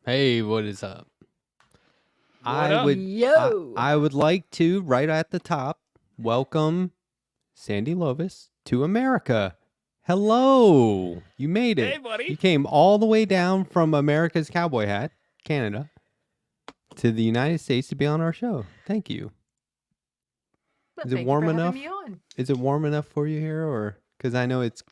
Hey, what is up? What up? I would like to, right at the top, welcome Sandy Lovis to America. Hello. You made it. Hey, buddy. You came all the way down from America's cowboy hat, Canada, to the United States to be on our show. Thank you. Well, Is it thank you warm for having enough? me on. Is it warm enough for you here, or because I know it's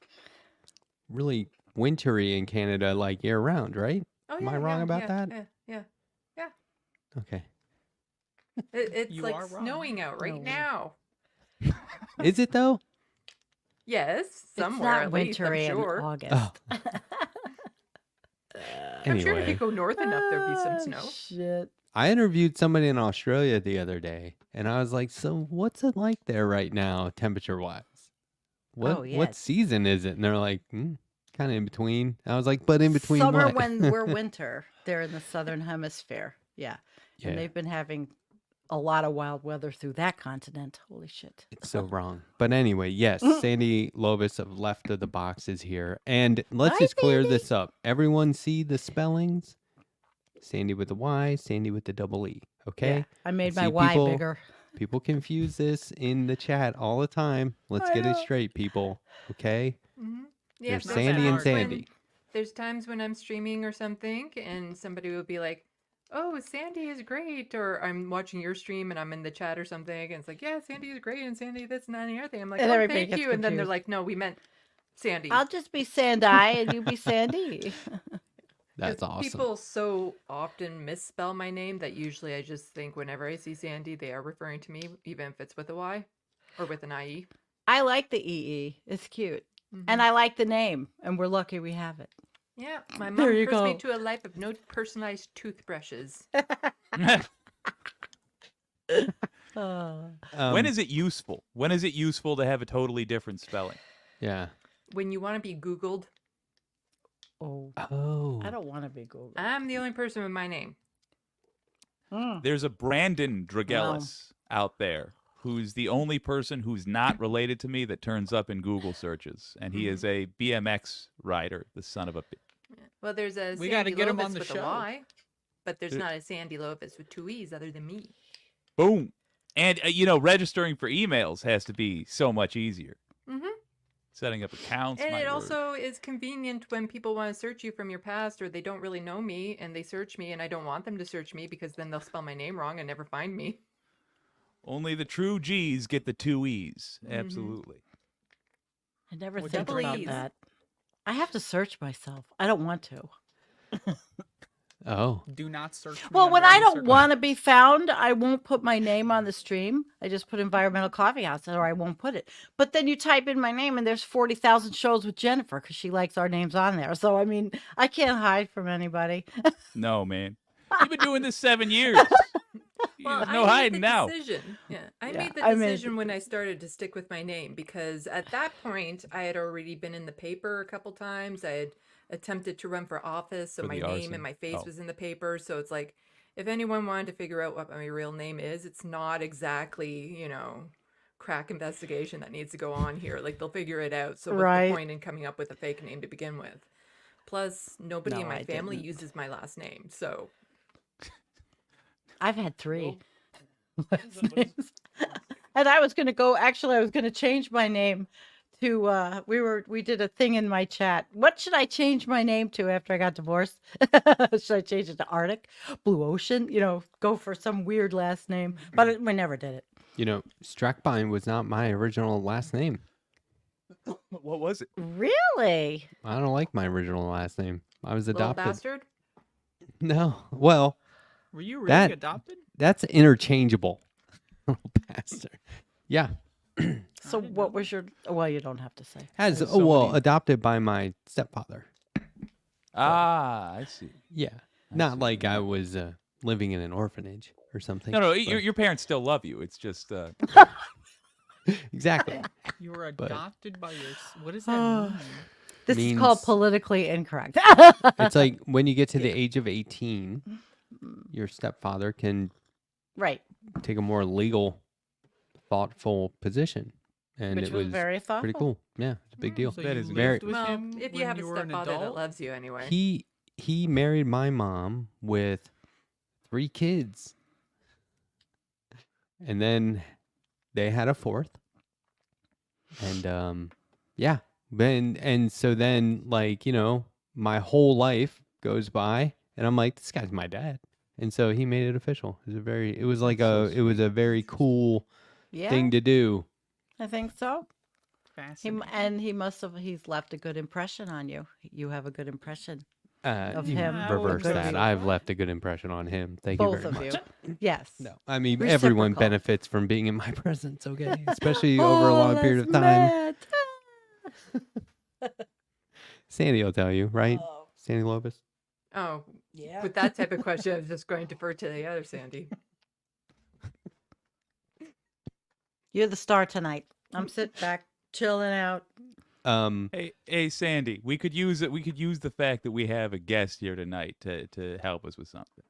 really wintry in Canada, like year round, right? Oh, Am I yeah, wrong yeah, about yeah, that? Yeah. Okay. It's You like are wrong. snowing out right No. now. Is it though? Yes, somewhere it's not at least, I'm wintry in sure. August. Oh. I'm sure if Anyway. you go north enough, there'd be some snow. Shit. I interviewed somebody in Australia the other day, and I was like, "So, what's it like there right now, temperature-wise? What Oh, yeah. what season is it?" And they're like, kind of in between. I was like, "But in between Summer what?" when we're winter. They're in the southern hemisphere. Yeah. Yeah, And they've been having a lot of wild weather through that continent. Holy shit. it's so wrong. But anyway, yes, Sandy Lovis of Left of the Box is here, and let's Hi, just clear Sandy. this up. Everyone see the spellings? Sandy with the Y, Sandy with the double E. Okay. Yeah, I made I my see Y people- bigger. People confuse this in the chat all the time. Let's I get it know. straight, people. Okay. Mm-hmm. Yeah, There's not Sandy that and hard. Sandy. There's times when I'm streaming or something, and somebody will be like, "Oh, Sandy is great," or I'm watching your stream and I'm in the chat or something, and it's like, "Yeah, Sandy is great," and Sandy this and that and the other thing. I'm like, And "Oh, everybody thank gets you," and then they're confused. like, "No, we meant Sandy." I'll just be Sandai and you be Sandy. That's 'Cause awesome. People so often misspell my name that usually I just think whenever I see Sandy, they are referring to me, even if it's with a Y or with an IE. I like the EE. It's cute. Mhm. And I like the name. And we're lucky we have it. Yeah, my There mom you cursed me go. to a life of no personalized toothbrushes. When is it useful? When is it useful to have a totally different spelling? Yeah. When you want to be Googled, Oh, Oh. I don't want to be Google. I'm the only person with my name. There's a Brandon Dragelis out there who's the only person who's not related to me that turns up in Google searches. And he is a BMX rider, the son of a bitch. Well, there's a We gotta Sandy get him Lovis on the with show. a Y, but there's There- not a Sandy Lovis with two E's other than me. Boom. And, registering for emails has to be so much easier. Mm-hmm. Setting up accounts. And my it word. also is convenient when people want to search you from your past or they don't really know me and they search me and I don't want them to search me because then they'll spell my name wrong and never find me. Only the true G's get the two E's. Mhm. Absolutely. I never Would think you about please? that. I have to search myself. I don't want to. Oh. Do not search. me Well, under when I any don't circum- want to be found, I won't put my name on the stream. I just put Environmental Coffee House or I won't put it. But then you type in my name and there's 40,000 shows with Jennifer because she likes our names on there. So, I mean, I can't hide from anybody. No, man. You've been doing this 7 years. Well, There's no I hiding made the now. decision. Yeah, I Yeah, made the I made decision when I started to stick with my name because at that point I had already been in the paper a couple times. I had attempted to run for office, so For my the name arson. and my face Oh. was in the paper. So it's like, if anyone wanted to figure out what my real name is, it's not exactly, crack investigation that needs to go on here. Like they'll figure it out. So what's Right. the point in coming up with a fake name to begin with? Plus, nobody in No, my I family didn't. uses my last name, so I've had 3 last names. And I was going to go, actually, I was going to change my name to, we did a thing in my chat. What should I change my name to after I got divorced? Should I change it to Arctic, Blue Ocean, go for some weird last name? But we never did it. You know, Strackbine was not my original last name. What was it? Really? I don't like my original last name. I was Little adopted. bastard. No, well, Were you really That- adopted? that's interchangeable. Little bastard. Yeah. So didn't what know was your? Well, you don't have to say. As There's so well, many- adopted by my stepfather. Ah, I see. Yeah. I Not see. like I was living in an orphanage or something. No, but- your parents still love you. It's just exactly. You were But- adopted by your. What does that mean? This is called Means- politically incorrect. It's like when you get to the age of 18, your stepfather can right, take a more legal, thoughtful position. And which it was was very thoughtful. pretty cool. Yeah, it's a big deal. So That you is lived very- with Well, him if you when have a were an stepfather that adult? loves you anyway. He married my mom with 3 kids. And then they had a 4th. And yeah. And so then like, you know, my whole life goes by and I'm like, this guy's my dad. And so he made it official. It was like That's so it was a very cool Yeah, thing to do. I think so. Fascinating. He's left a good impression on you. You have a good impression. Of You him. reverse Good that. view. I've left a good impression on him. Thank you Both very of much. you. Yes. No, I mean everyone Reciprocal. benefits from being in my presence, okay? Especially over a long period of time. Sandy will tell you, right? Sandy Lopez. Oh, Yeah. with that type of question, I was just going to defer to the other Sandy. You're the star tonight. I'm sitting back, chilling out. hey Sandy, we could use it. We could use the fact that we have a guest here tonight to help us with something.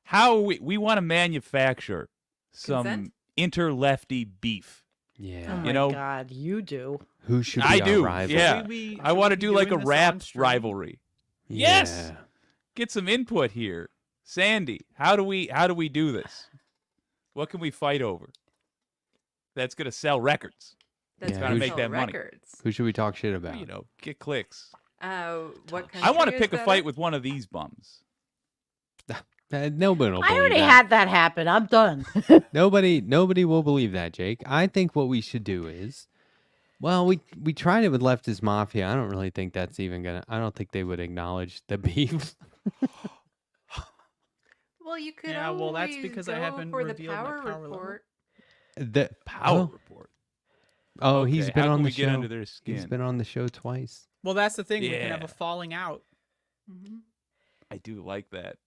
How we want to manufacture some Consent? inter-lefty beef. Oh Yeah. my You know- God, you do. Who should be I our do, rival? yeah. Should we- I should want to we be do like a doing this rap on stream? rivalry. Yes! Yeah. Get some input here, Sandy. How do we do this? What can we fight over? That's gonna sell records. That's Yeah, gotta who make should- that that money. records. Who should we talk shit about? You know, get clicks. What country I want to is pick a that fight at? with one of these bums. Nobody will I believe already that. had that happen. I'm done. Nobody will believe that, Jake. I think what we should do is, well, we tried it with Leftist Mafia. I don't really think that's even gonna. I don't think they would acknowledge the beef. Well, you could Yeah, well, that's always because I go haven't for the revealed my power power level. report. The Power oh, report. oh, Okay, he's been how on can the we show. get under their He's skin? been on the show twice. Well, that's the thing. We can have Yeah. a falling out. hmm I do like that.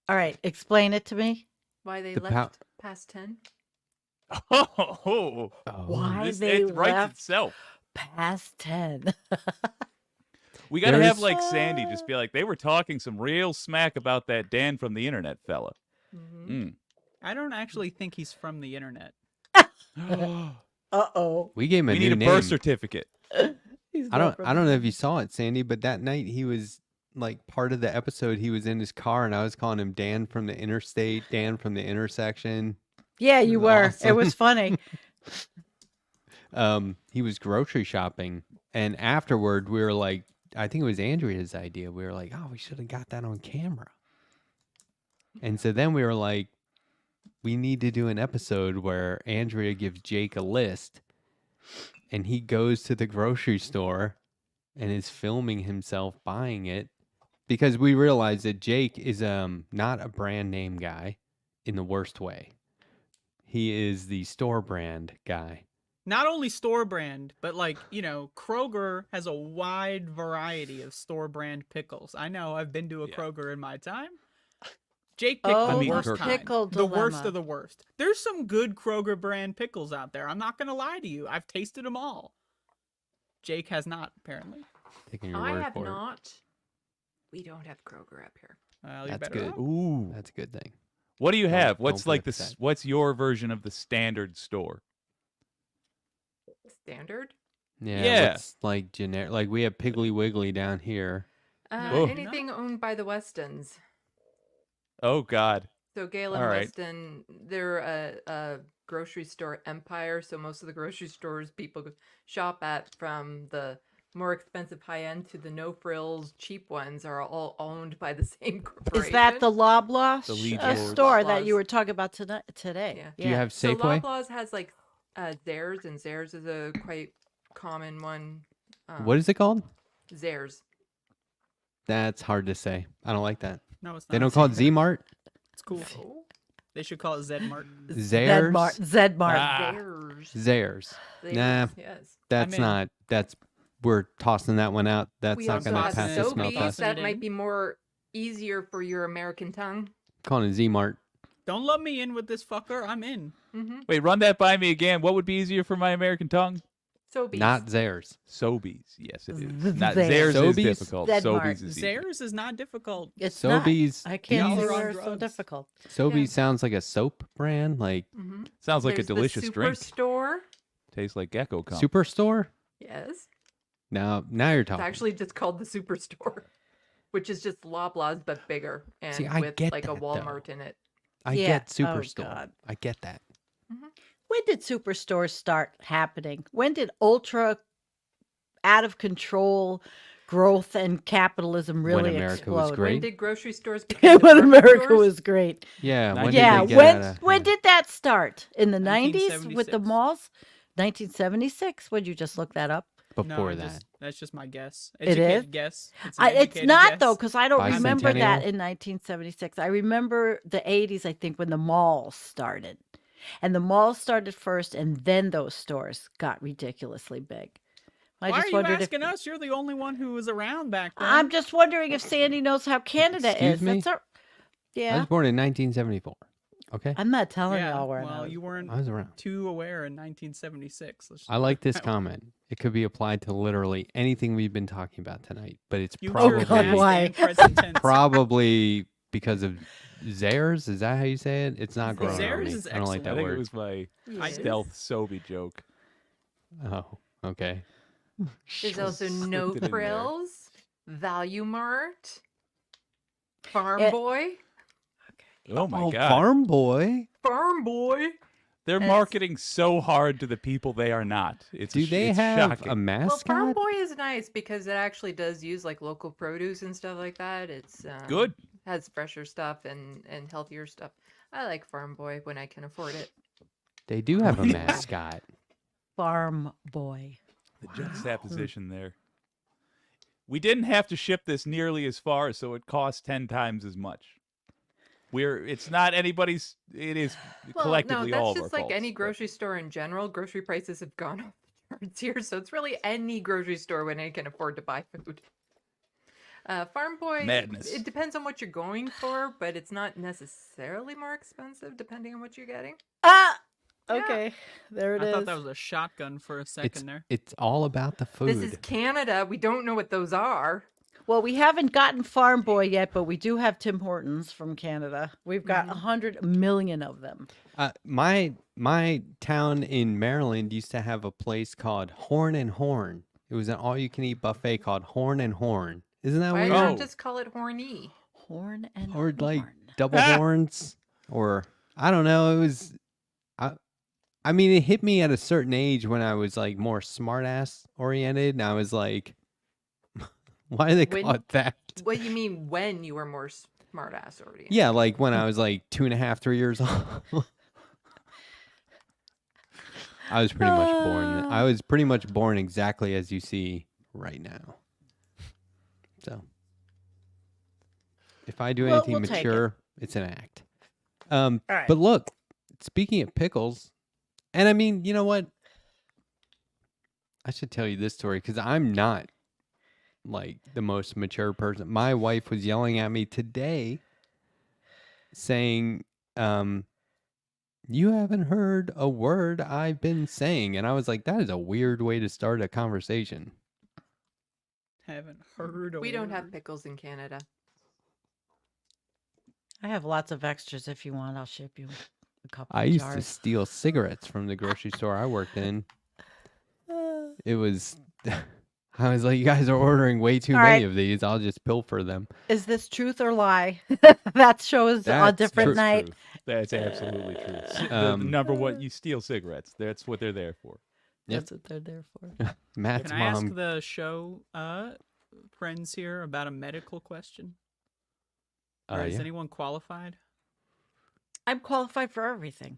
All right, explain it to me. Why they The left past 10? Oh, Oh, Why this, they it writes left itself. past 10? We gotta have There's- like Sandy just be like, they were talking some real smack about that Dan from the internet fella. Mm-hmm. I don't actually think he's from the internet. Mm. Uh-oh. we gave him a we new need a name. birth certificate. I don't know if you saw it, Sandy, but that night he was like part of the episode. He was in his car, and I was calling him Dan from the interstate, Dan from the intersection. Yeah, you was were. It awesome. was funny. He was grocery shopping, and afterward we were like, I think it was Andrea's idea. We were like, oh, we should have got that on camera. And so then we were like, we need to do an episode where Andrea gives Jake a list, and he goes to the grocery store and is filming himself buying it, because we realized that Jake is not a brand name guy in the worst way. He is the store brand guy. Not only store brand, but like, Kroger has a wide variety of store brand pickles. I know, I've been to a Yeah. Kroger in my time. Jake picked Oh, the mean, worst the kind. pickle The worst dilemma. of the worst. There's some good Kroger brand pickles out there. I'm not going to lie to you. I've tasted them all. Jake has not, apparently. Taking your I word have for it. not. We don't have Kroger up here. Well, you That's better good. hope. Ooh. That's a good thing. What do you Don't- have? don't What's be like upset. what's your version of the standard store? Standard? Yeah, Yeah. what's like generic? Like we have Piggly Wiggly down here. Oh. Anything owned by the Westons. Oh God. So Galen All right. Weston, they're a grocery store empire. So most of the grocery stores people shop at, from the more expensive high end to the no frills cheap ones are all owned by the same corporation. Is that the Loblaws The Lee George. store that you Loblaws. were talking about today? Yeah. Do you have So Safeway? Loblaws has like Zehrs, and Zehrs is a quite common one. What is it called? Zehrs. That's hard to say. I don't like that. No, it's not. They don't call it Z-Mart? It's cool. No. They should call it Zmart. Zayres? Zedmart. Ah. Zehrs. Zayres. Zehrs, Nah. Yes. That's in. not. That's. We're tossing that one out. That's We not also going to have pass the smell Sobeys. test. that might be more easier for your American tongue. Calling it Z-Mart. Don't let me in with this fucker. I'm in. Mm-hmm. Wait, run that by me again. What would be easier for my American tongue? Sobeys. Not Zayres. Sobeys. Yes, it is. Zayres. Not Zayres Sobeys? is difficult. Zedmart. Sobeys is easy. Zayres is not difficult. It's not. Sobeys. I can't These- see Y'all are where on it's so drugs. difficult. Sobeys Yeah. sounds like a soap brand, like Mm-hmm. Sounds like There's a delicious the drink. Superstore. Tastes like Gecko Cum. Superstore. Yes. Now you're It's talking. actually just called the Superstore, which is just Loblaws but bigger and See, I with get like a that, though. Walmart in it. I Yeah. get Oh, Superstore. God. I get that. When did superstores start happening? When did ultra out of control growth and capitalism really America was explode? great. When did grocery stores become When department America stores? was great. Yeah. When Yeah, did they get when out of- when yeah. did that start? In the 90s with the 1976. malls? 1976? Would you just look that up? before No, that? that's just my guess. It Educated is? guess. It's, an It's educated not though, guess. because I don't remember that Bicentennial? in 1976. I remember the 80s, I think, when the malls started. And the malls started first, and then those stores got ridiculously big. I Why just are you wondered asking if us? You're the only one who was around back then. I'm just wondering if Sandy knows how Canada Excuse is. me? That's our... I Yeah. was born in 1974. Okay. I'm not telling yeah, y'all where well, I you weren't I was around. too aware in 1976. Let's I like this that- comment. It could be applied to literally anything we've been talking about tonight, but it's You probably were God, past why? and present tense. probably because of Zayres. Is that how you say it? It's not growing on Zayres me. is I don't like I that think word. it was my Yes. stealth Sobe joke. Oh, okay. There's also Slipped No it in there. Frills, Value Mart, Farm It- Boy. Oh my god. Farm Boy. Farm Boy. They're Yes. marketing so hard to the people they are not. It's Do they it's have shocking. a Well, Farm mascot? Boy is nice because it actually does use like local produce and stuff like that. It's Good. Has fresher stuff and healthier stuff. I like Farm Boy when I can afford it. They do have a mascot. Farm boy. The juxtaposition there. We didn't have to ship this nearly as far, so it cost 10 times as much. It's not anybody's. It is Well, collectively no, all that's of our just like faults, any but- grocery store in general. Grocery prices have gone off the charts here, so it's really any grocery store when it can afford to buy food. Farm Boy, Madness. it depends on what you're going for, but it's not necessarily more expensive depending on what you're getting. Ah! Yeah. Okay. There it I is. thought that was a shotgun for a second there. It's all about the food. This is Canada. We don't know what those are. Well, we haven't gotten Farm Boy yet, but we do have Tim Hortons from Canada. We've got 100 million of them. My town in Maryland used to have a place called Horn and Horn. It was an all-you-can-eat buffet called Horn and Horn. Isn't that Why weird? not Oh. just call it horny? Horn and Or like Horn. double Ah! horns, or I don't know. It was, I mean, it hit me at a certain age when I was like more smartass oriented, and I was like, why do they call When- it that? What do you mean when you were more smart ass already? Yeah, like when I was like 2.5, 3 years old. I was pretty much born. I was pretty much born exactly as you see right now. So, if I do Well, anything we'll take it. mature, it's an act. All right. But look, speaking of pickles, and I mean, you know what? I should tell you this story because I'm not like the most mature person. My wife was yelling at me today saying, you haven't heard a word I've been saying. And I was like, that is a weird way to start a conversation. Haven't heard. We don't have word. pickles in Canada. I have lots of extras if you want. I'll ship you a couple I of used to jars. steal cigarettes from the grocery store I worked in. It was, I was like, you guys are ordering way too All many right. of these. I'll just pilfer them. Is this truth or lie? That shows a That's different truth. night. That's absolutely true. Um, Number one, you steal cigarettes. That's what they're there for. Yep. That's what they're there for. Matt's Can I ask mom. the show friends here about a medical question? Or is Yeah. anyone qualified? I'm qualified for everything.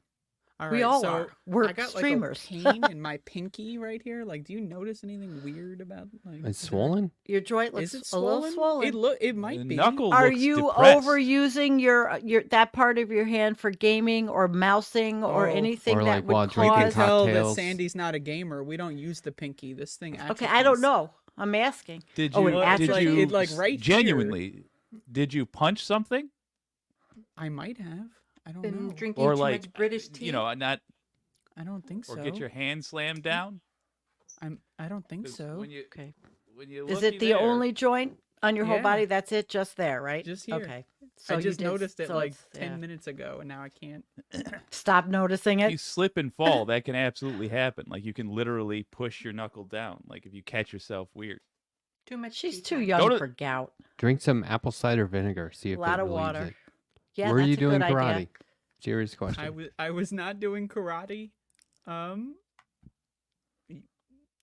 All We right, all so are. We're I got streamers. like a pain in my pinky right here. Like, do you notice anything weird about like? It's is there- swollen. Your joint looks Is it a little swollen? swollen. It might The be. knuckle Are looks you depressed. overusing your that part of your hand for gaming or mousing or Oh. anything Or, that like, would while You drinking can cause? tell that cocktails. Sandy's not a gamer. We don't use the pinky. This thing. Okay, I don't atrophies. know. I'm asking. Did Oh, you? it did atrophies. you? It, like, right here. genuinely? Did you punch something? I might have. I don't Been know. drinking Or too like, much British tea. you know, not I don't think so. or get your hand slammed down. I don't think 'Cause so. When you Okay. when you Is looky it the there- only joint on your whole Yeah. body? That's it, just there, right? Just here. Okay. I you just did- noticed it so like it's- 10 yeah. minutes ago, and now I can't. Stop noticing If it. you slip and fall, that can absolutely happen. Like you can literally push your knuckle down. Like if you catch yourself weird. Too much. She's tea too time. young Go to- for gout. Drink some apple cider vinegar. See if A lot it of relieves water. it. Yeah, Were that's you a doing good karate? idea. Serious question. I was not doing karate.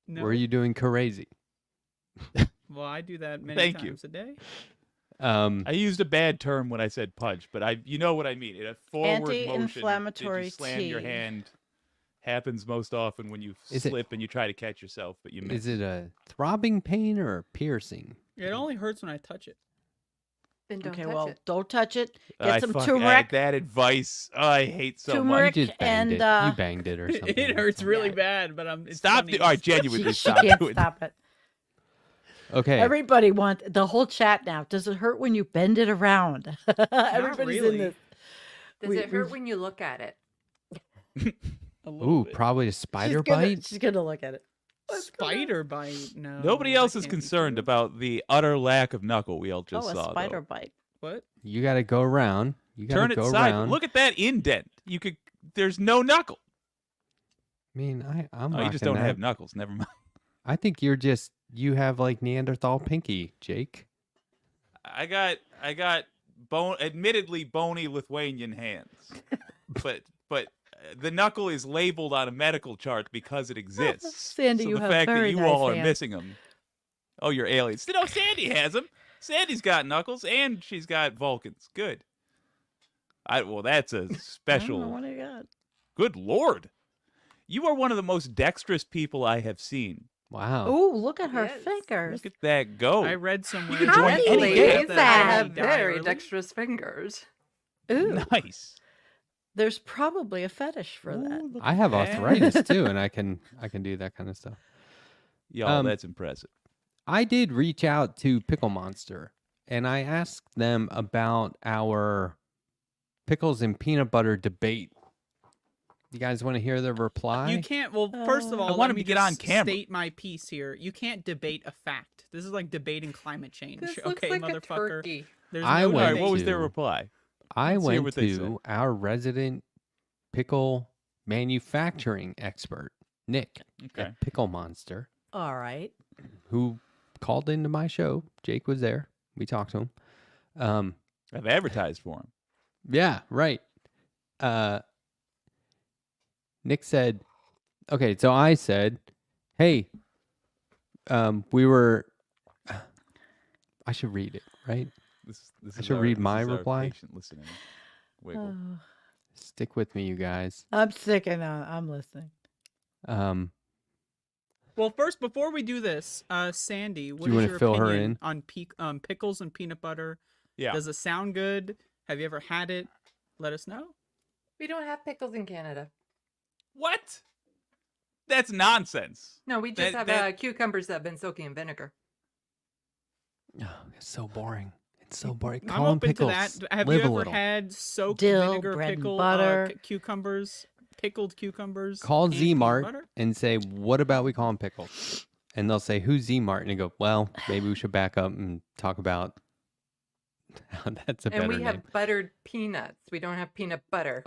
No. Were you doing crazy? Well, I do that many Thank you. times a day. I used a bad term when I said punch, but you know what I mean. In a forward motion, did Anti-inflammatory you slam your tea. hand happens most often when you Is it- slip and you try to catch yourself, but you miss. Is it a throbbing pain or a piercing? It only hurts when I touch it. Then don't Okay, touch well, it. don't touch it. Get I some fuck- turmeric. That advice, I hate so Turmeric. You just banged and, it. You banged it or something. It hurts really Yeah. bad, but much. it's Stop. funny. All right, genuinely She stop can't doing stop it. Okay. Everybody wants the whole chat now. Does it hurt when you bend it around? Everybody's really. in this. Does it hurt when you look at it? A little Ooh, bit. probably a spider she's gonna, bite. She's gonna look at it. What's going on? Spider bite. No. Nobody that else is can't be concerned true. about the utter lack of knuckle we all just Oh, saw. a spider though. bite. What? You got to go around. You got Turn to it go side. around. Look at that indent. You could. There's no knuckle. I mean, I'm. Oh, you just rocking don't have that. knuckles. Never mind. I think you have like Neanderthal pinky, Jake. I got admittedly bony Lithuanian hands, but the knuckle is labeled on a medical chart because it exists. Sandy, so you the have fact that very you nice all are hands. missing them. Oh, you're aliens. No, Sandy has them. Sandy's got knuckles and she's got Vulcans. Good. Well, that's a I don't know special. what I got. Good Lord. You are one of the most dexterous people I have seen. Wow. Oh, look at her Yes. fingers. Look at that go. I read somewhere. can that join people any get game. that I That have die very early. dexterous fingers. Ooh, Nice. there's probably a fetish for that. Ooh, look I at have that. arthritis too, and I can do that kind of stuff. Y'all, that's impressive. I did reach out to Pickle Monster, and I asked them about our pickles and peanut butter debate. You guys want to hear the reply? You can't. Well, first of Oh. all, I want let him me to get on just camera. state my piece here. You can't debate a fact. This is like debating climate change. This Okay, looks like a motherfucker. turkey. There's I no All went right, debate. what was their to- reply? I Let's hear went what they said. to our resident pickle manufacturing expert, Nick Okay. at Pickle Monster, All right. who called into my show. Jake was there. We talked to him. I've advertised for him. Yeah, right. Nick said, okay, so I said, hey, we were, I should read it, right? This I is should read this my is our reply. patient listening. Wiggle. Oh, Stick with me, you guys. I'm sick and I'm listening. Well, first, before we do this, Sandy, what you is wanna your fill her opinion in? on pickles and peanut butter? Yeah. Does it sound good? Have you ever had it? Let us know. We don't have pickles in Canada. What? That's nonsense. No, we just That- have that- cucumbers that have been soaking in vinegar. Oh, it's so boring. It's so boring. I'm Call 'em open pickles. to that. Have Live you a ever little. had soaked Dill, vinegar bread and pickle butter. cucumbers, pickled cucumbers? Call and peanut Z-Mart butter? and say, what about we call them pickles? And they'll say, who's Z-Mart? And you go, well, maybe we should back up and talk about how that's a And better we name. have buttered peanuts. We don't have peanut butter.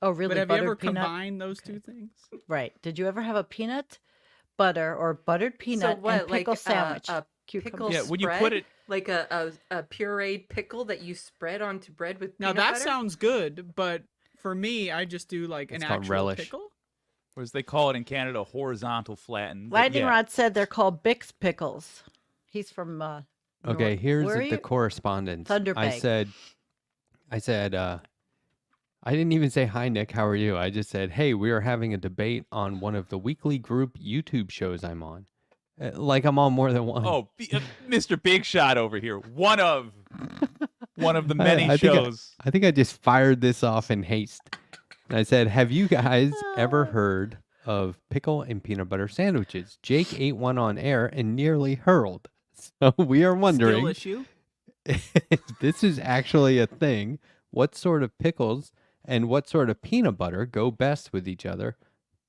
Oh, really? But have you ever Buttered peanut? combined those two things? Right. Did you ever have a peanut butter or buttered peanut what, and pickle like, sandwich? a Cucumber. pickle Yeah, when you put spread? it- Like a pureed pickle that you spread onto bread with Now peanut that butter? sounds good, but for me, I just do like It's an called actual relish. pickle. Or as they call it in Canada, horizontal flattened. but Lightning yeah. Rod said they're called Bix pickles. He's from Okay, North- here's where are the you? correspondence. Thunder I Bay. said, I didn't even say, hi, Nick, how are you? I just said, hey, we are having a debate on one of the weekly group YouTube shows I'm on. Like I'm on more than one. Oh, Mr. Big Shot over here. One of the many I think shows. I think I just fired this off in haste. And I said, have you guys ever heard of pickle and peanut butter sandwiches? Jake ate one on air and nearly hurled. So we are Still wondering issue. if this is actually a thing. What sort of pickles and what sort of peanut butter go best with each other?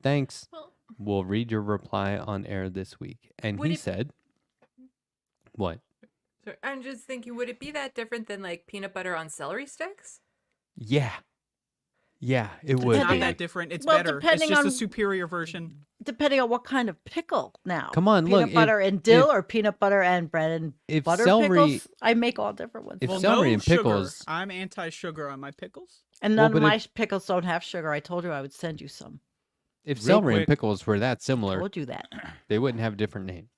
Thanks. Well, We'll read your reply on air this week. And Would he it- said, what? sorry, I'm just thinking, would it be that different than like peanut butter on celery sticks? Yeah. Yeah, it would Not be. that different. It's Well, better. It's depending just on- a superior version. Depending on what kind of pickle now. Come on, peanut look, butter and dill or peanut butter and bread and if butter celery- pickles. I make all different ones. If Well, celery no and sugar. pickles- I'm anti-sugar on my pickles. and well, none of but my if- pickles don't have sugar. I told you I would send you some. If Real celery and quick- pickles were that similar, Told you that. they wouldn't have a different name.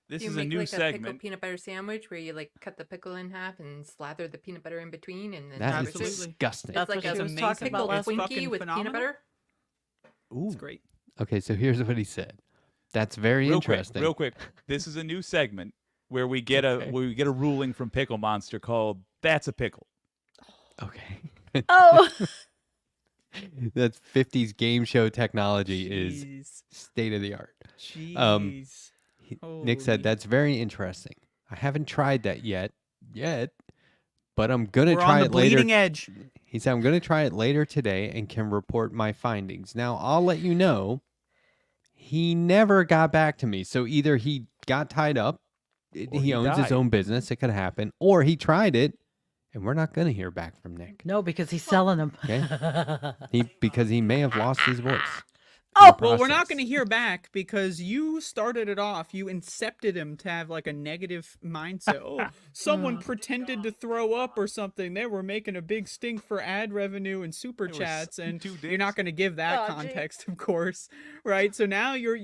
This Do you is make a new like a segment. pickle peanut butter sandwich where you like cut the pickle in half and slather the peanut butter in between and then That is twist it? Absolutely. disgusting. That's It's like what a she was amazing. talking about pickle last It's Twinkie fucking with peanut phenomenal. butter. It's great. Okay, so here's what he said. That's very interesting. Real quick. This is a new segment where we get Okay. a ruling from Pickle Monster called "That's a Pickle." Okay. Oh, That's 50s game show technology is Jeez. state of the art. Jeez. Nick said Holy- that's very interesting. I haven't tried that yet, but I'm gonna We're try on the it later. bleeding edge. He said I'm gonna try it later today and can report my findings. Now I'll let you know. He never got back to me, so either he got tied up, Or he he owns his died. own business. It could happen, or he tried it, and we're not gonna hear back from Nick. no, because he's selling them. Okay. Because he may have lost his voice. Oh, Well, we're not process. going to hear back because you started it off. You incepted him to have like a negative mindset. Oh, someone pretended to throw up or something. They were making a big stink for ad revenue and super There was chats, and two you're not dicks. going to give that Oh, gee. context, of course, right? So now you're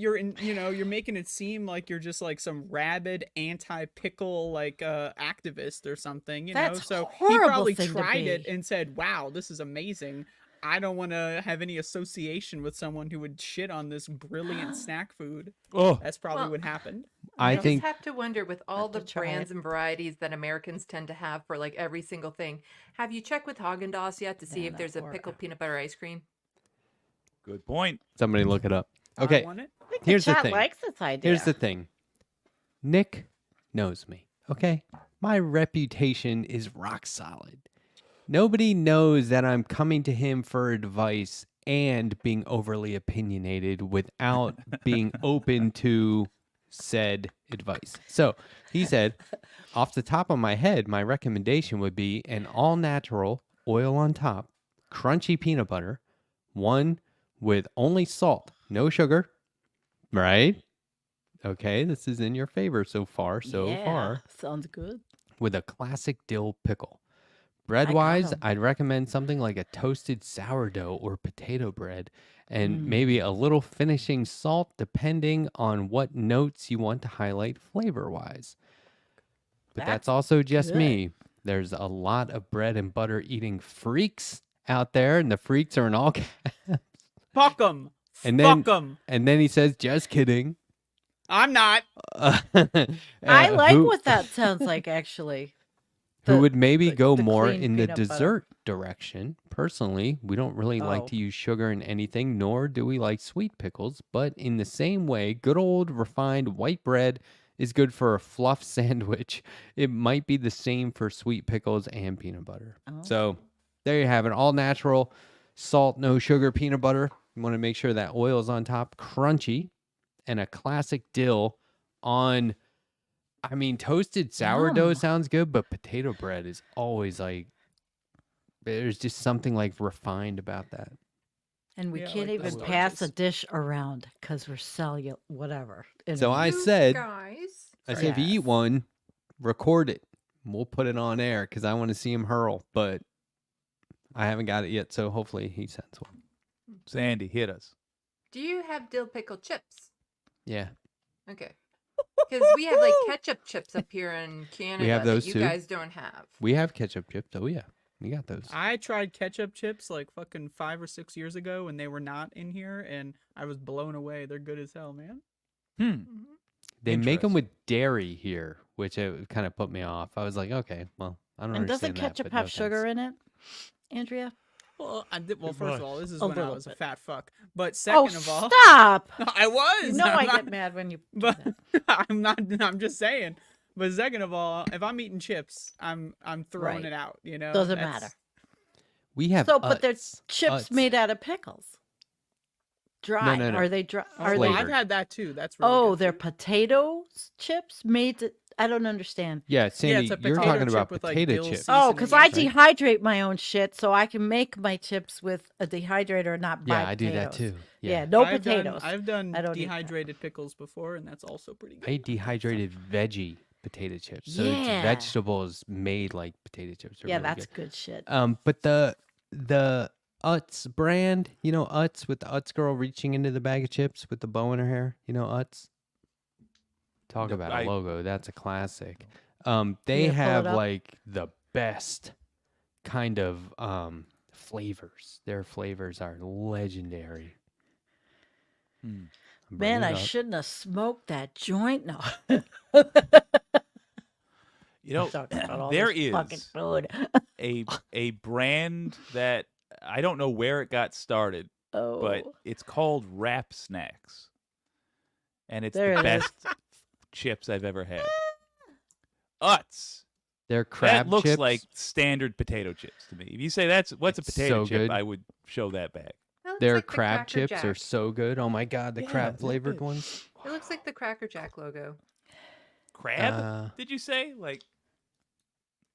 making it seem like you're just like some rabid anti-pickle like activist or something, you know? That's a So he horrible probably thing to tried it be. and said, "Wow, this is amazing." I don't want to have any association with someone who would shit on this brilliant snack food. Oh, That's probably Well, what happened. I just think have to wonder with all to the try brands it. and varieties that Americans tend to have for like every single thing. Have you checked with Haagen-Dazs yet to see Yeah, if there's a that's pickled horrible. peanut butter ice cream? good point. somebody look it up. I Okay. want it. I think Here's the chat thing. likes this idea. Here's the thing. Nick knows me. Okay? My reputation is rock solid. Nobody knows that I'm coming to him for advice and being overly opinionated without being open to said advice. So he said, off the top of my head, my recommendation would be an all natural, oil on top, crunchy peanut butter, one with only salt, no sugar, right? Okay, this is in your favor so far. Yeah, sounds good. With a classic dill pickle. Bread got wise, 'em. I'd recommend something like a toasted sourdough or potato bread, and Mm. maybe a little finishing salt depending on what notes you want to highlight flavor wise. But that's That's also just good. me. There's a lot of bread and butter eating freaks out there, and the freaks are in all caps. Fuck them. And then- Fuck them. And then he says, just kidding. I'm not. I Uh, like who- what that sounds like, actually. who The- would maybe the- go the more clean in the peanut butter. dessert direction. Personally, we don't really like Oh. to use sugar in anything, nor do we like sweet pickles. But in the same way, good old refined white bread is good for a fluff sandwich. It might be the same for sweet pickles and peanut butter. Oh. So there you have it. All natural, salt, no sugar peanut butter. You want to make sure that oil is on top, crunchy, and a classic dill on. I mean, toasted sourdough Yum. sounds good, but potato bread is always like, there's just something like refined about that. And we Yeah, I can't like the even pass a starches. dish around because we're selling whatever. So I You said, guys. I said, if you eat Yes. one, record it. We'll put it on air because I want to see him hurl, but I haven't got it yet. So hopefully he sends one. Sandy, hit us. Do you have dill pickle chips? Yeah. Okay. Because we have like ketchup chips up here in Canada those that you too. guys don't have. We have ketchup chips. Oh yeah, we got those. I tried ketchup chips like fucking 5 or 6 years ago, and they were not in here, and I was blown away. They're good as hell, man. Mhm. They make them Interesting. with dairy here, which it kind of put me off. I was like, okay, well, I don't And doesn't understand that, ketchup but no have sugar thanks. in it, Andrea? Well, first of all, this is A when I little was a bit. fat fuck. But Oh, second of all, stop! I was. You know I'm I not- get mad when you do But that. I'm not. I'm just saying. But second of all, if I'm eating chips, I'm throwing Right. it out. You know, Doesn't That's- matter. We have So, but they're Utz. chips Utz. made out of pickles. Dry. no. Are they dry? Oh, Are well, they? I've flavored. had that too. That's really Oh, good they're too. potatoes chips made. I don't understand. Yeah, Sandy, a you're potato talking chip about with, like, potato dill chips. seasoning. Oh, because Seasoning, I right? dehydrate my own shit, so I can make my chips with a dehydrator, and not buy Yeah, I do that potatoes. too. Yeah, Yeah, no I've potatoes. I've done I don't eat that. dehydrated pickles before, and that's also pretty good. I eat dehydrated veggie potato chips. So Yeah. it's vegetables made like potato chips. Are Yeah, really that's good. good shit. But the Utz brand, you know Utz with the Utz girl reaching into the bag of chips with the bow in her hair. You know Utz. Talk No, about I- a logo. That's a classic. They you gonna pull it have up? like the best kind of flavors. Their flavors are legendary. Hmm. I'm bringing Man, I it up. shouldn't have smoked that joint. No. You know, Talking about all there this fucking is food. a brand that I don't know where it got started, Oh, but it's called Wrap Snacks, and it's There the it is. best chips I've ever had. Utz. Their crab That looks chips. like standard potato chips to me. If you say what's a It's potato so chip, good. I would show that back. That looks Their like the crab Cracker chips are Jack. so good. Oh my god, the Yeah, crab they're flavored good. ones. It looks like the Cracker Jack logo. Crab? Uh, Did you say like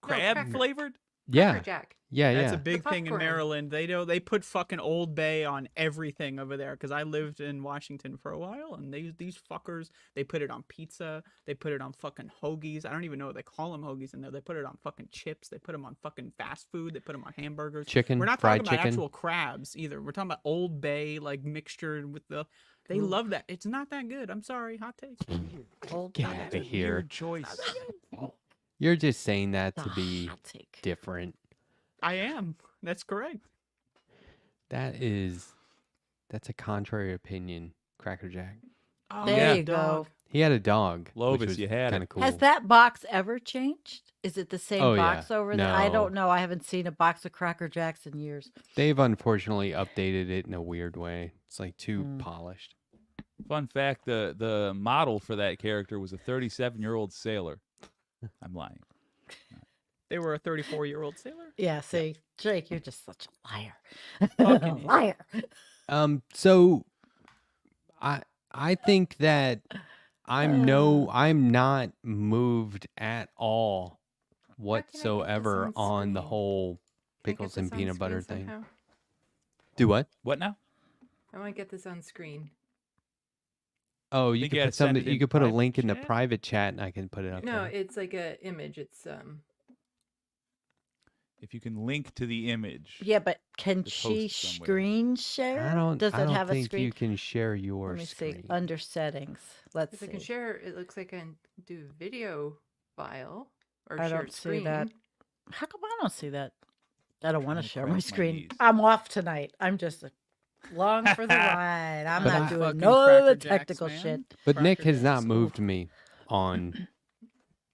No, crab cracker. flavored? yeah, Cracker Jack. yeah, That's yeah. a big thing in popcorn. Maryland. They put fucking Old Bay on everything over there because I lived in Washington for a while, and these fuckers, they put it on pizza, they put it on fucking hoagies. I don't even know what they call them hoagies in there. They put it on fucking chips. They put them on fucking fast food. They put them on hamburgers. Chicken, We're not fried talking about chicken. actual crabs either. We're talking about Old Bay like mixture with the. They Ooh. love that. It's not that good. I'm sorry. Hot take. Old Get Bay. outta here. Weird choice. You're just saying that to Ah, be hot take. different. I am. That's correct. That's a contrary opinion, Cracker Jack. Oh, There yeah. you go. He had a dog. Lovis, which was you had it. kind of cool. Has that box ever changed? Is it the same Oh, yeah. box over there? I No. don't know. I haven't seen a box of Cracker Jacks in years. They've unfortunately updated it in a weird way. It's like too Mm. polished. Fun fact: the model for that character was a 37-year-old sailor. I'm lying. They were a 34-year-old sailor. Yeah, see, Jake, you're just such a liar. Fucking liar. So I think that I'm not moved at all Why can't I get this whatsoever on on the screen? whole Can I get pickles and this on peanut screen butter thing. somehow? Do what? What now? I want to get this on screen. Oh, you Think could you gotta put send something. it You in could put a private link in the chat? private chat, and I can put it up No, there. it's like a image. It's If you can link to the image. Yeah, but can To she post somewhere. screen share? I don't. Does I it don't have a think screen? you can share your Let me screen. see. Under settings. Let's if I see. can share. It looks like I can do video file or I share don't see screen. that. How come I don't see that? I don't want to Trying to share cross my my screen. knees. I'm off tonight. I'm just along for the ride. I'm But not I- doing Fucking no Cracker other Jacks, technical man. shit. But Nick Cracker has not Jacks. moved me on.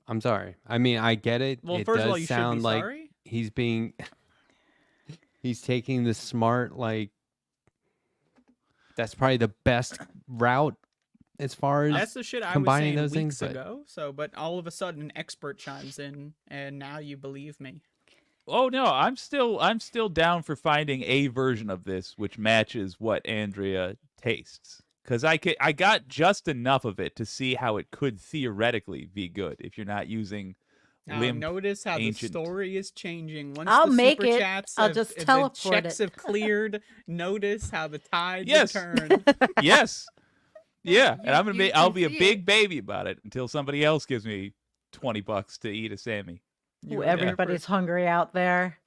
I'm sorry. I mean, I get it. Well, it first does of all, you should sound be like sorry. he's being. He's taking the smart, like. That's probably the best route as far as That's the shit I was combining saying those weeks things, but- ago. So, but all of a sudden, an expert chimes in, and now you believe me. Oh no, I'm still down for finding a version of this which matches what Andrea tastes. Because I got just enough of it to see how it could theoretically be good if you're not using Now, limp. notice how ancient- the story is changing. Once I'll the make super it. chats I'll have, just the teleport checks it. have cleared. Notice how the tides Yes. have turned. Yes. Yeah, and I'm you I'll can be a see big it. baby about it until somebody else gives me $20 to eat a Sammy. You Ooh, heard it everybody's hungry out there.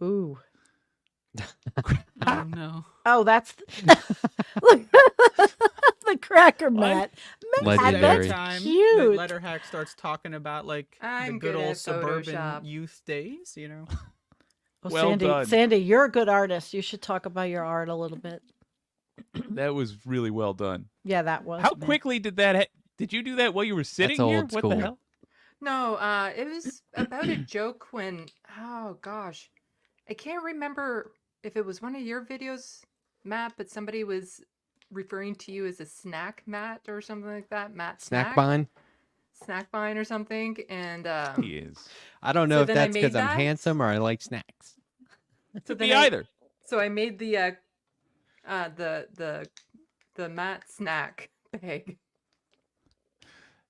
Ooh. first. Oh no. Oh, that's look, the Cracker Matt. Matt, Legendary. that's Time that cute. Letterhack starts talking about like the I'm good good old at suburban Photoshop. youth days, you know. Oh, Well Sandy, done. Sandy, you're a good artist. You should talk about your art a little bit. That was really well done. Yeah, that was. How man. quickly did that? Did you do that while you were sitting here? old What the school. hell? No, it was about a joke when, oh gosh, I can't remember if it was one of your videos, Matt, but somebody was referring to you as a snack Matt or something like that. Matt Snack Bond. Snackbine or something. And He is. I don't know So if then I that's because made I'm that? handsome or I like snacks. so Could then be either. So I made the Matt snack bag.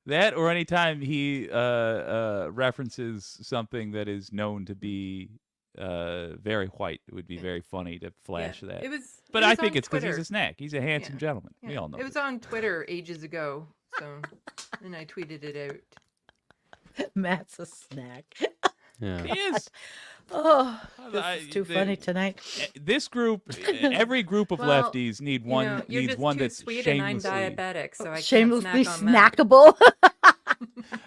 That or anytime he references something that is known to be very white, it would be very funny to flash that. It was, But it I was think on it's because he's Twitter. a snack. He's a handsome Yeah. gentleman. We Yeah, all know. it was that. on Twitter ages ago, so and I tweeted it out. Matt's a snack. Yeah. He is. Oh, this I- is too the- funny tonight. This group, every group of Well, lefties need You one. know, you're needs just one too that's sweet, and I'm shamelessly. diabetic, so I Shamelessly can't snack on snackable.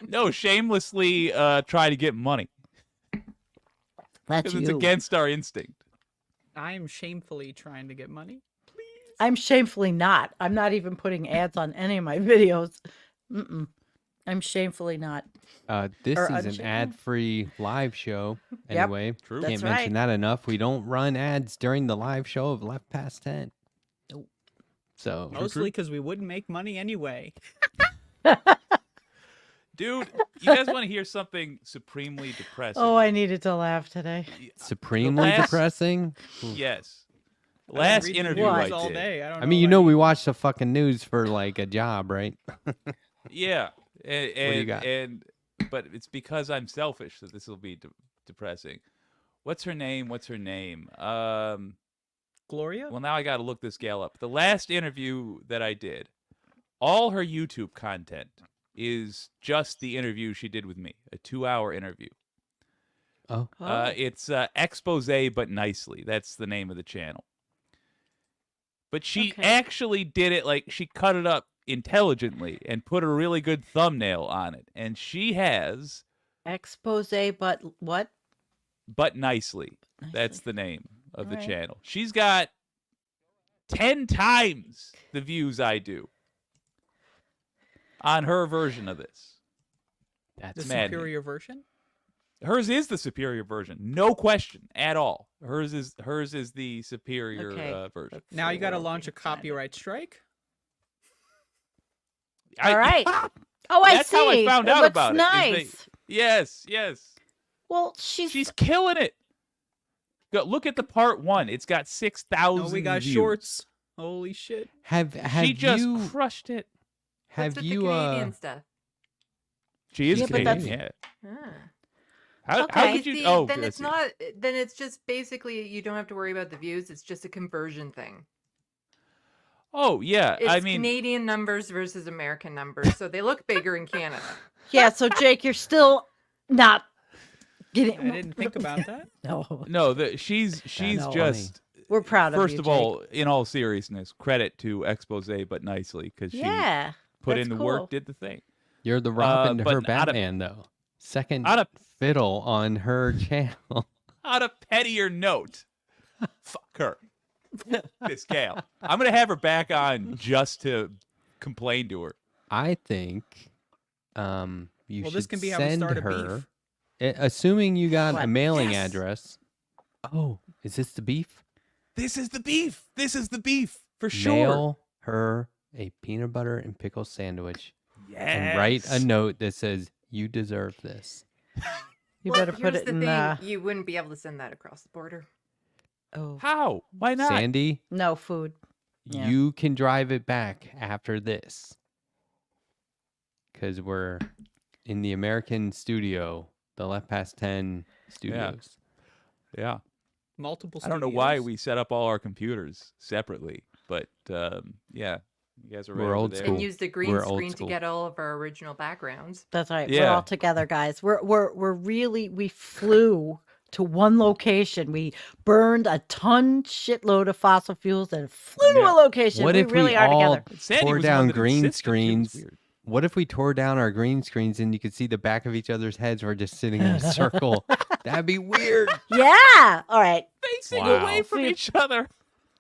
No, shamelessly try to get money That's because it's you. against our instinct. I am shamefully trying to get money. I'm shamefully not. I'm not even putting ads on any of my videos. Mm-mm. I'm shamefully not. This Or is an unshaven. ad-free live show. Yep. Anyway, True. That's can't right. mention that enough. We don't run ads during the live show of Left Past 10. Nope. So Mostly because we wouldn't make money anyway. Dude, you guys want to hear something supremely depressing? Oh, I needed to laugh today. supremely last- depressing. Yes. I don't Last read the interview news I all did. day. I don't I mean, you what know, we watch the fucking news for like a job, right? Yeah. And, you got? But it's because I'm selfish that this will be depressing. What's her name? Gloria. Well, now I got to look this gal up. The last interview that I did, all her YouTube content is just the interview she did with me, a 2-hour interview. Oh, It's Expose But Nicely. That's the name of the channel. But she Okay. actually did it like she cut it up intelligently and put a really good thumbnail on it. And she has Expose, but what? But Nicely. That's Nicely. the name of the Alright. channel. She's got 10 times the views I do on her version of this. that's The maddening. superior version. Hers is the superior version, no question at all. Hers is the superior Okay. version. Now you got to Four, launch a five, seven. copyright strike. All right. Oh, I That's see. how I found It out looks about it, is nice. Yes. Well, she's She's killing it. Go look at the part 1. It's got 6,000 Oh, we got views. shorts. Holy shit! have She just you crushed it. have What's with you the Canadian stuff? She is Yeah, but Canadian. that's- Yeah. Ah. How Okay. did you? See, Oh, then let's it's see. not. Then it's just basically you don't have to worry about the views. It's just a conversion thing. Oh yeah. It's I mean, Canadian numbers versus American numbers, so they look bigger in Canada. yeah. So Jake, you're still not getting. I didn't think about that. No, no. She's know. just. we're proud of First you. of all, in all seriousness, credit to Expose But Nicely because Jake. she yeah, put that's in the cool. work, did the thing. You're the Robin to but her out of- Batman, though. Second On a fiddle on her channel. on a pettier note, fuck her. This gal. I'm gonna have her back on just to complain to her. I think you Well, should this can be how we send start a her, beef. assuming you got a What? mailing Yes. address. Oh, is this the beef? This is the beef. This is the beef for sure. Mail her a peanut butter and pickle sandwich and write a Yes. note that says, "You deserve this." You Well, better put here's it the in. thing: you wouldn't be able to send that across the border. Oh How? Why not? Sandy, no, food. Yeah. you can drive it back after this. Because we're in the American studio, the Left Past 10 studios. Yeah. Multiple. I don't know why studios. we set up all our computers separately, but yeah, you guys are right We're over old there. school. And use the green We're old screen to school. get all of our original backgrounds. That's right. We're Yeah. all together, guys. We're really we flew to one location. We burned a shitload of fossil fuels and flew to Yeah. a location. What we if really we are all together. Sandy tore was the one down that green insisted. It was screens? weird. What if we tore down our green screens and you could see the back of each other's heads? We're just sitting in a circle. That'd be weird. Yeah. All right. Facing Wow. away from each other.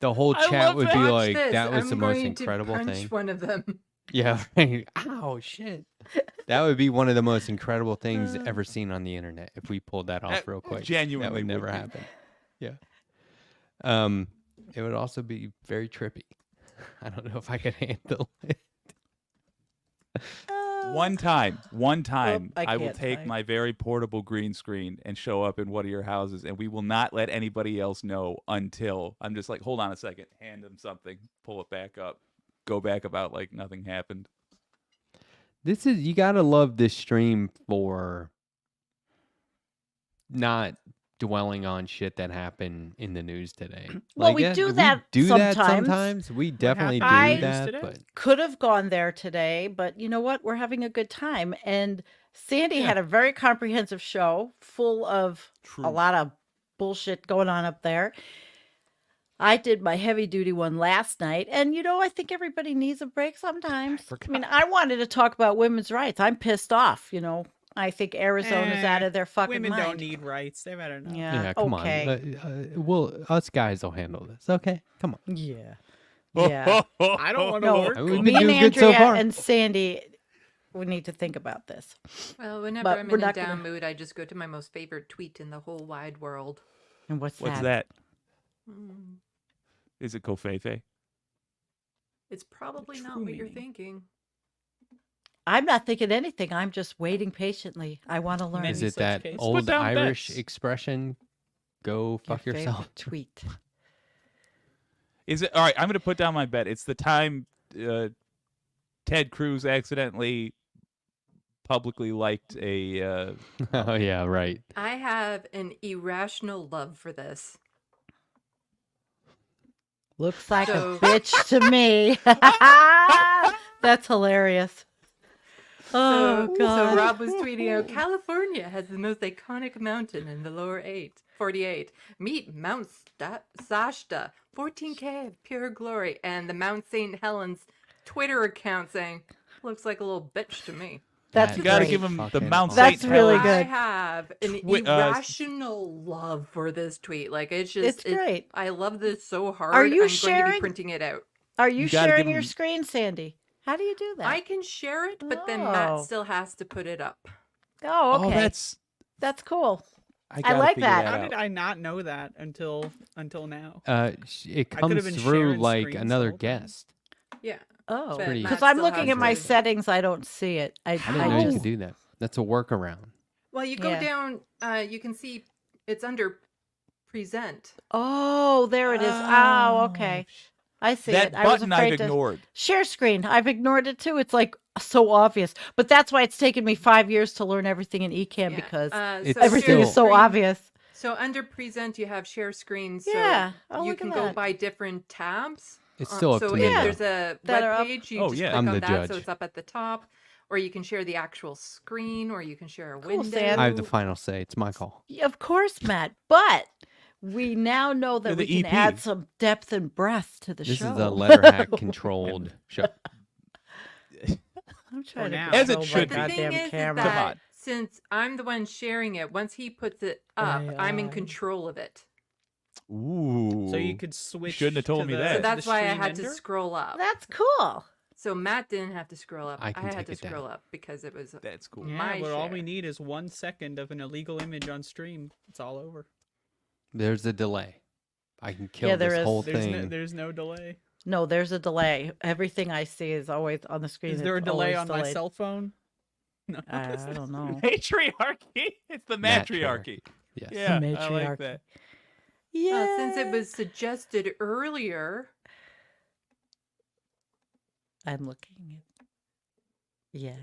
The whole I chat love would that. be Watch like, this. that was I'm the most going incredible to punch thing. one of them. Yeah, right. Ow, shit. That would be one of the most incredible things ever seen on the internet if we pulled that off That real quick. genuinely that would would never be. happen. Yeah. It would also be very trippy. I don't know if I could handle it. One time, I I will can't take tonight. my very portable green screen and show up in one of your houses, and we will not let anybody else know until I'm just like, hold on a second, hand them something, pull it back up, go back about like nothing happened. This is, you gotta love this stream for not dwelling on shit that happened in the news today. Well, we do that sometimes. sometimes. We definitely do happened in the news that, today? but Could have gone there today, but you know what? We're having a good time. And Sandy Yeah. had a very comprehensive show full of True. a lot of bullshit going on up there. I did my heavy duty one last night, and I think everybody needs a break sometimes. I mean, I wanted to talk about women's rights. I'm pissed off. I think Arizona's out of their fucking Women mind. don't need rights. They've had enough. Yeah. come okay. on. Us guys will handle this. Okay, come on. Yeah. Yeah. I don't want to No, work. We've Me been and doing good so Andrea far. and Sandy, we need to think about this. Well, whenever But I'm we're in a not down gonna- mood, I just go to my most favorite tweet in the whole wide world. And what's What's that? that? Mm, Is it Kofefe? It's probably not True what you're meaning. thinking. I'm not thinking anything. I'm just waiting patiently. I want to learn. Many Is it such that cases. Put old down Irish bets. expression? Go Your fuck yourself. favorite tweet. Is it all right? I'm going to put down my bet. It's the time Ted Cruz accidentally publicly liked a. Oh yeah, right. I have an irrational love for this. Looks like So- a bitch to me. That's hilarious. Oh so god. Rob was tweeting out, California has the most iconic mountain in the lower 48. Meet Mount Shasta, 14K of pure glory, and the Mount St. Helens Twitter account saying, looks like a little bitch to me. That's You got to great. give him the Fucking Mount awesome. St. That's really Helens. I good. have an irrational love for this tweet. Like it's just It's great. I love this so hard. Are you I'm going to sharing? be printing it out. Are you You gotta sharing give your 'em- screen, Sandy? How do you do that? I can share it, but then Matt Oh. still has to put it up. Oh, okay. Oh, That's cool. I, I gotta like figure that. How out. did I not know that until now? It I could comes have been through sharing like screens the another whole time. guest. Yeah. Oh, But Pretty- Matt because I'm still looking has at my to- settings, I don't see it. I I didn't know you just could do that. That's a workaround. Well, you go Yeah. down, you can see it's under present. Oh, there it is. Oh, okay. I see That it. I was button I've afraid to ignored. share screen. I've ignored it too. It's like so obvious, but that's why it's taken me 5 years to learn everything in Ecamm Yeah. because It's everything is so still- obvious. So under present, you have share screen. So Yeah. Oh, you look can at go that. by different tabs. It's still up so to if me. Yeah. though. there's a That are web up. page, you Oh, just yeah. click I'm on the that, so judge. it's up at the top. Or you can share the actual screen, or you can share a Cool, window. Sam. I have the final say. It's my call. Yeah, of course, Matt. But we now know that You're we the can EP. add some depth and breadth to the This show. is a letter hack controlled show. I'm trying now. to As it control my should But be. the thing goddamn is camera. Come that on. since I'm the one sharing it, once he puts it up, I'm in AI. control of it. Ooh. So you could switch. shouldn't have told to me the- that. So So that's the why I stream had to ender? scroll up. That's cool. So Matt didn't have to scroll up. I can had take to it down. scroll up because it was That's cool. Yeah, my but all we share. need is 1 second of an illegal image on stream. It's all over. There's a delay. I can kill Yeah, there this is. whole There's thing. no, there's no delay. No, there's a delay. Everything I see is always on the screen. Is there a it's delay always on my delayed. cell phone? No. I don't know. Matriarchy. It's the matriarchy. Yes. Yeah, I Matriarchy. like that. Yeah. Since it was suggested earlier, I'm looking at. Yes.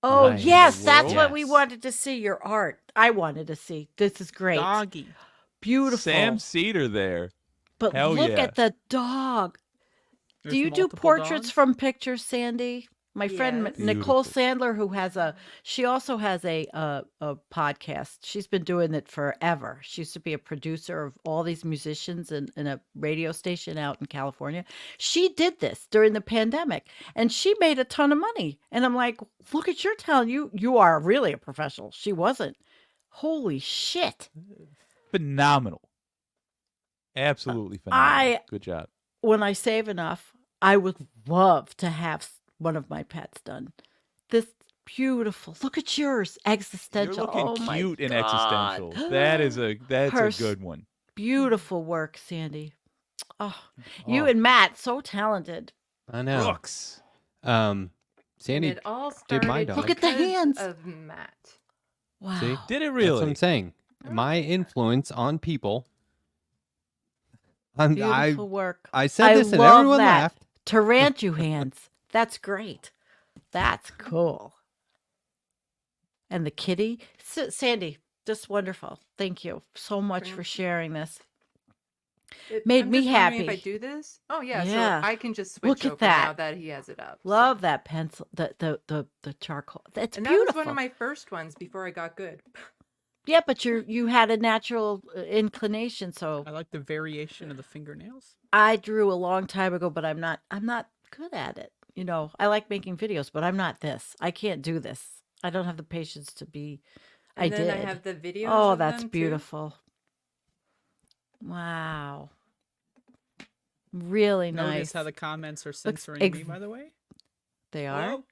Oh, Nice. yes, The that's world? what we Yes. wanted to see. Your art. I wanted to see. This is great. Doggy. Beautiful. Sam Cedar there. but hell look yeah. at the dog. There's Do you do multiple portraits dogs? from pictures, Sandy? My friend Yes. Nicole Beautiful. Sandler, who she also has a podcast. She's been doing it forever. She used to be a producer of all these musicians in a radio station out in California. She did this during the pandemic, and she made a ton of money. And I'm like, look at your talent. You are really a professional. She wasn't. Holy shit! Phenomenal. Absolutely phenomenal. I Good job. When I save enough, I would love to have one of my pets done. This beautiful. Look at yours. You're Existential. looking Oh my cute in God. existential. That's Her a good one. beautiful work, Sandy. Oh, you Oh, and Matt, so talented. I know. Brooks. And Sandy, it all did started my dog. Look at the because hands. of Matt. Wow. See? Did it that's what really? I'm saying. My influence on people. Beautiful work. I said this and love everyone that. laughed. Tarantu hands. That's great. That's cool. And the kitty. Sandy, just wonderful. Thank you so much for Thank sharing this. It, Made I'm me just wondering If I happy. do this, oh yeah, Yeah. so I can just switch Look at over now that. that he has it up. so- Love that pencil, the charcoal. That's And that beautiful. was one of my first ones before I got good. Yeah, but you had a natural inclination, so I like the variation of the fingernails. I drew a long time ago, but I'm not good at it. You know, I like making videos, but I'm not this. I can't do this. I don't have the patience to be. And I then did. I have the videos. Oh, of that's them, too. beautiful. Wow. Really nice. Notice how the comments are censoring ex- me, by the way. They are. Hello?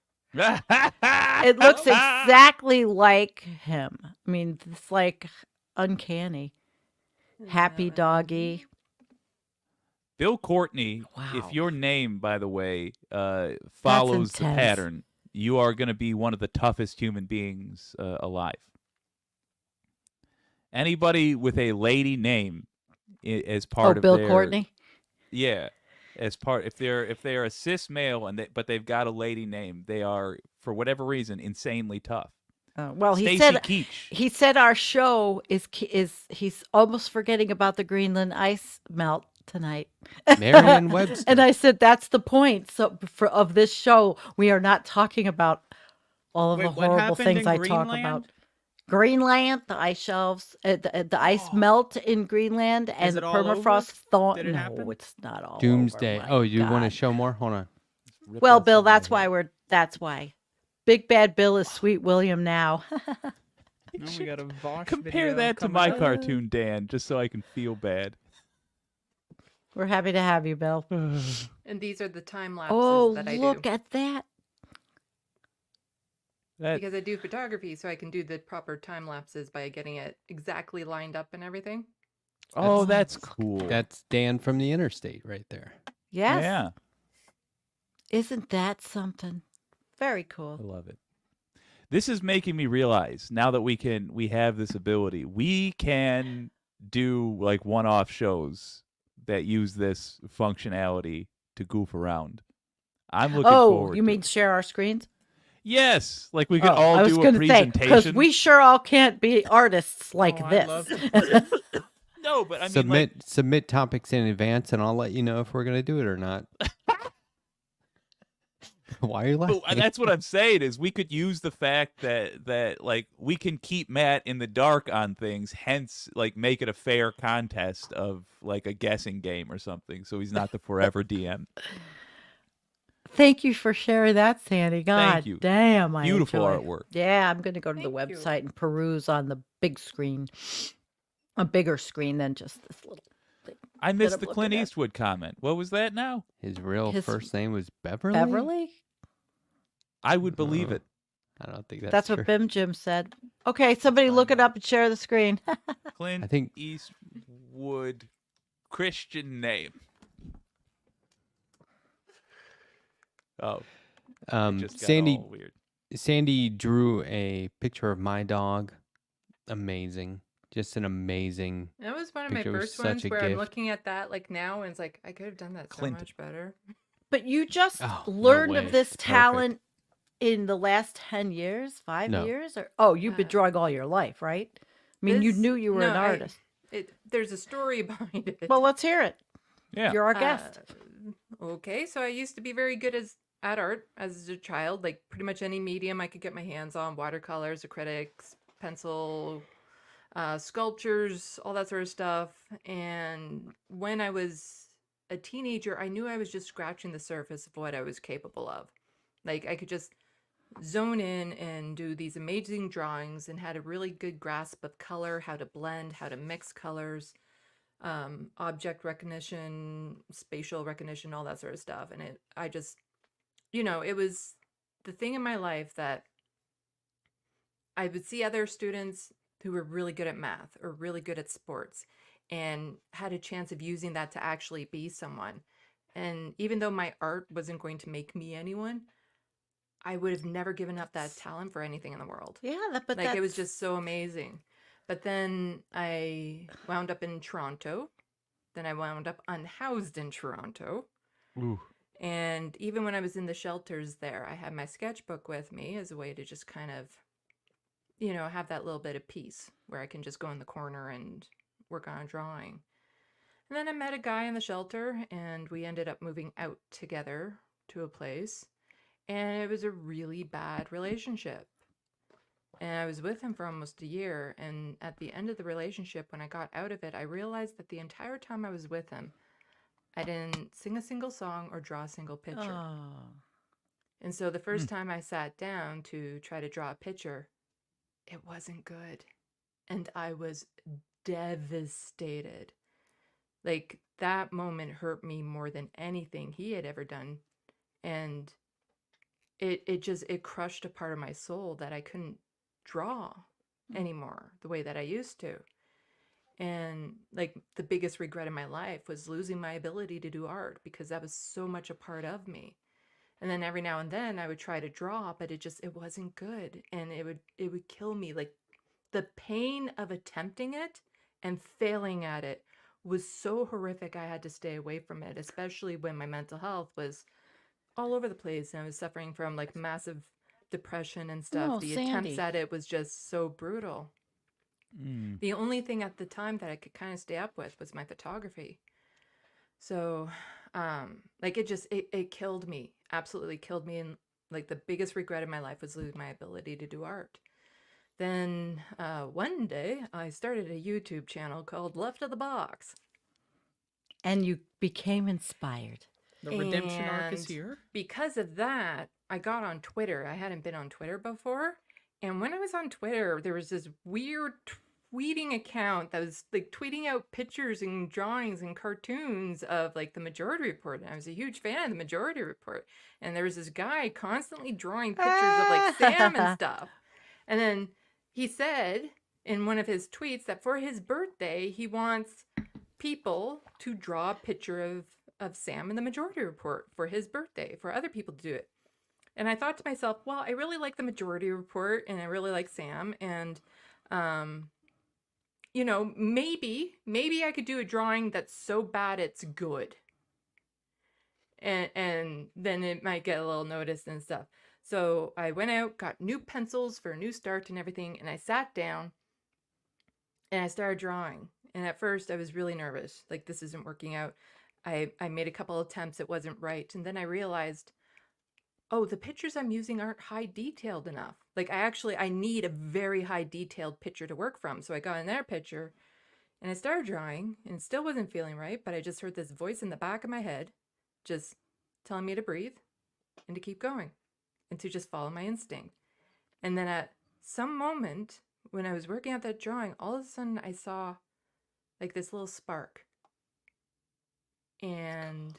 It looks exactly like him. I mean, it's like uncanny. And Happy that one. doggy. Bill Courtney, Wow. if your name, by the way, follows the intense. pattern, you are going to be one of the toughest human beings alive. Anybody with a lady name as part of Bill their, Courtney. yeah, as part if they're a cis male but they've got a lady name, they are for whatever reason insanely tough. Well, he Stacy said Keach. he said our show is he's almost forgetting about the Greenland ice melt tonight. Marion Webster. And I said that's the point. So of this show, we are not talking about all of Wait, the what horrible happened things in I talk Greenland? about. Greenland, the ice shelves, the ice Oh. melt in Greenland, and it all permafrost thaw. Did it No, happen? it's not all Doomsday. Over. My Oh, you want to God. show more? Hold on. Rip Well, that Bill, from my that's head. why that's why. Big Bad Bill is Sweet William now. No, we got a Vosh Compare video that to coming my up. cartoon, Dan, just so I can feel bad. We're happy to have you, Bill. And these are the time lapses Oh, that I look do. at that. That Because I do photography, so I can do the proper time lapses by getting it exactly lined up and everything. oh, That's- that's cool. That's Dan from the Interstate right there. Yes. Yeah, Isn't that something? Very I cool. love it. This is making me realize now that we have this ability, we can do like one-off shows that use this functionality to goof around. I'm looking Oh, forward. you to mean it. share our screens? Yes, like we could Oh, all I was do a gonna say presentation. because we sure all can't be artists like Oh, I'd this. love no, but I mean, submit topics in advance, and I'll let you know if we're gonna do it or not. Why are you laughing? But that's what I'm saying is we could use the fact that like we can keep Matt in the dark on things, hence like make it a fair contest of like a guessing game or something, so he's not the forever DM. Thank you for sharing that, Sandy. God you. damn, I Beautiful enjoy it. artwork. Yeah, I'm going to go to the Thank you. website and peruse on the big screen, a bigger screen than just this little thing. I missed I'm the looking Clint at. Eastwood comment. What was that now? His real His- first name was Beverly. Beverly? I would believe Uh, it. I don't think That's true. what Bim Jim said. Okay, somebody look it up and share the screen. Clint I think- Eastwood Christian name. Oh, it just got Sandy all weird. Sandy drew a picture of my dog. Amazing. Just an amazing. That was one of my Picture was first such ones a where I'm gift. looking at that like now and it's like I could have done that Clinton. so much better. But you just Oh, no learned way. of this Perfect. talent in the last 10 years, 5 No. years? Or oh, you've been Uh, drawing all your life, right? I mean, you This- knew you were an no, artist. There's a story behind it. Well, let's hear it. Yeah. You're our guest. Okay, so I used to be very good as at art as a child, like pretty much any medium I could get my hands on, watercolors, acrylics, pencil, sculptures, all that sort of stuff. And when I was a teenager, I knew I was just scratching the surface of what I was capable of. Like I could just zone in and do these amazing drawings and had a really good grasp of color, how to blend, how to mix colors, object recognition, spatial recognition, all that sort of stuff. And I just, it was the thing in my life that I would see other students who were really good at math or really good at sports and had a chance of using that to actually be someone. And even though my art wasn't going to make me anyone, I would have never given up that talent for anything in the world. Yeah, but Like it was just so amazing. But then I wound up in Toronto. Then I wound up unhoused in Toronto. Ooh. And even when I was in the shelters there, I had my sketchbook with me as a way to just kind of, have that little bit of peace where I can just go in the corner and work on a drawing. And then I met a guy in the shelter and we ended up moving out together to a place. And it was a really bad relationship. And I was with him for almost a year. And at the end of the relationship, when I got out of it, I realized that the entire time I was with him, I didn't sing a single song or draw a single picture. Oh. And so the first time I sat down to try to draw a picture, it wasn't good. And I was devastated. Like that moment hurt me more than anything he had ever done. And it crushed a part of my soul that I couldn't draw anymore the way that I used to. And like the biggest regret in my life was losing my ability to do art because that was so much a part of me. And then every now and then I would try to draw, but it wasn't good. And it would kill me. Like the pain of attempting it and failing at it was so horrific. I had to stay away from it, especially when my mental health was all over the place and I was suffering from like massive depression and stuff. Oh, The Sandy. attempts at it was just so brutal. The only thing at the time that I could kind of stay up with was my photography. So, like it killed me, absolutely killed me. And like the biggest regret in my life was losing my ability to do art. Then one day I started a YouTube channel called Left of the Box. And you became inspired. The redemption arc is And here. because of that, I got on Twitter. I hadn't been on Twitter before. And when I was on Twitter, there was this weird tweeting account that was like tweeting out pictures and drawings and cartoons of like the Majority Report. And I was a huge fan of the Majority Report. And there was this guy constantly drawing pictures of like Sam and stuff. And then he said in one of his tweets that for his birthday, he wants people to draw a picture of Sam in the Majority Report for his birthday, for other people to do it. And I thought to myself, well, I really like the Majority Report and I really like Sam. And, maybe I could do a drawing that's so bad it's good. And then it might get a little noticed and stuff. So I went out, got new pencils for a new start and everything. And I sat down and I started drawing. And at first I was really nervous. Like, this isn't working out. I made a couple attempts. It wasn't right. And then I realized, oh, the pictures I'm using aren't high detailed enough. Like I need a very high detailed picture to work from. So I got in their picture and I started drawing and it still wasn't feeling right. But I just heard this voice in the back of my head just telling me to breathe and to keep going and to just follow my instinct. And then at some moment when I was working at that drawing, all of a sudden I saw like this little spark. And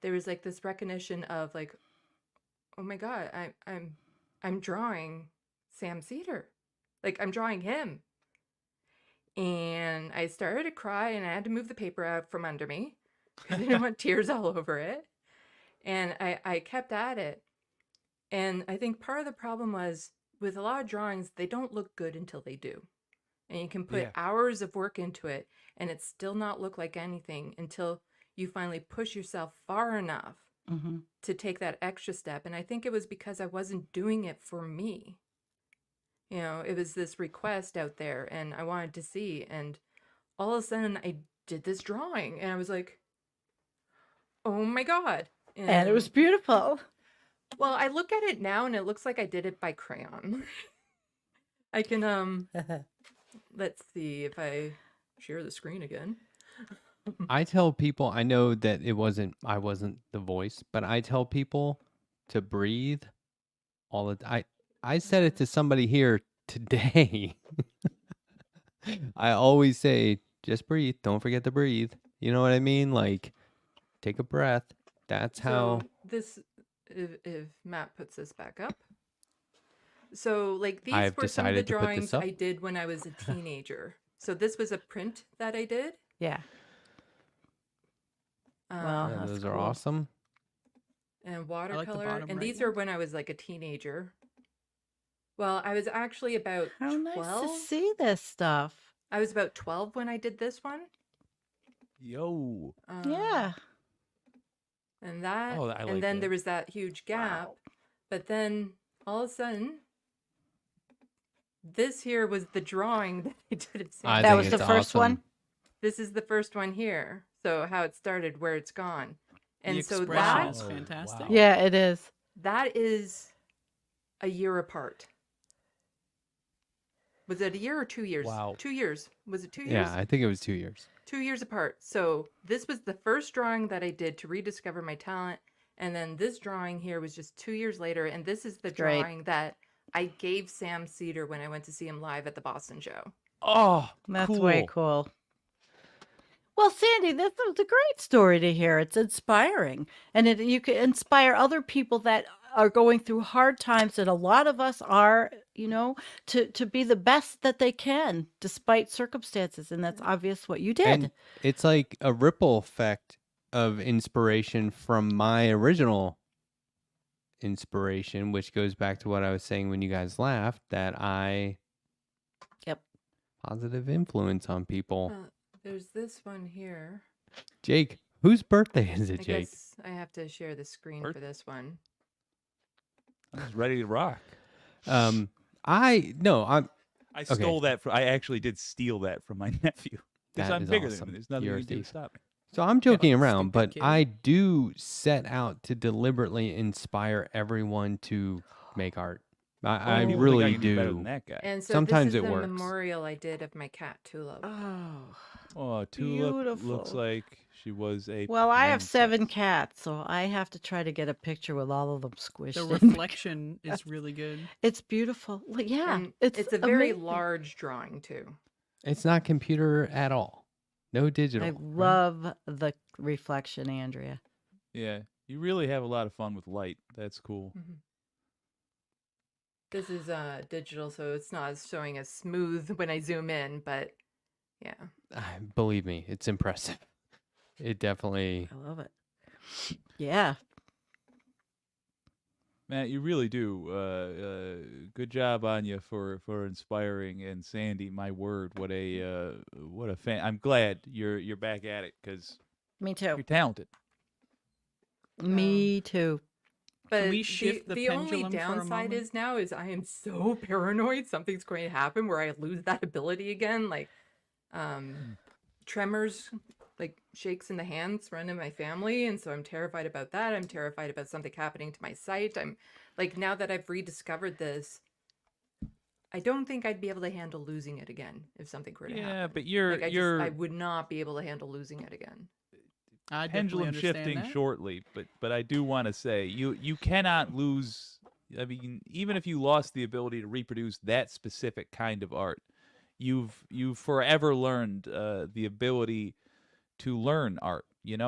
there was like this recognition of like, oh my God, I'm drawing Sam Cedar. Like I'm drawing him. And I started to cry and I had to move the paper out from under me because I didn't want tears all over it. And I kept at it. And I think part of the problem was with a lot of drawings, they don't look good until they do. And you can put Yeah. hours of work into it and it still not look like anything until you finally push yourself far enough Mm-hmm. to take that extra step. And I think it was because I wasn't doing it for me. It was this request out there and I wanted to see. And all of a sudden I did this drawing and I was like, oh my God. And it was beautiful. Well, I look at it now and it looks like I did it by crayon. I can let's see if I share the screen again. I tell people, I know that I wasn't the voice, but I tell people to breathe all the I said it to somebody here today. I always say, just breathe. Don't forget to breathe. You know what I mean? Like, take a breath. That's how. So this, if Matt puts this back up. So like these I've were some of the decided to put this drawings up. I did when I was a teenager. So this was a print that I did. Yeah. Well, Um, Yeah, that's those are cool. awesome. and watercolor. bottom And right these one. are when I was like a teenager. Well, I was actually about How 12. nice to see this stuff. I was about 12 when I did this one. Yo. Yeah. And that, Oh, I like and then that. there was that huge gap. But then all of a sudden, this here was the drawing that I did of I Santa. That think was the it's first one? awesome. This is the first one here. So how it started, where it's gone. And The so expression that is Oh, fantastic. wow. Yeah, it is. that is a year apart. Was it a year or 2 years? Wow. 2 years. Was it 2 years? Yeah, I think it was 2 years. 2 years apart. So this was the first drawing that I did to rediscover my talent. And then this drawing here was just 2 years later. And this is the Great. drawing that I gave Sam Cedar when I went to see him live at the Boston show. Oh, That's cool. way cool. Well, Sandy, this was a great story to hear. It's inspiring, and you can inspire other people that are going through hard times, and a lot of us are, to be the best that they can despite circumstances, and that's obvious what you did. And it's like a ripple effect of inspiration from my original inspiration, which goes back to what I was saying when you guys laughed, that Yep. positive influence on people. There's this one here. Jake, whose birthday is I it, Jake? guess I have to share the screen for this one. I'm just ready to rock. I'm I stole that from. I actually did steal that from my nephew. Because That I'm is bigger awesome. than him. There's nothing You're you a can do to thief. stop me. So I'm joking around, stupid but kid. I do set out to deliberately inspire everyone to make art. I People think really I can do better do. than that guy. And so Sometimes this is it the works. memorial I did of my cat Tulip. Oh, Oh, Tulip looks Beautiful. like she was a. well, I have princess. 7 cats, so I have to try to get a picture with all of them squished. The in. reflection is really good. It's beautiful. Well, yeah, And it's a very amazing. large drawing too. It's not computer at all. No digital. I right? love the reflection, Andrea. Yeah, you really have a lot of fun with light. That's cool. This is digital, so it's not as showing as smooth when I zoom in, but yeah. Believe me, it's impressive. It definitely. I love it. Yeah. Matt, you really do. Good job on you for inspiring. And Sandy, my word, what a fan! I'm glad you're back at it because Me too. you're talented. Me too. But we shift the the only pendulum for a downside moment? is now is I am so paranoid something's going to happen where I lose that ability again. Like tremors, like shakes in the hands run in my family, and so I'm terrified about that. I'm terrified about something happening to my sight. I'm like, now that I've rediscovered this, I don't think I'd be able to handle losing it again if something were to happen. Yeah, but Like, I would not be able to handle losing it again. I definitely pendulum understand shifting that. shortly, but I do want to say you cannot lose. I mean, even if you lost the ability to reproduce that specific kind of art, you've forever learned the ability to learn art. Could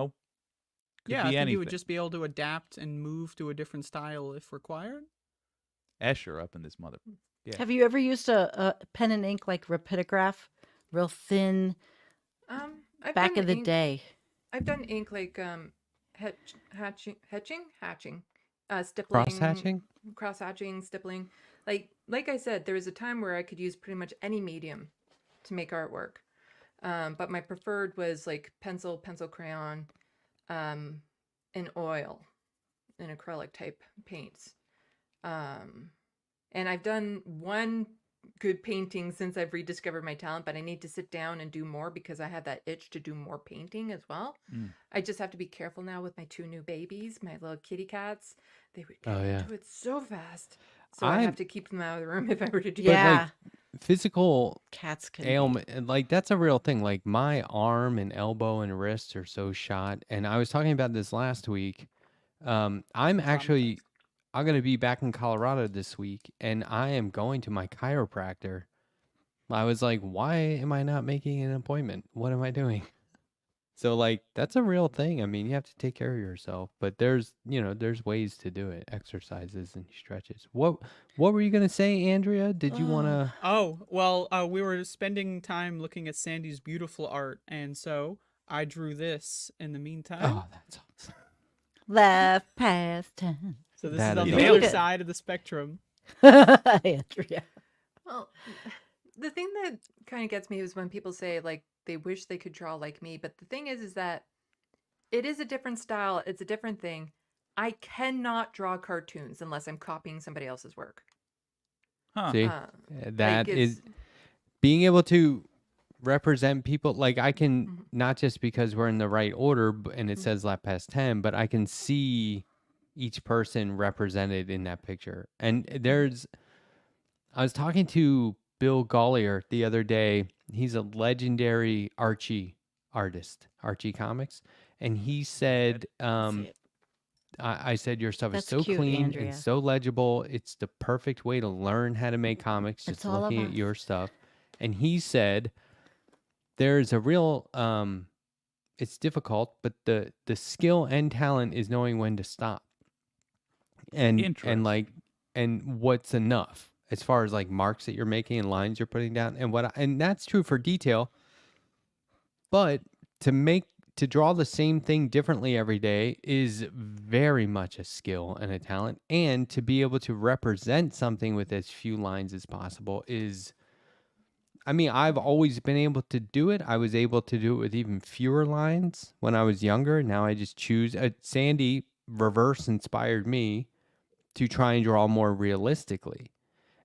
Yeah, I be think anything. you would just be able to adapt and move to a different style if required. Escher up in this mother. Yeah. Have you ever used a pen and ink like rapidograph? Real thin, I've back done in the ink- day. I've done ink like hatching, stippling, Cross hatching? cross hatching, stippling. Like I said, there was a time where I could use pretty much any medium to make artwork, but my preferred was like pencil crayon, and oil, and acrylic type paints. And I've done one good painting since I've rediscovered my talent, but I need to sit down and do more because I have that itch to do more painting as well. Mm. I just have to be careful now with my 2 new babies, my little kitty cats. They would Oh, get yeah. into it so fast. So I I'm- have to keep them out of the room if I were to do But, that. Yeah, like, physical cats can. be- ailment, and, like, that's a real thing. Like, my arm and elbow and wrist are so shot, and I was talking about this last week. I'm actually I'm gonna be back in Colorado this week, and I am going to my chiropractor. I was like, why am I not making an appointment? What am I doing? So, like, that's a real thing. I mean, you have to take care of yourself, but there's ways to do it, exercises and stretches. What were you gonna say, Andrea? Did you wanna? Oh, well, we were spending time looking at Sandy's beautiful art, and so I drew this in the meantime. Oh, that's awesome. Left past 10. So this That is on is the awesome. other side of the spectrum. Andrea. Well, the thing that kind of gets me is when people say like they wish they could draw like me, but the thing is that it is a different style, it's a different thing. I cannot draw cartoons unless I'm copying somebody else's work. Huh. See, Uh, that like, is it's- being able to represent people. Like, I can Mhm. not just because we're in the right order and it Mhm. says left past 10, but I can see each person represented in that picture. And I was talking to Bill Gollier the other day. He's a legendary Archie artist, Archie Comics, and he said, See it. I said, your stuff is That's so cute, clean Andrea. and so legible. It's the perfect way to learn how to make comics, It's just all of looking at us. your stuff. And he said, there's a real, it's difficult, but the skill and talent is knowing when to stop. And Interesting. and what's enough as far as like marks that you're making and lines you're putting down. And that's true for detail. But to draw the same thing differently every day is very much a skill and a talent. And to be able to represent something with as few lines as possible is, I mean, I've always been able to do it. I was able to do it with even fewer lines when I was younger. Now I just choose. Sandy reverse inspired me to try and draw more realistically.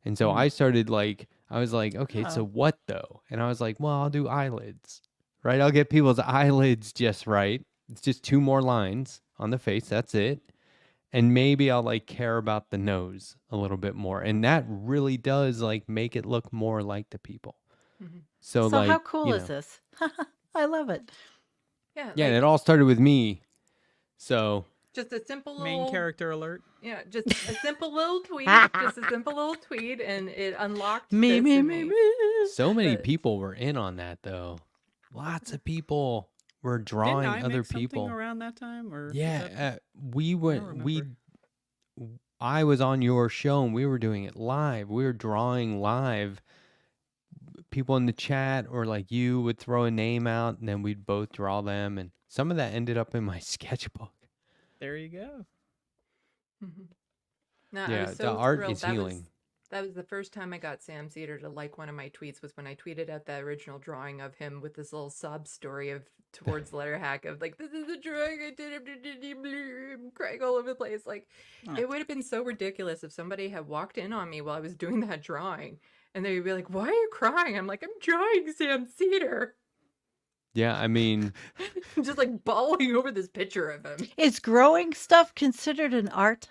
And so I started I was like, okay, so Oh. what though? And I was like, well, I'll do eyelids, right? I'll get people's eyelids just right. It's just 2 more lines on the face. That's it. And maybe I'll like care about the nose a little bit more. And that really does like make it look more like the people. Mhm. So, So like, how cool you is know. this? I love it. Yeah, Yeah, and like, it all started with me. So, just a simple Main little character alert. Yeah, just a simple little tweet, just a simple little tweet, and it unlocked Me, this me, in me, me. me. so many But- people were in on that though. Lots of people were Didn't drawing I other make something people. around that time? Or was Yeah, that- we were remember. I was on your show and we were doing it live. We were drawing live. People in the chat or like you would throw a name out and then we'd both draw them, and some of that ended up in my sketchbook. There you go. Mhm. No, I Yeah, was the so art thrilled. is That healing. was the first time I got Sam Cedar to like one of my tweets was when I tweeted out the original drawing of him with this little sob story of towards letter hack of like, this is the drawing I did, I'm crying all over the place. Like, Huh. it would have been so ridiculous if somebody had walked in on me while I was doing that drawing and they would be like, why are you crying? I'm like, I'm drawing Sam Cedar. Yeah, I mean, Just like bawling over this picture of him. Is growing stuff considered an art?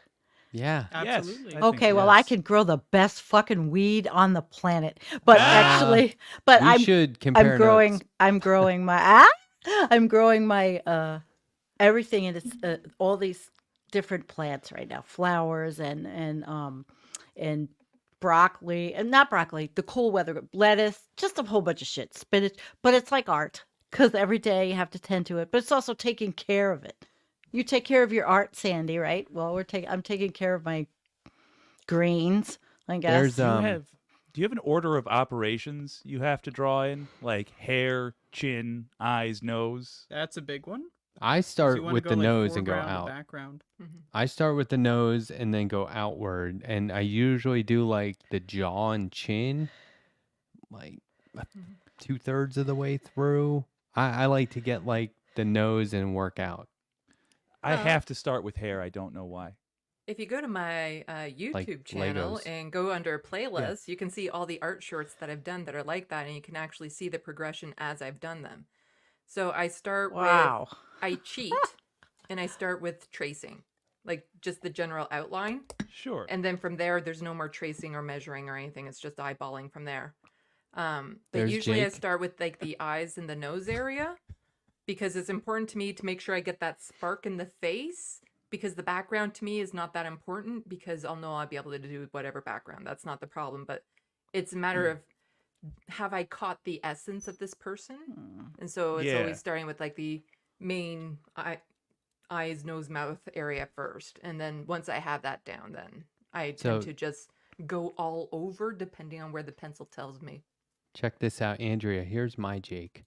yeah. Absolutely. I think Okay, well, I yes. can grow the best fucking weed on the planet, but Ah, actually, but We should compare I'm growing. notes. I'm growing my everything in its all these different plants right now, flowers and broccoli and not broccoli, the cool weather lettuce, just a whole bunch of shit, spinach. But it's like art because every day you have to tend to it, but it's also taking care of it. You take care of your art, Sandy, right? Well, I'm taking care of my greens, I guess. There's Do you have an order of operations you have to draw in, like hair, chin, eyes, nose? That's a big one. I 'Cause start you wanna with go, the like, nose and go foreground to out. background. Mhm. I start with the nose and then go outward, and I usually do like the jaw and chin, like Mhm. 2/3 of the way through. I like to get like the nose and work out. I Uh, have to start with hair. I don't know why. If you go to my YouTube channel Legos. and go under playlists, you can see all the art shorts that I've done that are like that, and you can actually see the progression as I've done them. So I start Wow. with, I cheat, and I start with tracing, like just the general outline. Sure. And then from there, there's no more tracing or measuring or anything. It's just eyeballing from there. But There's usually I Jake. start with like the eyes and the nose area because it's important to me to make sure I get that spark in the face because the background to me is not that important because I'll know I'll be able to do whatever background. That's not the problem. But it's a matter of have I caught the essence of this person? And so it's Yeah. always starting with like the main eyes, nose, mouth area first. And then once I have that down, then I tend So- to just go all over depending on where the pencil tells me. Check this out, Andrea. Here's my Jake.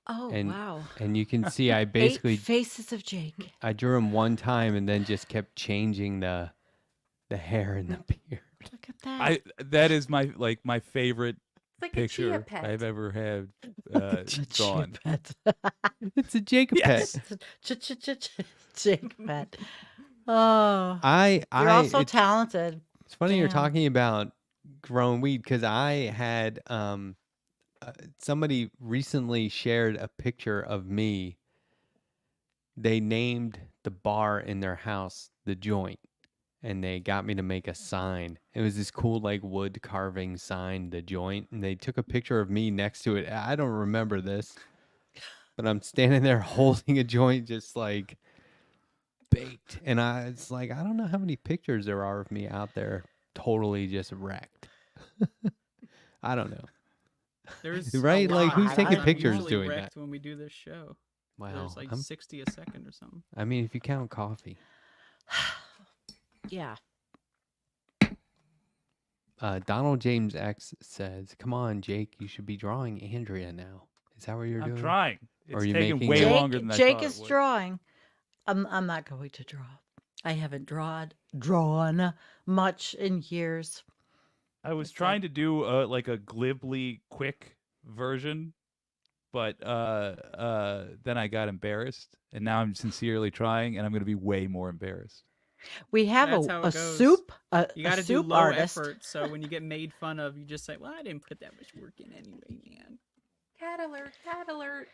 Oh, And- wow. And you can see I basically 8 faces of Jake. I drew him one time and then just kept changing the hair and the beard. Look at that. That is my favorite It's like a chia picture pet. I've ever had Ch- drawn. pet. It's a Jake Yes. pet. Jake pet. Oh, You're you're also talented. It's funny you're Damn. talking about growing weed because I had somebody recently shared a picture of me. They named the bar in their house the Joint, and they got me to make a sign. It was this cool like wood carving sign, the Joint, and they took a picture of me next to it. I don't remember this, but I'm standing there holding a joint, just like baked, and it's like I don't know how many pictures there are of me out there totally just wrecked. I don't know. There's Right? a Like, lot. who's taking I'm pictures usually doing wrecked that? when we do this show. Wow. There's like 60 a second or something. I mean, if you count coffee. Yeah. Donald James X says, "Come on, Jake, you should be drawing Andrea now." Is that what you're I'm doing? trying. Or It's are you taking making way it- longer than I Jake thought it is would. drawing. I'm not going to draw. I haven't drawn much in years. I was It's trying to do like a glibly quick version, but then I got embarrassed, and now I'm sincerely trying, and I'm going to be way more embarrassed. We have That's how it a goes. soup You a got to do soup low artist. effort, so when you get made fun of, you just say, "Well, I didn't put that much work in anyway, man." Cat alert, cat alert.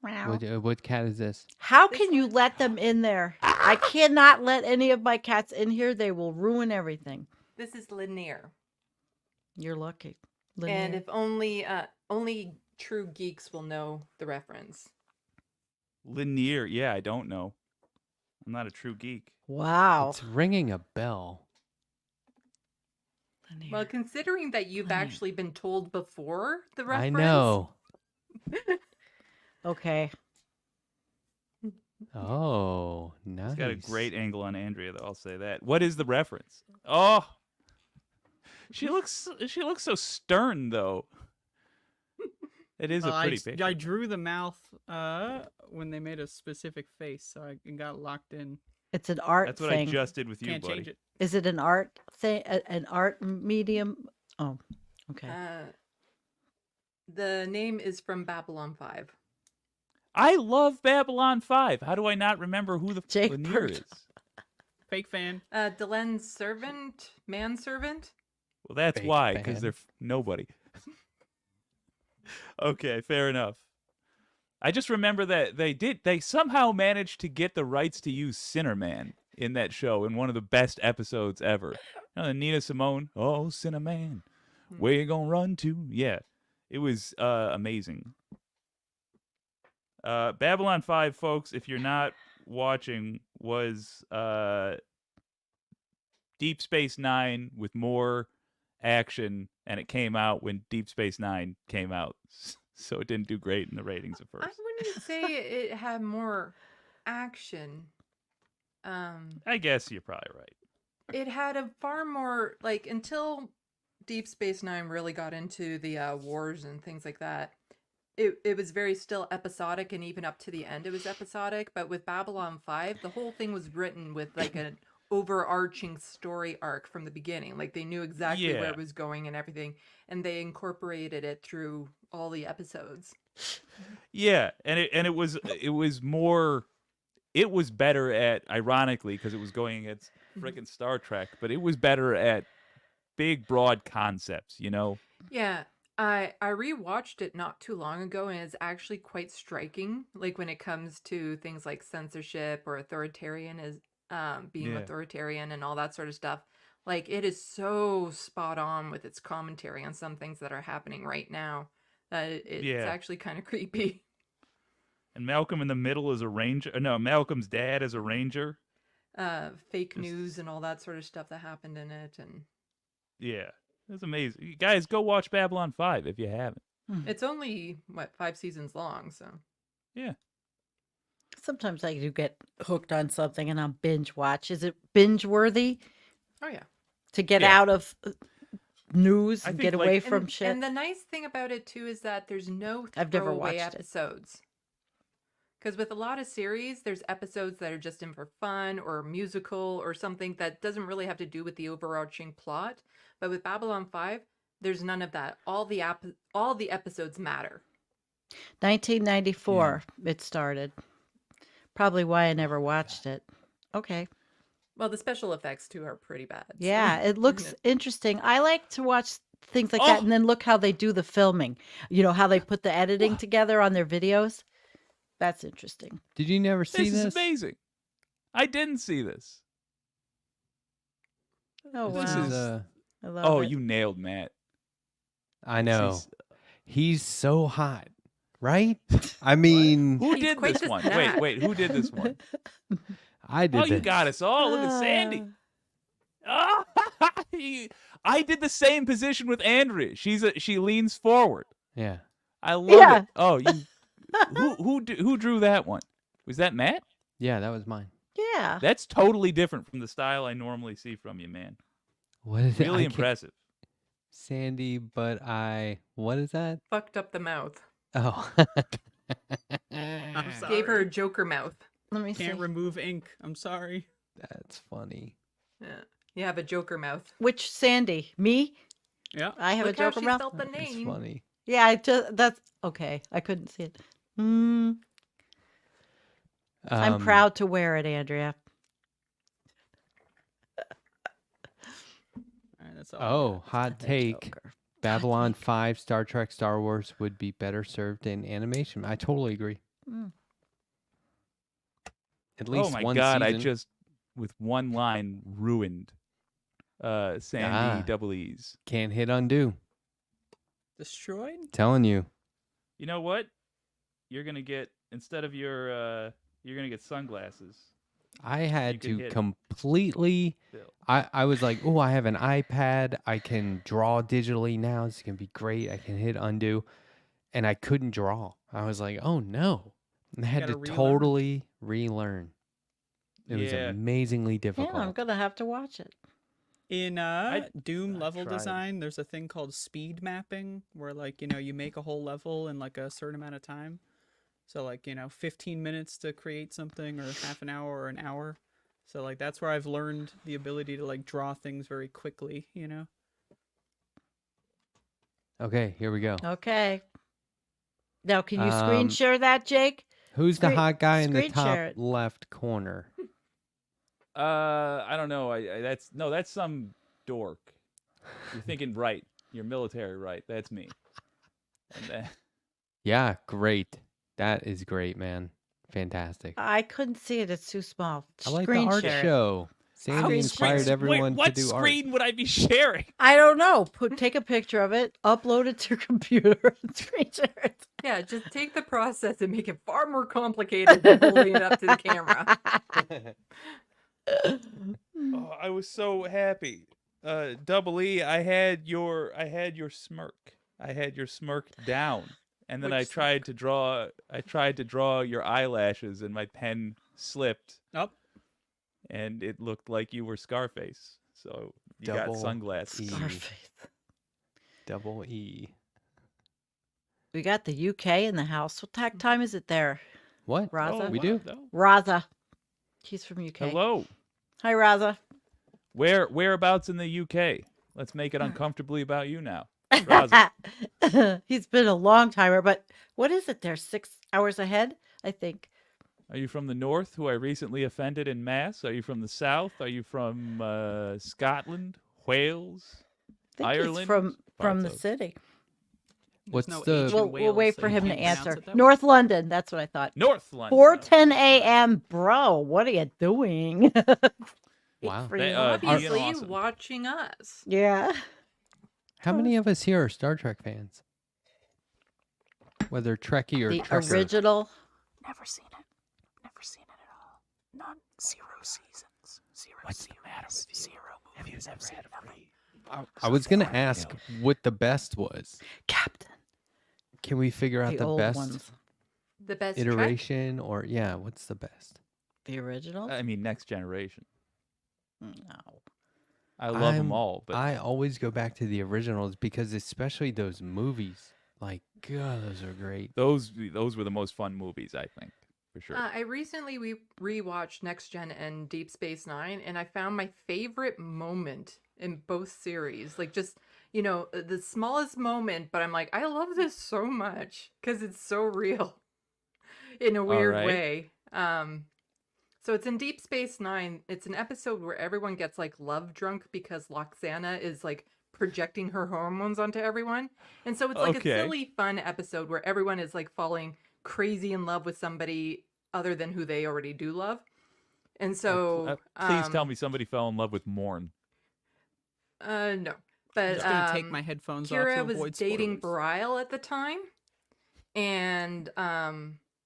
Wow. What cat is this? How This can you one? let them in there? I cannot let any of my cats in here. They will ruin everything. This is Lanier. You're lucky. And Linear. if only true geeks will know the reference. Linear, yeah, I don't know. I'm not a true geek. Wow. It's ringing a bell. Linear. Well, considering that you've Linear. actually been told before the reference. I know. Okay. Oh, nice. It's got a great angle on Andrea, though. I'll say that. What is the reference? Oh, she looks so stern, though. It is a I pretty picture. drew the mouth when they made a specific face, so I got locked in. It's an art That's what thing. I just did with you, Can't buddy. change it. Is it an art thing? An art medium? Oh, okay. The name is from Babylon 5. I love Babylon 5. How do I not remember who the Jake Lanier Bird. is? Fake fan. Delen's servant, manservant. Well, that's Fake why, because fan. they're nobody. Okay, fair enough. I just remember that they somehow managed to get the rights to use Sinnerman in that show in one of the best episodes ever. You know, Nina Simone, oh, Sinnerman, where you gonna run to? Yeah, it was amazing. Babylon 5, folks, if you're not watching, was Deep Space Nine with more action, and it came out when Deep Space Nine came out, so it didn't do great in the ratings at I first. wouldn't say it had more action. I guess you're probably right. It had a far more like until Deep Space Nine really got into the wars and things like that. It was very still episodic, and even up to the end, it was episodic. But with Babylon 5, the whole thing was written with like an overarching story arc from the beginning. Like they knew exactly where Yeah. it was going and everything, and they incorporated it through all the episodes. Yeah, and it was more it was better at, ironically, because it was going against frickin' Star Trek, but it was better at big, broad concepts, you know? Yeah, I rewatched it not too long ago, and it's actually quite striking. Like when it comes to things like censorship or authoritarian is being Yeah. authoritarian and all that sort of stuff. Like it is so spot on with its commentary on some things that are happening right now that it's Yeah. actually kind of creepy. And Malcolm in the Middle is a ranger. No, Malcolm's dad is a ranger. Fake Just- news and all that sort of stuff that happened in it, and Yeah. It's amazing. You guys, go watch Babylon 5 if you haven't. it's only what 5 seasons long, so Yeah. Sometimes I do get hooked on something and I'll binge watch. Is it binge worthy oh yeah. to get Yeah. out of news I and think, get like- away And, from shit? and the nice thing about it too is that there's no I've never throwaway watched it. episodes. Because with a lot of series, there's episodes that are just in for fun or musical or something that doesn't really have to do with the overarching plot. But with Babylon 5, there's none of that. All the episodes matter. 1994 it started. Probably why I never watched it. Okay. Well, the special effects too are pretty bad. so- Yeah, it looks interesting. I like to watch things like that Oh! and then look how they do the filming. You know, how they put the editing together on their videos. That's interesting. Did you never see This this? is amazing. I didn't see this. Oh, This wow. is I love Oh, it. you nailed Matt. I know. He's- He's so hot, right? I mean, Who He's did quite this the one? snack. Wait, who did this one? I did Oh, you this. got us all. Look at Sandy. Ah. I did the same position with Andrea. She leans forward. Yeah. I love Yeah. it. Oh, you who drew that one? Was that Matt? Yeah, that was mine. Yeah. That's totally different from the style I normally see from you, man. What is it? Really I can't- impressive. Sandy, but what is that? Fucked up the mouth. Oh. I'm sorry. Gave her a Joker mouth. Let me see. Can't remove ink. I'm sorry. That's funny. Yeah. You have a Joker mouth. Which Sandy? Me? Yeah. I have Look a how Joker she mouth. spelled the That's name. funny. Yeah, that's okay. I couldn't see it. I'm Um, proud to wear it, Andrea. All right, that's all. I Oh, got. hot The take. Joker. Babylon 5, Star Trek, Star Wars would be better served in animation. I totally agree. Mm. At least Oh my one god, season. I just with one line ruined Sandy Ah. double E's. Can't hit undo. Destroyed? Telling you. You know what? You're gonna get instead of you're gonna get sunglasses. I had can to hit. completely. Bill. I was like, oh, I have an iPad. I can draw digitally now. It's going to be great. I can hit undo. And I couldn't draw. I was like, oh no. And I had gotta to relearn. totally relearn. It was Yeah. amazingly Yeah, difficult. I'm gonna have to watch it. In Doom I level tried. design, there's a thing called speed mapping where like, you make a whole level in like a certain amount of time. So like, 15 minutes to create something or half an hour or an hour. So like that's where I've learned the ability to like draw things very quickly, Okay, here we go. Okay. Now, can you screen Um, share that, Jake? Who's the screen- hot guy in the screen top share it. left corner? I don't know. That's some dork. You're thinking right. You're military right. That's me. And then, Yeah, great. That is great, man. Fantastic. I couldn't see it. It's too small. I like the Screen art share it. show. Sandy Screen inspired share. everyone Wait, what to do screen would I be sharing? I don't know. Take a picture of it, upload it to your computer, and screen share it. Yeah, just take the process and make it far more complicated than holding it up to the camera. art. Oh, I was so happy. Double E, I had your smirk. I had your smirk down. And then Which I tried to draw your eyelashes and my pen slipped Up. and it looked like you were Scarface. So you Double got sunglasses. E. Scarface. Double E. We got the UK in the house. What time is it there? What? Raza? we do? No. Raza. He's from UK. Hello. Hi, Raza. Whereabouts in the UK? Let's make it uncomfortably about you now. Raza. He's been a long timer, but what is it there? 6 hours ahead, I think. Are you from the north, who I recently offended in mass? Are you from the south? Are you from Scotland, Wales, I think Ireland? he's from Parts the of- city. What's no the- H in We'll wait Wales, for so you him to can't pronounce answer. it that way. North London. That's what I thought. North London. 4:10 a.m. Bro, what are you doing? Wow. For They, you. Being Obviously, awesome. watching us. Yeah. How many of us here are Star Trek fans? Whether Trekkie or The Trekker. original. Never seen it. Never seen it at all. None. 0 seasons. 0 What's the series. matter with you? 0 movies. Have you I've never seen had a nothing. read? I was gonna ask what the best was. Captain. Can we figure out The the old best ones. The best Trek? iteration, or yeah, what's the best? The original? I mean, Next Generation. No. I love them I'm- all, but I always go back to the originals because especially those movies, like God, those are great. those were the most fun movies, I think, for sure. I recently rewatched Next Gen and Deep Space Nine, and I found my favorite moment in both series. Like, just, the smallest moment, but I'm like, I love this so much because it's so real in a weird right. way. So it's in Deep Space Nine. It's an episode where everyone gets like love drunk because Loxana is like projecting her hormones onto everyone. And so it's like Okay. a silly, fun episode where everyone is like falling crazy in love with somebody other than who they already do love. And so Please tell me somebody fell in love with Morn. no. I'm But just gonna take my headphones off to Kira avoid was dating spoilers. Brile at the time, and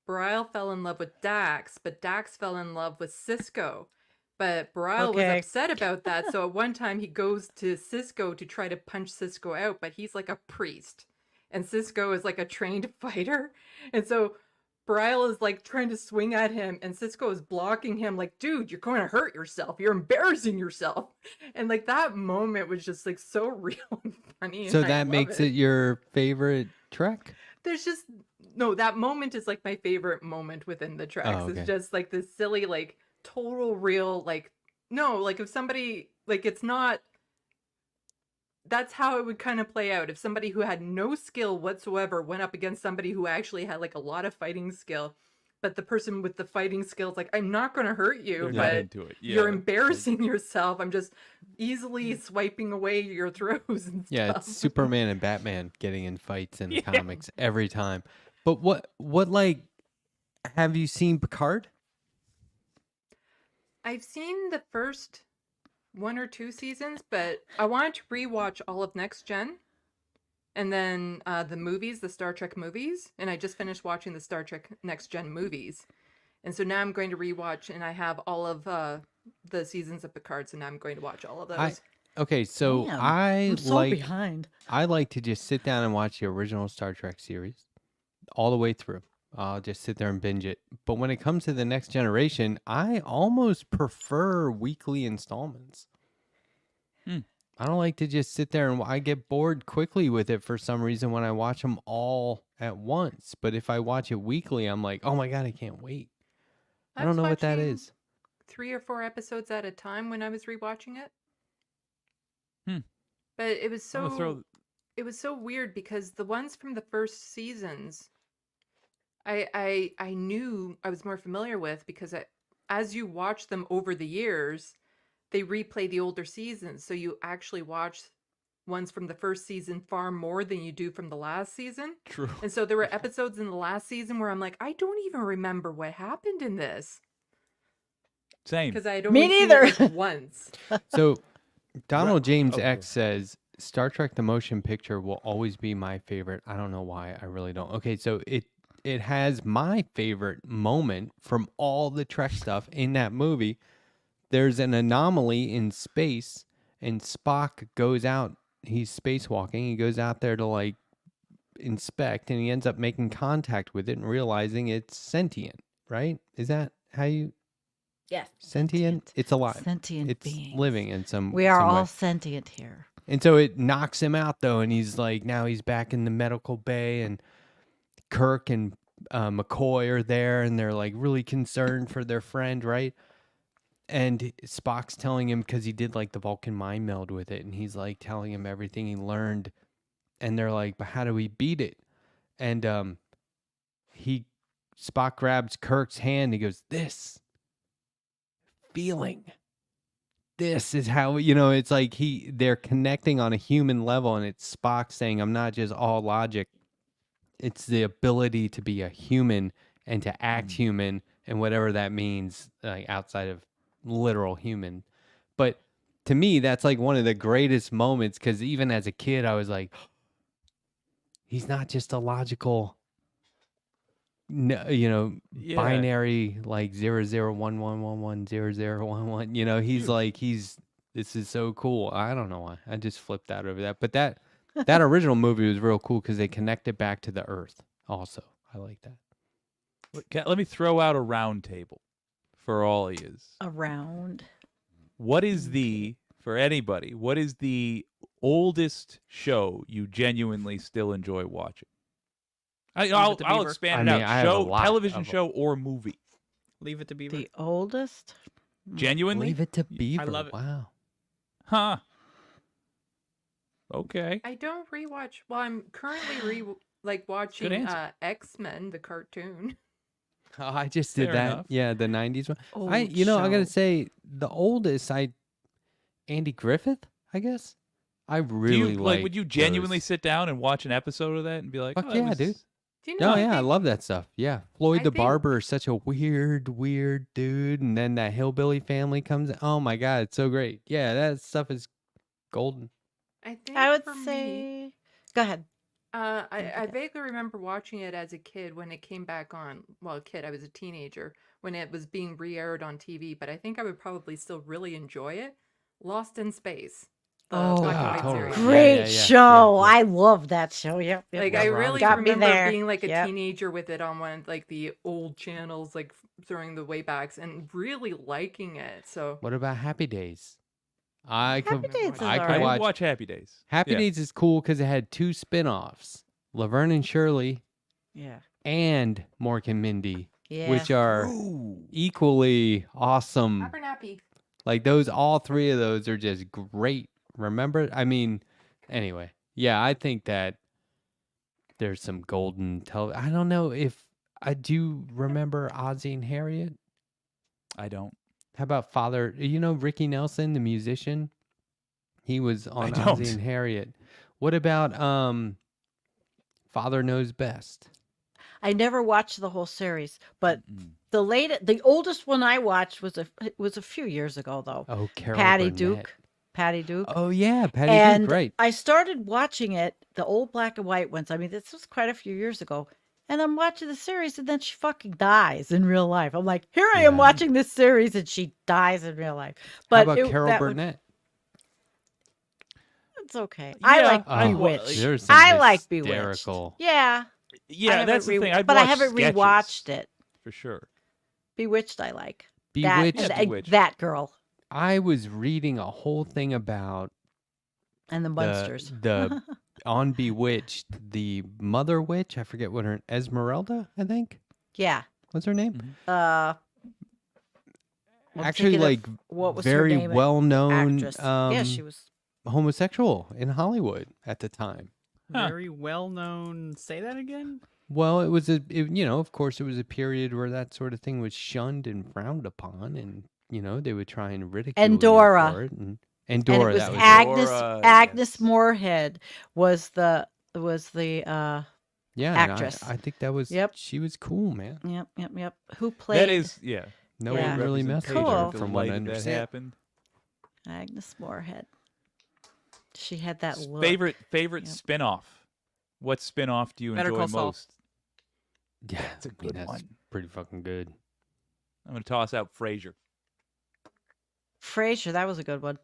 Brile fell in love with Dax, but Dax fell in love with Cisco. But Brile was Okay. upset about that, so at one time he goes to Cisco to try to punch Cisco out, but he's like a priest, and Cisco is like a trained fighter, and so Brile is like trying to swing at him, and Cisco is blocking him, like, dude, you're going to hurt yourself. You're embarrassing yourself. And like that moment was just like so real and funny. So and I that love makes it your favorite Trek? There's just no, that moment is like my favorite moment within the tracks. Oh, okay. It's just like this silly, like total real, like, no, like if somebody, like, it's not, that's how it would kind of play out. If somebody who had no skill whatsoever went up against somebody who actually had like a lot of fighting skill, but the person with the fighting skills, like, I'm not going to hurt you, They're not but into it. you're Yeah. embarrassing yourself. I'm just easily swiping away your throws and Yeah, stuff. it's Superman and Batman getting in fights in the Yeah. comics every time. But what like have you seen Picard? I've seen the first 1 or 2 seasons, but I wanted to rewatch all of Next Gen and then the movies, the Star Trek movies. And I just finished watching the Star Trek Next Gen movies. And so now I'm going to rewatch, and I have all of the seasons of Picard, so now I'm going to watch all of those. Okay, so Damn, I I'm so like behind. I like to just sit down and watch the original Star Trek series all the way through. I'll just sit there and binge it. But when it comes to the Next Generation, I almost prefer weekly installments. I don't like to just sit there and I get bored quickly with it for some reason when I watch them all at once. But if I watch it weekly, I'm like, oh my God, I can't wait. I don't was know what that watching is. 3 or 4 episodes at a time when I was rewatching it. Hmm. But it was I'm gonna so throw- it was so weird because the ones from the first seasons I knew I was more familiar with because as you watch them over the years, they replay the older seasons. So you actually watch ones from the first season far more than you do from the last season. True. And so there were episodes in the last season where I'm like, I don't even remember what happened in this Same. because I had Me only seen neither. it like once. So Donald James okay. X says Star Trek the motion picture will always be my favorite. I don't know why. I really don't. Okay, so it has my favorite moment from all the Trek stuff in that movie. There's an anomaly in space and Spock goes out. He's spacewalking. He goes out there to like inspect and he ends up making contact with it and realizing it's sentient, right? Is that how you Yes. sentient? It's alive. Sentient It's beings. living in some We are some way. all sentient here. And so it knocks him out though, and he's like, now he's back in the medical bay, and Kirk and McCoy are there, and they're like really concerned for their friend, right? And Spock's telling him because he did like the Vulcan mind meld with it, and he's like telling him everything he learned, and they're like, but how do we beat it? And he Spock grabs Kirk's hand. He goes, "This feeling. This is how it's like they're connecting on a human level, and it's Spock saying, I'm not just all logic. It's the ability to be a human and to act human, and whatever that means, like outside of literal human. But to me, that's like one of the greatest moments, because even as a kid, I was like, he's not just a logical, Yeah. binary like 0011110011. He's like this is so cool. I don't know why. I just flipped out over that. But that original movie was real cool because they connected back to the Earth. Also, I like that. Let me throw out a round table for all of you. Around. What is for anybody, what is the oldest show you genuinely still enjoy watching? I'll Beaver. expand I it mean, I out. have a Show, lot television of 'em. show, or movie. Leave It to Beaver. The oldest? Genuinely? Leave it to Beaver. love it. Wow. Huh. Okay. I don't rewatch. Well, I'm currently watching answer. X-Men, the cartoon. Oh, I just did Fair that. enough. Yeah, the 90s one. Old I gotta show. say, the oldest, Andy Griffith, I guess. I Do really you, would you genuinely those. sit down and watch an episode of that and be like, Fuck oh, that yeah, was- dude. Do you know? Oh yeah, I love that stuff. Yeah, Floyd I the think- Barber is such a weird dude, and then that hillbilly family comes. Oh my god, it's so great. Yeah, that stuff is golden. I think I would for me, say. Go ahead. I vaguely remember watching it as a kid when it came back on. Well, a kid, I was a teenager when it was being re-aired on TV. But I think I would probably still really enjoy it. Lost in Space. The Oh, black and white totally. series. Yeah, Great yeah, show. yeah. I love that show. Yep. Like Yeah, I Robin. really Got me remember there. being like a Yep. teenager with it on one of like the old channels, like during the waybacks, and really liking it. So What about Happy Days? Happy Days is I I could didn't watch. watch Happy Days. Happy Yeah. Days is cool because it had 2 spin-offs, Laverne and Shirley Yeah. and Mork and Mindy, Yeah. which are Ooh. equally awesome. Abernathy. Like all 3 of those are just great. Remember? I mean, anyway, yeah, I think that there's some golden I don't know if I do remember Ozzie and Harriet. I don't. How about Father? Ricky Nelson, the musician. He was on don't. Ozzie and Harriet. What about Father Knows Best? I never watched the whole series, but Mm. the oldest one I watched was a few years ago though. Oh, Carol Patty Burnett. Duke. Oh yeah, Patty And Duke. Right. I started watching it, the old black and white ones. I mean, this was quite a few years ago. And I'm watching the series, and then she fucking dies in real life. I'm like, here I am Yeah. watching this series, and she dies in real life. How But about Carol Burnett? It's okay. I Yeah, like I- Bewitched. There's some I like Bewitched. hysterical. Yeah. Yeah, that's the thing. I'd but I watch haven't sketches, rewatched it. for sure. Bewitched, I like. Bewitched. That, Yeah, and Bewitched. that girl I was reading a whole thing about and the Munsters. the on Bewitched, the mother witch. I forget what her Esmeralda. I think Yeah. what's her name. I'm Actually, thinking of like what was her very name? well known. Actress. Yeah, she was. Homosexual in Hollywood at the time. Huh. Very well known. Say that again. Well, it was of course, it was a period where that sort of thing was shunned and frowned upon, and they would try and ridicule you Dora. for it. And And Dora, it was that was it. Agnes. Dora, Agnes yes. Moorehead was the. Yeah, and actress. I think that was. Yep. She was cool, man. Yep. Who played That is, yeah. No Yeah. one really messed with Cool. her, Delighted from what I that understand. happened. Agnes Moorehead? She had that look. Favorite Yep. spin-off. What spin-off do you Better enjoy Call Saul. most? Yeah, That's a I mean, good that's one. pretty fucking good. I'm going to toss out Frasier. Frasier, that was a good one.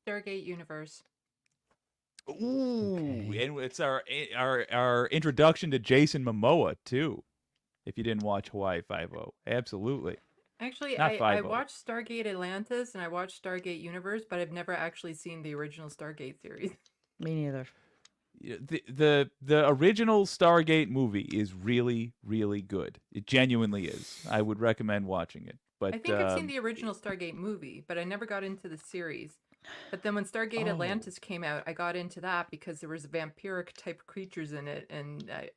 Stargate Universe. Ooh, Okay. and it's our introduction to Jason Momoa too. If you didn't watch Hawaii Five-0, absolutely. Actually, Not I 5-0. watched Stargate Atlantis and I watched Stargate Universe, but I've never actually seen the original Stargate series. Me neither. Yeah, the original Stargate movie is really, really good. It genuinely is. I would recommend watching it. But I think I've seen the original Stargate movie, but I never got into the series. But then when Stargate Oh. Atlantis came out, I got into that because there was vampiric type creatures in it, and I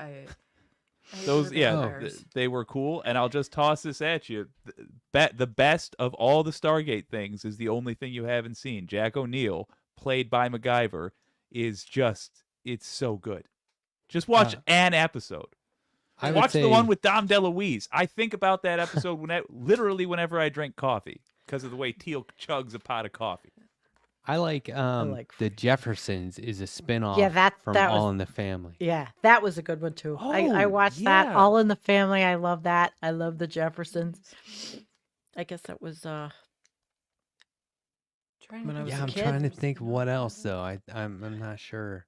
hate Those, the yeah, vampires. they were cool. And I'll just toss this at you: the best of all the Stargate things is the only thing you haven't seen. Jack O'Neill, played by MacGyver, is it's so good. Just watch an episode. I would Watch the say- one with Dom DeLuise. I think about that episode literally whenever I drink coffee because of the way Teal chugs a pot of coffee. I like like- the Jeffersons is a spin-off Yeah, that from was All in the Family. Yeah, that was a good one too. I Oh, watched that yeah. All in the Family. I love that. I love the Jeffersons. I guess that was Trying to when I think was Yeah, a I'm kid. trying to think what else though. I'm not sure.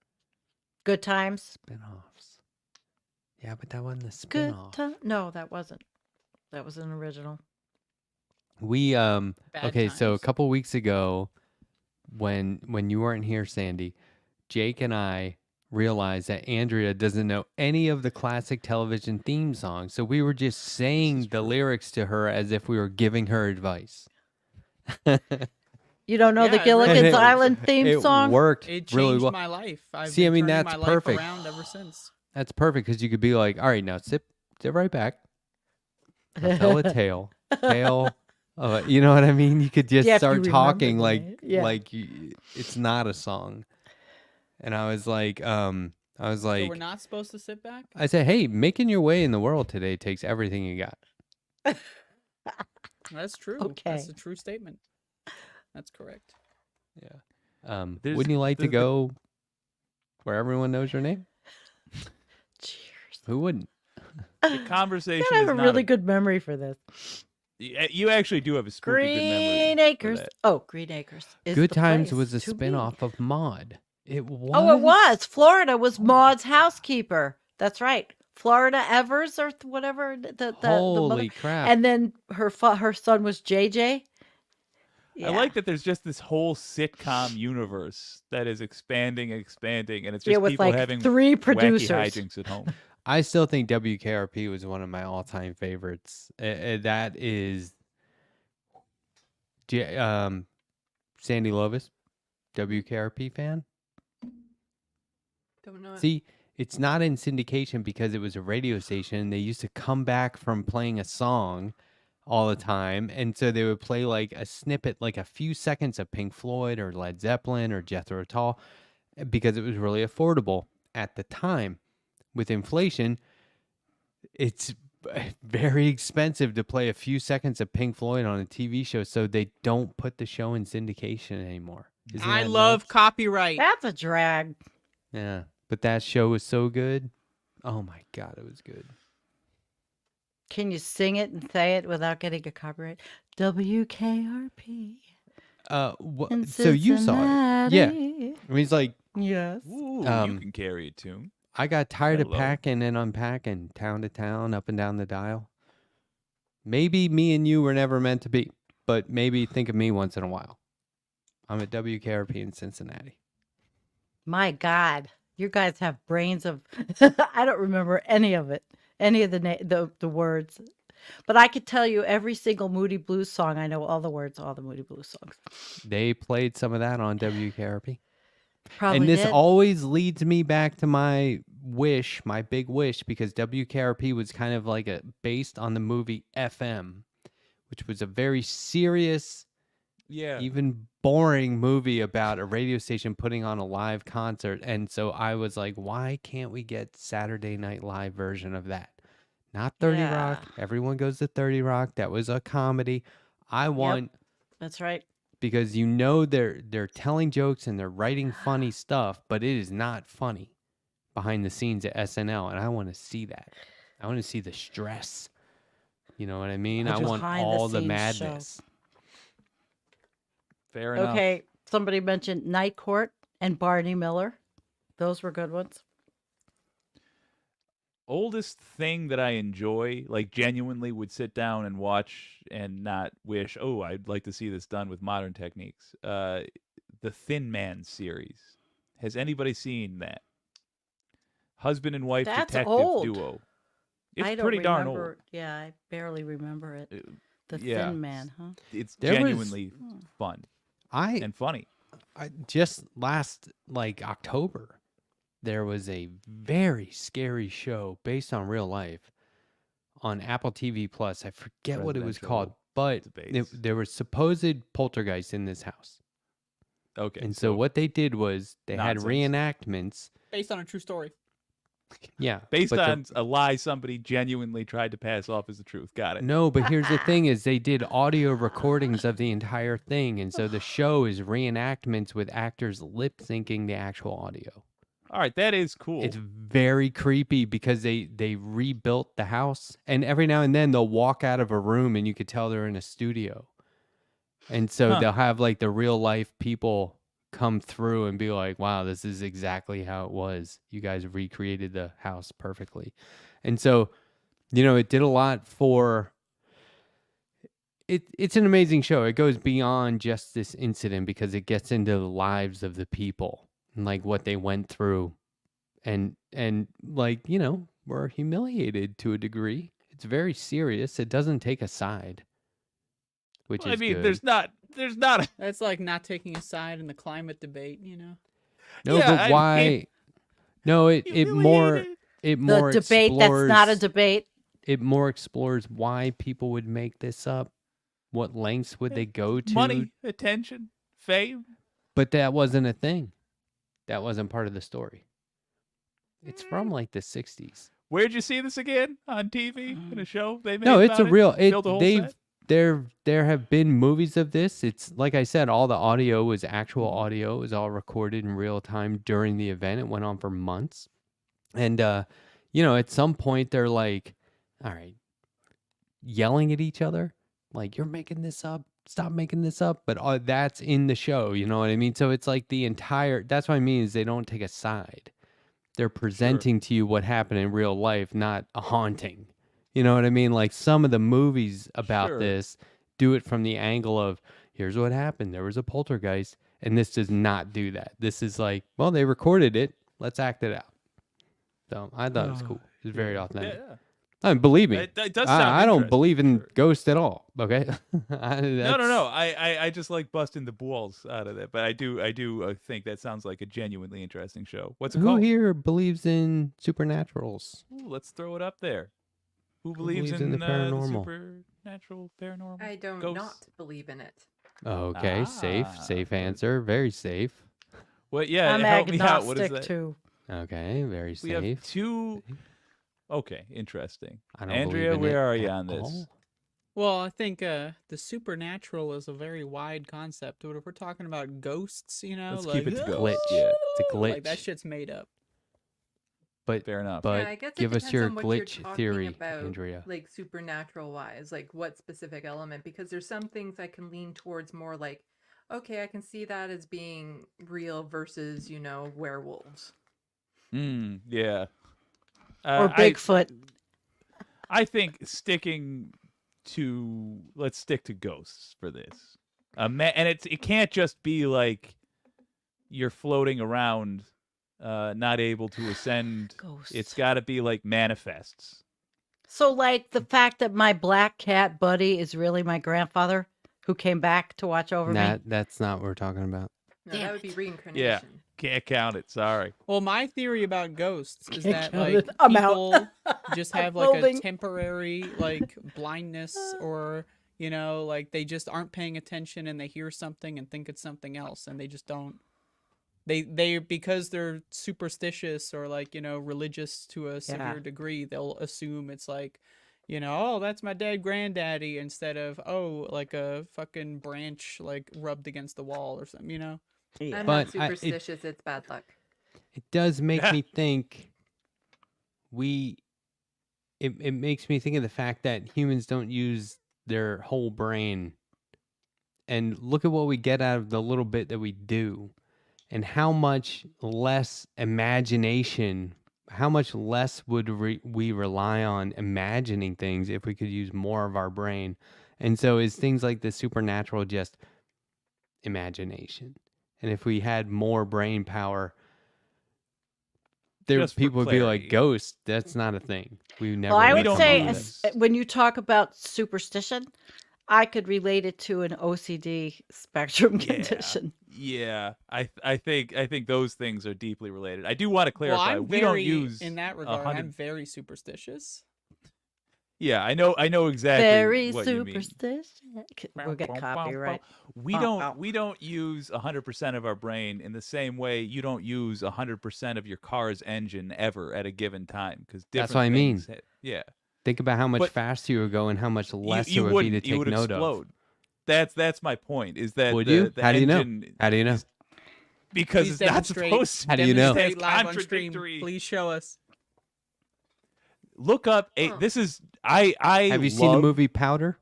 Good Times. Spin-offs. Yeah, but that wasn't a Good spin-off. time. No, that wasn't. That was an original. We Bad okay, so a Times. couple weeks ago when you weren't here, Sandy, Jake and I realized that Andrea doesn't know any of the classic television theme songs. So we were just saying the lyrics to her as if we were giving her advice. You don't know the Yeah, it Gilligan's really- Island theme it song? worked It changed really well. my life. I've See, I been mean, turning that's my perfect. life around ever since. That's perfect because you could be like, all right, now sit right back. I'll tell a tale. You know what I mean? You could just Yeah, if you start remember talking the like name. Yeah. it's not a song. And I was like, So we're not supposed to sit back? I said, hey, making your way in the world today takes everything you got. That's true. Okay. That's a true statement. That's correct. Yeah. There's- Wouldn't you like to the- go where everyone knows your name? Cheers. Who wouldn't? The conversation I have is a not really good memory for this. You actually do have a spooky good memory. Green for Acres. that. Oh, Green Acres. Is Good the Times place was a to be. spin-off of Maude. It was. Oh, it was. Florida was Maud's housekeeper. That's right. Florida Evers or whatever. The mother. Holy crap. And then her son was JJ. I like that there's just this whole sitcom universe that is expanding, and it's Yeah, just with people like having 3 wacky producers. hijinks at home. I still think WKRP was one of my all-time favorites. That is Sandy Lovis, WKRP fan. Don't know. See, it's not in syndication because it was a radio station. They used to come back from playing a song all the time, and so they would play like a snippet, like a few seconds of Pink Floyd or Led Zeppelin or Jethro Tull, because it was really affordable at the time. With inflation, it's very expensive to play a few seconds of Pink Floyd on a TV show, so they don't put the show in syndication anymore. Isn't I that love nuts? copyright. That's a drag. Yeah, but that show was so good. Oh my god, it was good. Can you sing it and say it without getting a copyright? WKRP. in So you saw it? Yeah. Cincinnati. I mean, he's like, Yes. Ooh, Um, you can carry a tune. I got tired of Hello. packing and unpacking, town to town, up and down the dial. Maybe me and you were never meant to be, but maybe think of me once in a while. I'm at WKRP in Cincinnati. My God, you guys have brains of. I don't remember any of it, any of the words, but I could tell you every single Moody Blues song. I know all the words, all the Moody Blues songs. They played some of that on WKRP. Probably And this did. always leads me back to my wish, my big wish, because WKRP was kind of like based on the movie FM, which was a very serious, Yeah. even boring movie about a radio station putting on a live concert. And so I was like, why can't we get Saturday Night Live version of that? Not 30 Rock. Yeah. Everyone goes to 30 Rock. That was a comedy. I want That's right. because you know they're telling jokes and they're writing funny stuff, but it is not funny behind the scenes at SNL, and I want to see that. I want to see the stress. You know what I mean? I I just- want Behind the all the scenes show. madness. Fair enough. Okay, somebody mentioned Night Court and Barney Miller. Those were good ones. Oldest thing that I enjoy, like genuinely would sit down and watch and not wish, oh, I'd like to see this done with modern techniques. The Thin Man series. Has anybody seen that? Husband and wife That's detective old. duo. It's I don't pretty darn remember. old. Yeah, I barely remember it. The yeah. Thin Man, huh? It's There was- genuinely fun I and funny. just last like October, there was a very scary show based on real life on Apple TV Plus. I forget what it was called, but debates. there was supposed poltergeist in this house. Okay. And so what they did was they nonsense. had reenactments. Based on a true story. Yeah. based but the- on a lie somebody genuinely tried to pass off as the truth. Got it. No, but here's the thing is they did audio recordings of the entire thing. And so the show is reenactments with actors lip syncing the actual audio. All right, that is cool. It's very creepy because they rebuilt the house, and every now and then they'll walk out of a room and you could tell they're in a studio. And so Huh. they'll have like the real life people come through and be like, "Wow, this is exactly how it was. You guys recreated the house perfectly." And so, it did a lot for it's an amazing show. It goes beyond just this incident because it gets into the lives of the people and like what they went through and like, were humiliated to a degree. It's very serious. It doesn't take a side, which Well, I is mean, good. there's not a That's like not taking a side in the climate debate, No, Yeah, but I why? mean, No, it more The debate that's not a explores- debate. It more explores why people would make this up. What lengths would they go to? money, attention, fame. But that wasn't a thing. That wasn't part of the story. It's Mm. from like the 60s. Where'd you see this again on TV in a show they made? No, it's a about real. Built a whole set? There have been movies of this. It's like I said, all the audio was actual audio. It was all recorded in real time during the event. It went on for months, and at some point they're like, "All right," yelling at each other, like, "You're making this up. Stop making this up." But that's in the show. You know what I mean? So it's like the entire. That's what I mean is they don't take a side. They're presenting to you what happened in real life, not a haunting. You know what I mean? Like some of the movies about Sure. this do it from the angle of here's what happened. There was a poltergeist. And this does not do that. This is like, well, they recorded it. Let's act it out. So I thought it was cool. It was very authentic. Yeah. I mean, believe me, It does sound I don't interesting, believe in sure. ghosts at all. Okay. No. I just like busting the balls out of that, but I do think that sounds like a genuinely interesting show. What's it Who called? here believes in supernaturals? Ooh, let's throw it up there. Who believes believes in in the the paranormal? supernatural, paranormal? I don't Ghosts? not believe in it. Okay, safe Ah, answer. Very safe. Well, yeah, I'm help me out. What is agnostic that? too. Okay, very We safe. have two. Okay, interesting. I don't Andrea, believe in where it are you at on this? all. Well, I think the supernatural is a very wide concept. But if we're talking about ghosts, Let's like, keep it to Glitch. ghosts. Yeah, It's a glitch. like that shit's made up. but fair enough. But yeah, I guess it give us depends your on what you're glitch talking theory, about, Andrea. like supernatural wise, like what specific element? Because there's some things I can lean towards more like, okay, I can see that as being real versus, werewolves. Yeah. Or Bigfoot. I think let's stick to ghosts for this. And it can't just be like you're floating around, not able to ascend. Ghosts. It's got to be like manifests. So, like the fact that my black cat buddy is really my grandfather who came back to watch over me. That's not what we're talking about. No, Damn that would be it. reincarnation. Can't count it. Sorry. Well, my theory about ghosts is Can't that count like it. I'm out. people just I'm have like a folding. temporary like blindness, or like they just aren't paying attention and they hear something and think it's something else, and they just don't. They because they're superstitious or like religious to a severe degree, they'll assume it's like. Oh, that's my dead granddaddy, instead of like a fucking branch like rubbed against the wall or something. I'm But not superstitious. It's bad luck. It does make Yeah. me think it makes me think of the fact that humans don't use their whole brain. And look at what we get out of the little bit that we do. And how much less imagination, how much less would we rely on imagining things if we could use more of our brain. And so is things like the supernatural just imagination? And if we had more brain power, Just for people would be like, clarity. ghosts, that's not a thing. We never Well, I would would don't come say up believe with in it. when you talk about superstition, I could relate it to an OCD spectrum Yeah. condition. Yeah, I think those things are deeply related. I do want to Well, clarify. I'm we don't very, use in that regard, 100. I'm very superstitious. Yeah, I know exactly Very what you mean. superstitious. We'll get copyright. We don't use 100% of our brain in the same way you don't use 100% of your car's engine ever at a given time, because That's what I mean. Yeah, Think about how much But faster you would go and how much less you it would be to wouldn't. You take would note explode. of. That's my point. Is that Would the, you? the How do you know? engine How do you know? is- Because Please it's not demonstrate. supposed to. How do you know? Demonstrate It's live on stream. contradictory. Please show us. Look up. Huh. This is I. Have you seen the love movie Powder?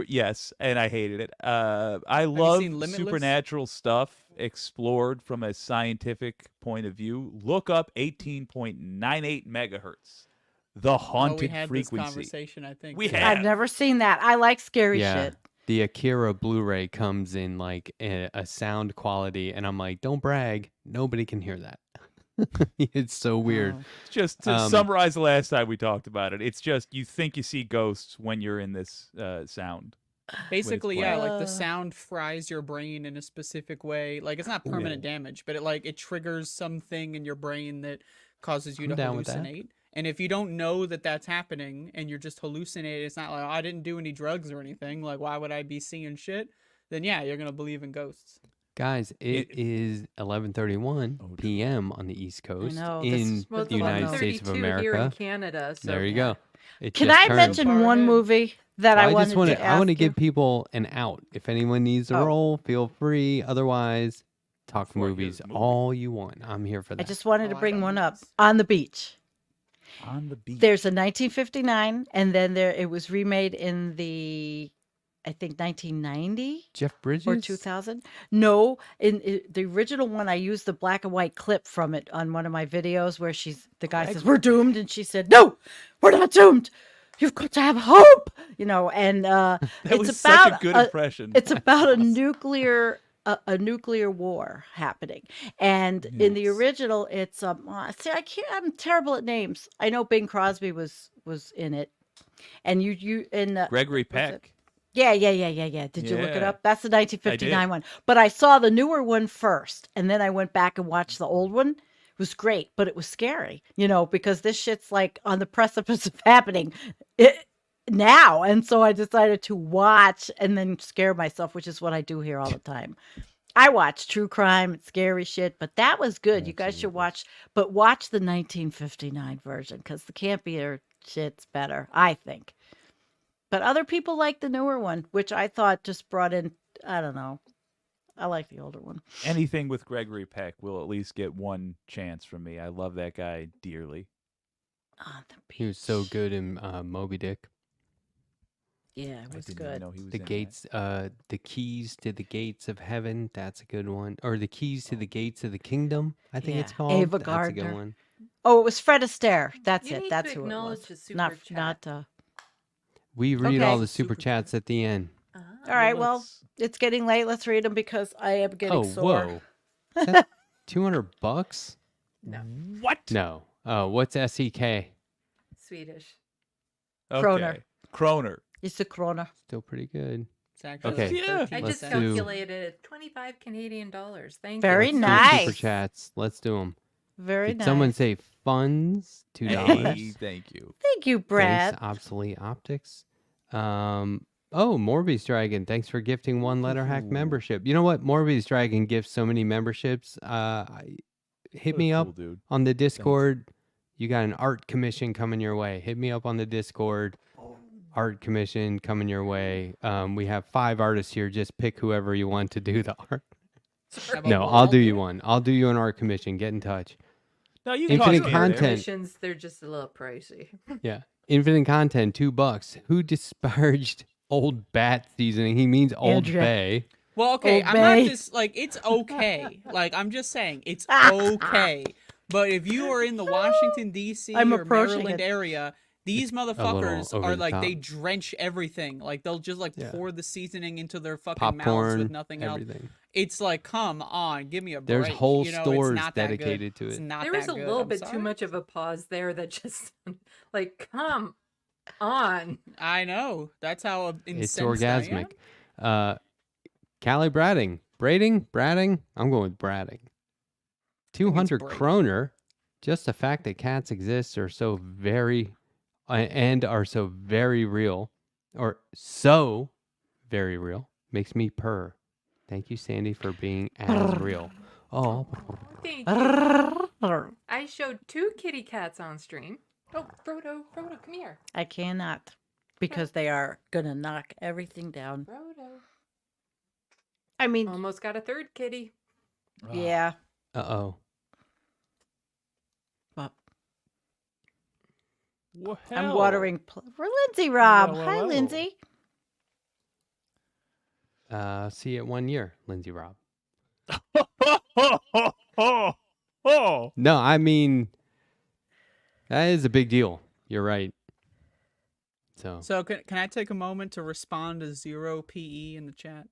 Yes, and I hated it. I you love seen Limitless? supernatural stuff explored from a scientific point of view. Look up 18.98 megahertz, the Oh, we haunted had this frequency. conversation, I think. We too. had- I've never seen that. I like scary Yeah. shit. The Akira Blu-ray comes in like a sound quality, and I'm like, don't brag. Nobody can hear that. It's so weird. Oh. Just to summarize the last time we talked about it, it's just you think you see ghosts when you're in this sound. Basically, yeah, like Uh. the sound fries your brain in a specific way. Like it's not permanent damage, but it triggers something in your brain that causes you I'm to down with that. hallucinate. And if you don't know that that's happening and you're just hallucinating, it's not like, oh, I didn't do any drugs or anything. Like, why would I be seeing shit? Then yeah, you're gonna believe in ghosts. Guys, it is 11:31 Oh, dear. p.m. on the East Coast know, this in is Well, it's the United States of 11:32 here in America. Canada. So There you go. It Can just I turned. mention Far one ahead. movie that I Well, wanted just want to to. I want to ask you? give people an out. If anyone needs a Oh. role, feel free. Otherwise, talk Before I hear movies the movie. all you want. I'm here for I that. just wanted to Oh, I bring got one up. movies. On the Beach. On the beach. There's a 1959, and then it was remade in the, I think, 1990 Jeff Bridges or 2000. No, in the original one, I used the black and white clip from it on one of my videos where the guy says, "We're doomed," and she said, "No, we're not doomed. You've got to have hope." And that it's was about such a good impression. it's about a nuclear war happening, and in the Yes. original, it's see, I'm terrible at names. I know Bing Crosby was in it, and you in Gregory was it- Peck. yeah. Did you look it Yeah. up? That's the 1959 one. But I saw the newer one first, and then I went back and watched the old one. It was great, but it was scary, because this shit's like on the precipice of happening now. And so I decided to watch and then scare myself, which is what I do here all the time. I watch true crime and scary shit, but that was good. You guys should watch the 1959 version because the campier shit's better, I think. But other people like the newer one, which I thought just brought in, I don't know. I like the older one. Anything with Gregory Peck will at least get one chance from me. I love that guy dearly. On the beach. He was so good in Moby Dick. Yeah, it I was didn't even good. know he was The in that. gates, the keys to the gates of heaven. That's a good one. Or the keys to the gates of the kingdom. I think it's Yeah. called. Ava That's a Gardner. good one. Oh, it was Fred Astaire. That's You it. need That's to who it acknowledge was. the super Not chat. not. We read all Okay. the super chats at the end. Ah. All right. Well, let's- it's getting late. Let's read them because I am getting Oh, sore. whoa! Is that $200? No, What? No. Oh, what's SEK? Swedish. Kroner. Okay. Kroner. It's a krona. Still pretty good. It's actually Okay. Yeah. I just 13%. do- calculated it 25 Canadian dollars. Thank Very you. Let's do super nice. chats. Let's do them. Very Did nice. someone say funds? $2. Hey, thank you. Thank you, Brad. Thanks, Obsolete Optics. Oh, Morbius Dragon. Thanks for gifting one letter hack Ooh. membership. You know what? Morbius Dragon gifts so many memberships. Hit What a me up cool dude. on the Discord. You got an art commission coming your way. Hit me up on the Discord. Art commission coming your way. We have 5 artists here. Just pick whoever you want to do the art. How about No, I'll do Walt? you one. I'll do you an art commission. Get in touch. No, you can Infinite toss me in there. content. Commissions, they're just a little pricey. Yeah. Infinite content, $2. Who disparaged Old Bat seasoning? He means Old Andrea. Bay. Well, okay, I'm Obey. not just like it's okay. Like I'm just saying it's okay. But if you are in the Washington D.C. I'm or approaching Maryland it. area, these motherfuckers over are the like they top. drench everything. Like they'll just like Yeah. pour the seasoning into their fucking mouths Popcorn, with nothing else. everything. It's like, come on, give me a break. There's whole you know, stores it's not that good. dedicated to It's it. not There was that a good. little I'm bit too sorry. much of a pause there that just, like, come on. I know. That's how It's incensed I am. orgasmic. Callie Bradding. I'm going with Bradding. 200 Brady. kroner. Just the fact that cats exist are so very, and are so very real, or so very real, makes me purr. Thank you, Sandy, for being as real. Oh, Thank you. I showed 2 kitty cats on stream. Oh, Frodo, come here. I cannot because they are gonna knock everything down. Frodo. I mean, Almost got a 3rd kitty. yeah. uh-oh. Well, Well, I'm watering for Lindsay Rob. Well, Hi, well. Lindsay. See you at 1 year, Lindsay Rob. Oh. No, I mean, that is a big deal. You're right. So, So can I take a moment to respond to Zero PE in the chat?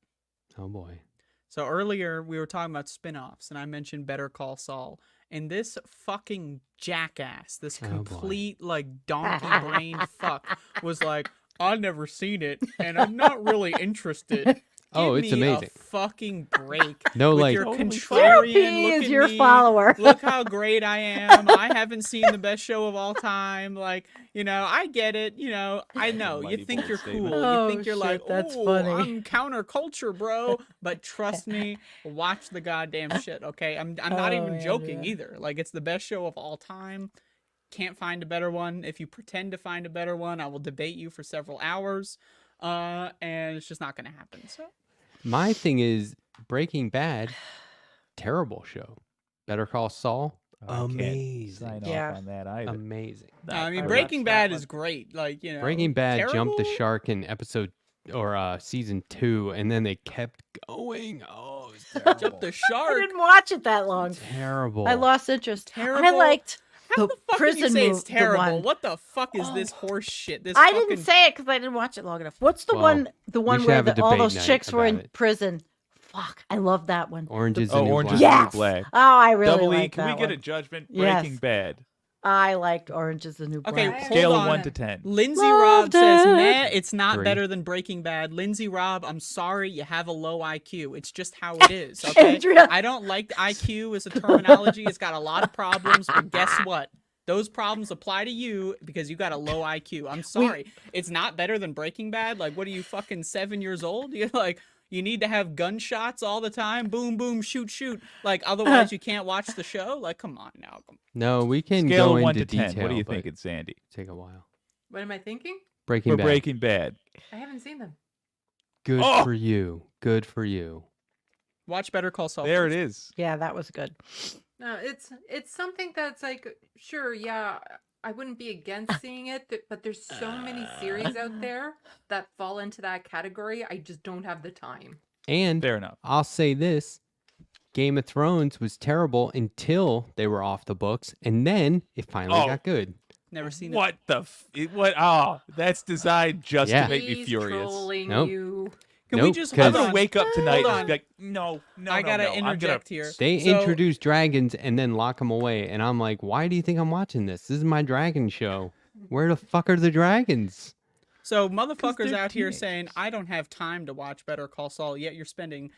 oh boy. So earlier we were talking about spin-offs and I mentioned Better Call Saul. And this fucking jackass, this Oh, boy. complete like donkey-brained fuck was like, I've never seen it and I'm not really interested. Oh, Give it's me amazing. A fucking break. No, with like, your Totally Zero contrarian. P Look is at your me, follower. Look how great I am. I haven't seen the best show of all time. Like, you know, I get it. You know, I know. You Mighty think bold you're statement. cool. Oh, You think you're shit, like, that's oh, funny. I'm counterculture, bro. But trust me, watch the goddamn shit, okay? I'm not Oh, even joking Andrea. either. Like, it's the best show of all time. Can't find a better one. If you pretend to find a better one, I will debate you for several hours. And it's just not going to happen. So. My thing is Breaking Bad, terrible show. Better Call Saul, I can't amazing. sign Yeah. off on that either. Amazing. I mean, I Breaking watched that Bad one. is great. Like, you know, Breaking Bad jumped the terrible? shark in episode or season 2, and then they kept going. Oh, it was Jump terrible. the I shark. didn't watch it that long. Terrible. I lost interest. I Terrible? liked How the the fuck prison can you say it's move, the terrible? one. What the fuck is this horse shit? This I fucking... didn't say it because I didn't watch it long enough. What's the Well, one? The we one should where have a all debate those night chicks were in about it. prison. Fuck, I love that one. Orange is the Oh, New Orange Black. is the New Yes. Black. Oh, I really Double E, like can we that get a one. judgment? Yes. Breaking Bad. I liked Orange is the New Black. Okay, Hold Scale of on. 1 to 10. Lindsay Loved Robb says, it. nah, it's not 3. better than Breaking Bad. Lindsay Robb, I'm sorry, you have a low IQ. It's just how it is, okay? Andrea. I don't like IQ as a terminology. It's got a lot of problems, but guess what? Those problems apply to you because you got a low IQ. I'm sorry. It's not better than Breaking Bad. Like, what are you, fucking 7 years old? You're like, you need to have gunshots all the time. Boom, boom, shoot, shoot. Like, otherwise you can't watch the show. Like, come on now. No, we can Scale go of 1 into to 10. detail. What are you but thinking, Sandy? Take a while. What am I thinking? Breaking For Bad. Breaking Bad. I haven't seen them. Good Oh! for you. Good for you. Watch Better Call Saul. There it first. is. Yeah, that was good. No, it's something that's like, sure, yeah, I wouldn't be against seeing it, but there's so many series out there that fall into that category. I just don't have the time. And Fair enough. I'll say this. Game of Thrones was terrible until they were off the books, and then it finally Oh. got good. Never seen it. What the what? Oh, that's designed just Yeah. to make me He's furious. trolling Nope. you. Can we Nope, just I'm 'cause- hold gonna on. wake up tonight Hold and on. be like, no, I gotta no. I'm gonna- interject here. They So- introduced dragons and then lock them away, and I'm like, why do you think I'm watching this? This is my dragon show. Where the fuck are the dragons? So motherfuckers they're out here saying teenagers. I don't have time to watch Better Call Saul, yet you're spending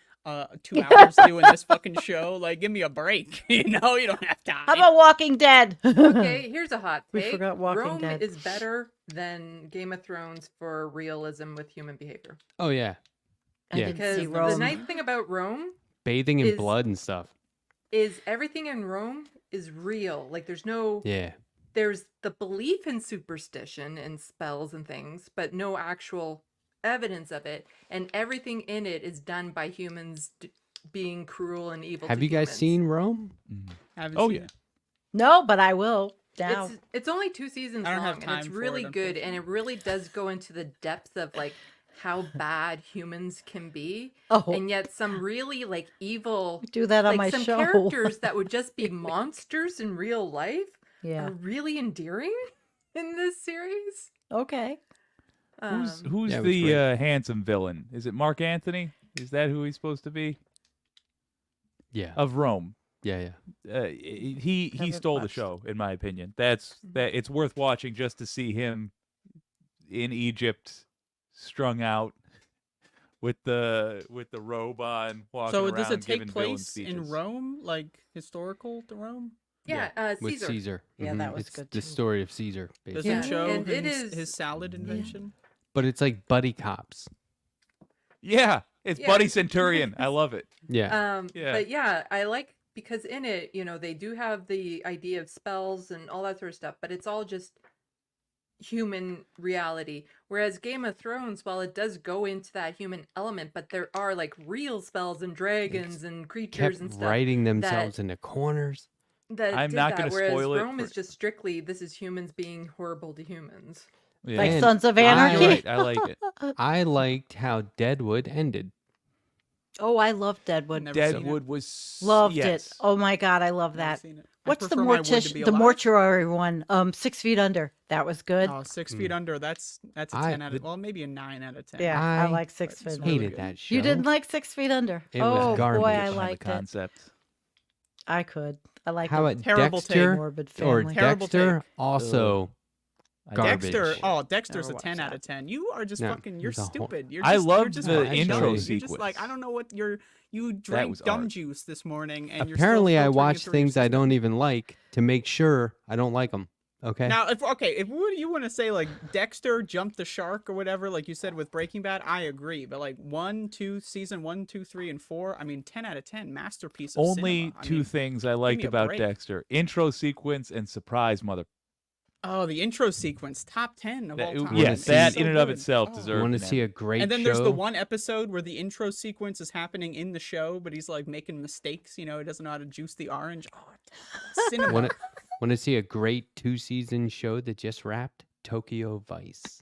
2 hours doing this fucking show. Like, give me a break. You know, you don't have time. How about Walking Dead? Okay, here's a hot We take. forgot Walking Rome Dead. is better than Game of Thrones for realism with human behavior. Oh yeah, I Yeah. didn't Because see the Rome. nice thing about Rome bathing in Is- blood and stuff. is everything in Rome is real. Like there's no Yeah, there's the belief in superstition and spells and things, but no actual evidence of it. And everything in it is done by humans being cruel and evil. have to you guys humans. seen Rome? Haven't Oh seen yeah. it. No, but I will now. It's only 2 seasons I don't long, have and time it's for really it, good, and it really does go into the depth of like how bad humans can be, Oh, and yet some really like evil, do that on like my some show. characters that would just be monsters in real life Yeah. are really endearing in this series. Okay. Who's Yeah, it was the great. handsome villain? Is it Mark Anthony? Is that who he's supposed to be? Yeah, Of Rome. yeah. He Haven't stole the watched. show, in my opinion. That it's worth watching just to see him in Egypt, strung out with the robe on, walking So around does it take giving villain place in speeches. Rome, like historical to Rome? Yeah, with Caesar. Caesar. Yeah, that was it's good the too. story of Caesar, Does basically. Yeah, it show and it his is- salad invention? But it's like buddy cops. Yeah, it's Yeah. Buddy Centurion. I love it. Yeah. Yeah. But yeah, I like because in it, they do have the idea of spells and all that sort of stuff, but it's all just human reality. Whereas Game of Thrones, while it does go into that human element, but there are like real spells and dragons and creatures Kept and stuff writing themselves into corners. that I'm did not that. gonna Whereas spoil it Rome is for- just strictly this is humans being horrible to humans. Yeah. Like And Sons of I- You're Anarchy. right. I like it. I liked how Deadwood ended. Oh, I love Deadwood. Never seen it. Deadwood was Loved yes. it. Oh my god, I love Never that. seen it. I What's the prefer my wood to be the alive. mortuary one? 6 Feet Under. That was good. Oh, 6 Feet Under. That's a I- 10 out of well, maybe a 9 out of 10. Yeah, I I like 6 But it's Feet really Under. Hated good. that show. You didn't like 6 Feet Under? It was Oh boy, garbage. I Behind the liked it. concept. I could. I like How it. about Terrible take. Dexter Morbid or family. Terrible Dexter? take. Also I garbage. Dexter. Oh, Dexter's Never a 10 watched out that. of 10. You are just No, fucking. You're there's a whole- stupid. You're I just, loved you're just the fucking intro dumb. You're sequence. just like I don't know what you was drank dumb art. juice this morning, and Apparently, you're I still filtering it watch through your things I system. don't even like to make sure I don't like them. Okay. Now, if you want to say like Dexter jumped the shark or whatever, like you said with Breaking Bad, I agree. But like season 1, 2, 3, and 4, I mean, 10 out of 10, masterpiece. Of Only cinema. I two mean, things I liked me a about break. Dexter: intro sequence and surprise mother. Oh, the intro sequence, top 10 of all time. Yes, It's that so in and of good. itself Oh. you deserves. want an to see Emmy. a great And then show? there's the one episode where the intro sequence is happening in the show, but he's like making mistakes. He doesn't know how to juice the orange. Oh, cinema. Want to see a great 2-season show that just wrapped? Tokyo Vice.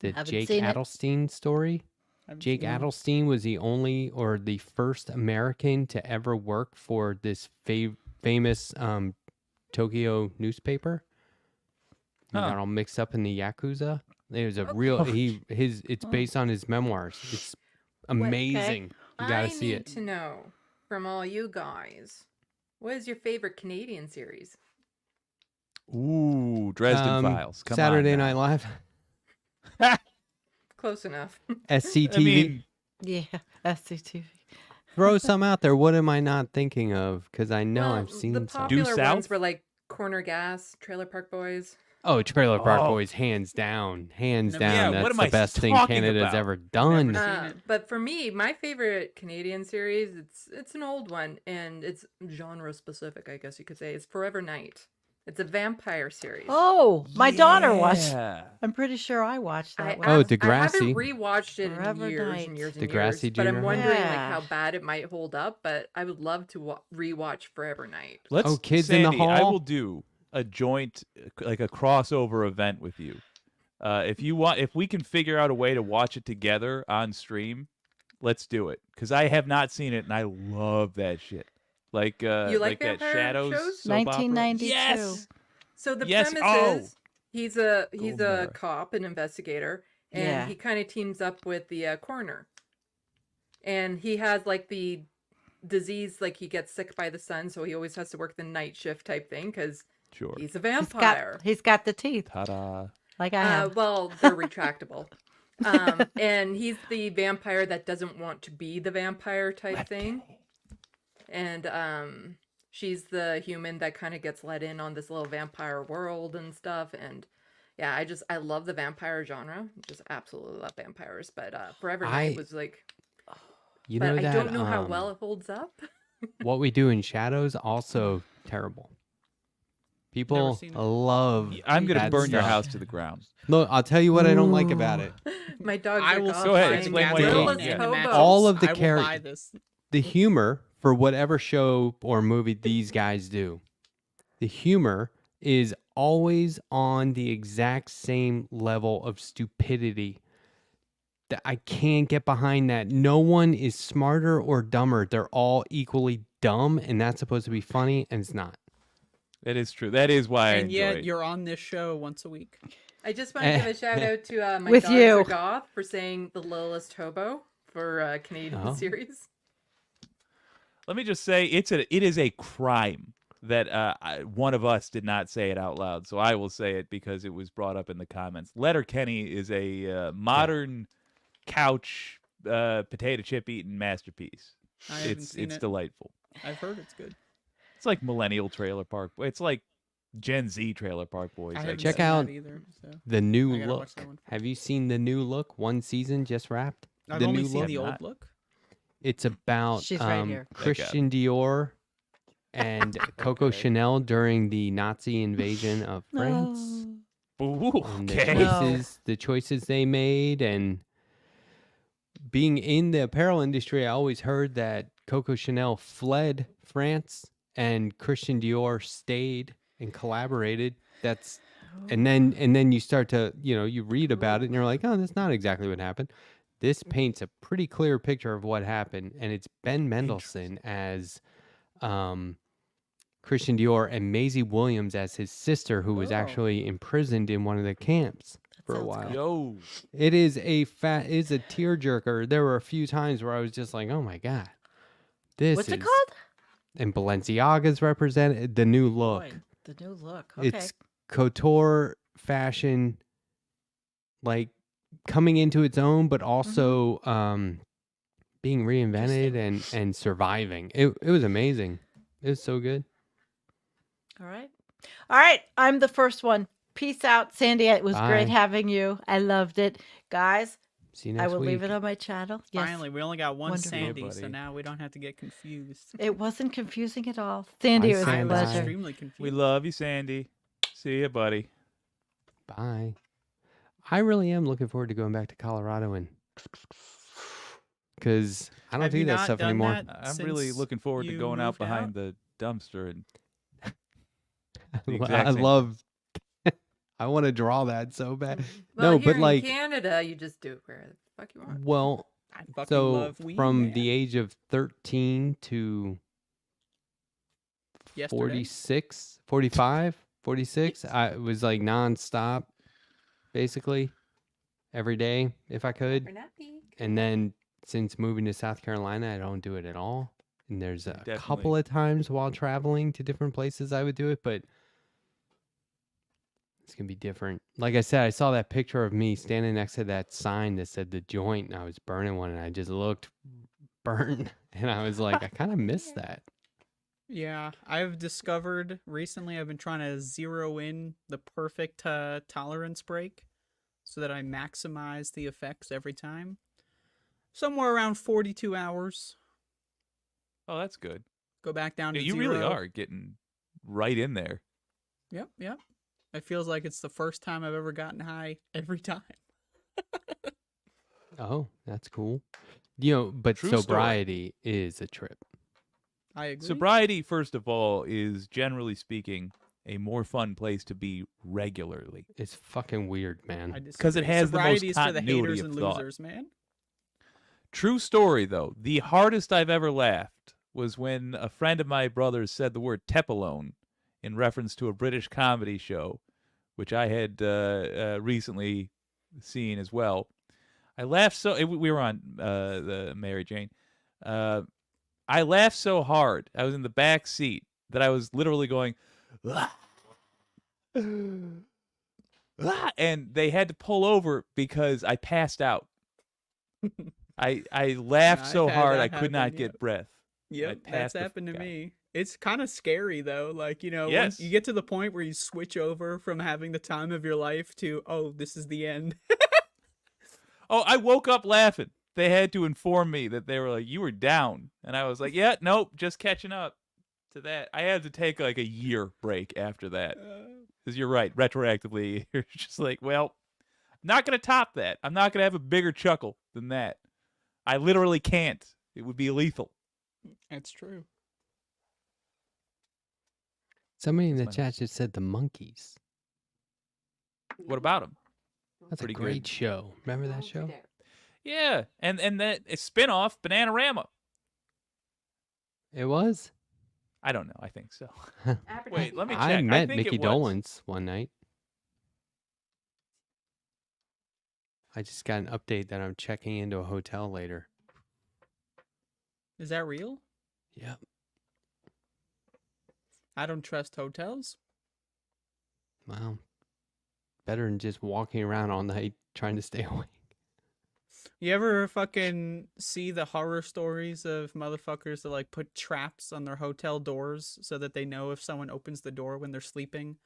The Haven't Jake seen it. Adelstein story. Haven't Jake seen it. Adelstein was the only or the first American to ever work for this famous Tokyo newspaper. He Huh. got all mixed up in the Yakuza. It was a real it's based on his memoirs. It's amazing. You gotta I see need it. to know from all you guys, what is your favorite Canadian series? Ooh, Dresden Files. Come Saturday on Night now. Live. Close enough. SCTV. I mean, Yeah, SCTV. Throw some out there. What am I not thinking of? Because I know Well, I've seen the some. popular South? ones were like Corner Gas, Trailer Park Boys. Oh, Trailer Park Oh. Boys, hands down, hands Never- down. Yeah, what That's am the I best thing talking Canada's about? ever done. Never seen it. But for me, my favorite Canadian series, it's an old one and it's genre specific, I guess you could say. It's Forever Night. It's a vampire series. Oh, my daughter watched. yeah. I'm pretty sure I watched that one. Oh, I Degrassi. haven't rewatched it Forever in years Night. and years and Degrassi years, but I'm Junior High? wondering Yeah. like how bad it might hold up. But I would love to rewatch Forever Night. Let's. Oh, Kids in the Sandy, I Hall? will do a joint, like a crossover event with you. If we can figure out a way to watch it together on stream, let's do it. Because I have not seen it, and I love that shit. Like, You like that vampire Shadows shows? soap opera. 1992. Yes. So the Yes, premise oh. is he's a Golden era. cop, an investigator, and Yeah. he kind of teams up with the coroner. And he has like the disease, like he gets sick by the sun, so he always has to work the night shift type thing because Sure. he's a He's vampire. he's got the teeth Ta-da. like I have. Well, they're retractable. And he's the vampire that doesn't want to be the vampire type thing. And she's the human that kind of gets let in on this little vampire world and stuff. And yeah, I love the vampire genre. Just absolutely love vampires. But Forever Night I- was like, You but know I that. don't know how well it holds up. What We Do in Shadows also terrible. People seen it. love. I'm gonna that burn your stuff. house to the ground. Look, I'll tell you what I don't like about it. My dog's I like, will "Oh, Go ahead, fine, explain why you Little don't is like it. Hobo." All of the I will charac- buy this. The humor for whatever show or movie these guys do, the humor is always on the exact same level of stupidity. That I can't get behind that. No one is smarter or dumber. They're all equally dumb, and that's supposed to be funny, and it's not. That is true. That is why I And enjoy yet it. you're on this show once a week. I just want to give a shout out to my With dogs you. are goth for saying the littlest hobo for a Canadian Oh. series. Let me just say, it is a crime that one of us did not say it out loud, so I will say it because it was brought up in the comments. Letterkenny is a modern couch potato chip eating masterpiece. I haven't seen It's it. delightful. I've heard it's good. It's like millennial trailer park. It's like Gen Z trailer park boys. I I haven't guess. Check seen out that either. So The New I gotta watch Look. that one first. Have you seen The New Look? One season just wrapped. I've The only New seen Look. the Have old not. look. It's about She's right here. Christian Dior and Coco Okay. Chanel during the Nazi invasion of France. Ooh, And okay. No. the choices they made, and being in the apparel industry, I always heard that Coco Chanel fled France and Christian Dior stayed and collaborated. That's and then you start to, you read about it and you're like, oh, that's not exactly what happened. This paints a pretty clear picture of what happened, and it's Ben Mendelsohn as Christian Dior and Maisie Williams as his sister, who was Oh. actually imprisoned in one of the camps for a sounds while. good. Yo. It is a tearjerker. There were a few times where I was just like, "Oh my god, this What's is." it called? And Balenciaga's represented The New Look. Boy, the new look. Okay. It's couture fashion, like coming into its own, but also being reinvented and surviving. It was amazing. It was so good. All right. All right. I'm the first one. Peace out, Sandy. It was great Bye. having you. I loved it. Guys, See you next I will week. leave it on my channel. Yes. Finally, we only got one Wonderful. Sandy, Yeah, so buddy. now we don't have to get confused. It wasn't confusing at all. Sandy, it was a Sandy. I was pleasure. extremely confused. We love you, Sandy. See ya, buddy. Bye. I really am looking forward to going back to Colorado and because I don't Have do you that not stuff done anymore. that I'm really since looking forward to you going out moved behind the dumpster and the I exact same. love. I want to draw that so bad. Well, No, here but like, in Canada, you just do it where the fuck you want. well, I fucking so love weed, from man. the age of 13 to Yesterday? 46, 45, 46, I was like nonstop, basically every day if I could. We're not big. And then since moving to South Carolina, I don't do it at all. And there's a Definitely. couple of times while traveling to different places I would do it, but it's gonna be different. Like I said, I saw that picture of me standing next to that sign that said The Joint, and I was burning one, and I just looked burnt, and I was like, I kind of miss that. Yeah, I've discovered recently I've been trying to zero in the perfect tolerance break so that I maximize the effects every time. Somewhere around 42 hours. Oh, that's good. Go back down Yeah, to you zero. really are getting right in there. Yep, yep. It feels like it's the first time I've ever gotten high every time. Oh, that's cool. But True story. sobriety is a trip. I agree. Sobriety, first of all, is generally speaking a more fun place to be regularly. It's fucking weird, man. I 'Cause it disagree. has the most Sobriety is for the continuity haters of and thought. losers, man. True story, though. The hardest I've ever laughed was when a friend of my brother's said the word Tepalone in reference to a British comedy show, which I had recently seen as well. I laughed so... We were on the Mary Jane. I laughed so hard. I was in the back seat that I was literally going... "Ah." "Ah," and they had to pull over because I passed out. I laughed I've so had hard that I could not happen, get yep. breath. Yep, that's passed the happened to fuck out. me. It's kind of scary though. Like, once Yes. you get to the point where you switch over from having the time of your life to, oh, this is the end. Oh, I woke up laughing. They had to inform me that they were like, "You were down," and I was like, "Yeah, nope, just catching up to that." I had to take like a year break after that because you're right. Retroactively, you're just like, "Well, I'm not gonna top that. I'm not gonna have a bigger chuckle than that. I literally can't. It would be lethal." That's true. Somebody in the That's chat just said The Monkeys. What about them? That's Pretty a great good. show. Remember that show? Yeah, and that a spin-off, Bananarama. It was. I don't know. I think so. Abernathy. Wait, let me check. I met think Mickey it was. Dolenz one night. I just got an update that I'm checking into a hotel later. Is that real? Yep. I don't trust hotels. Well, better than just walking around all night trying to stay awake. You ever fucking see the horror stories of motherfuckers that like put traps on their hotel doors so that they know if someone opens the door when they're sleeping,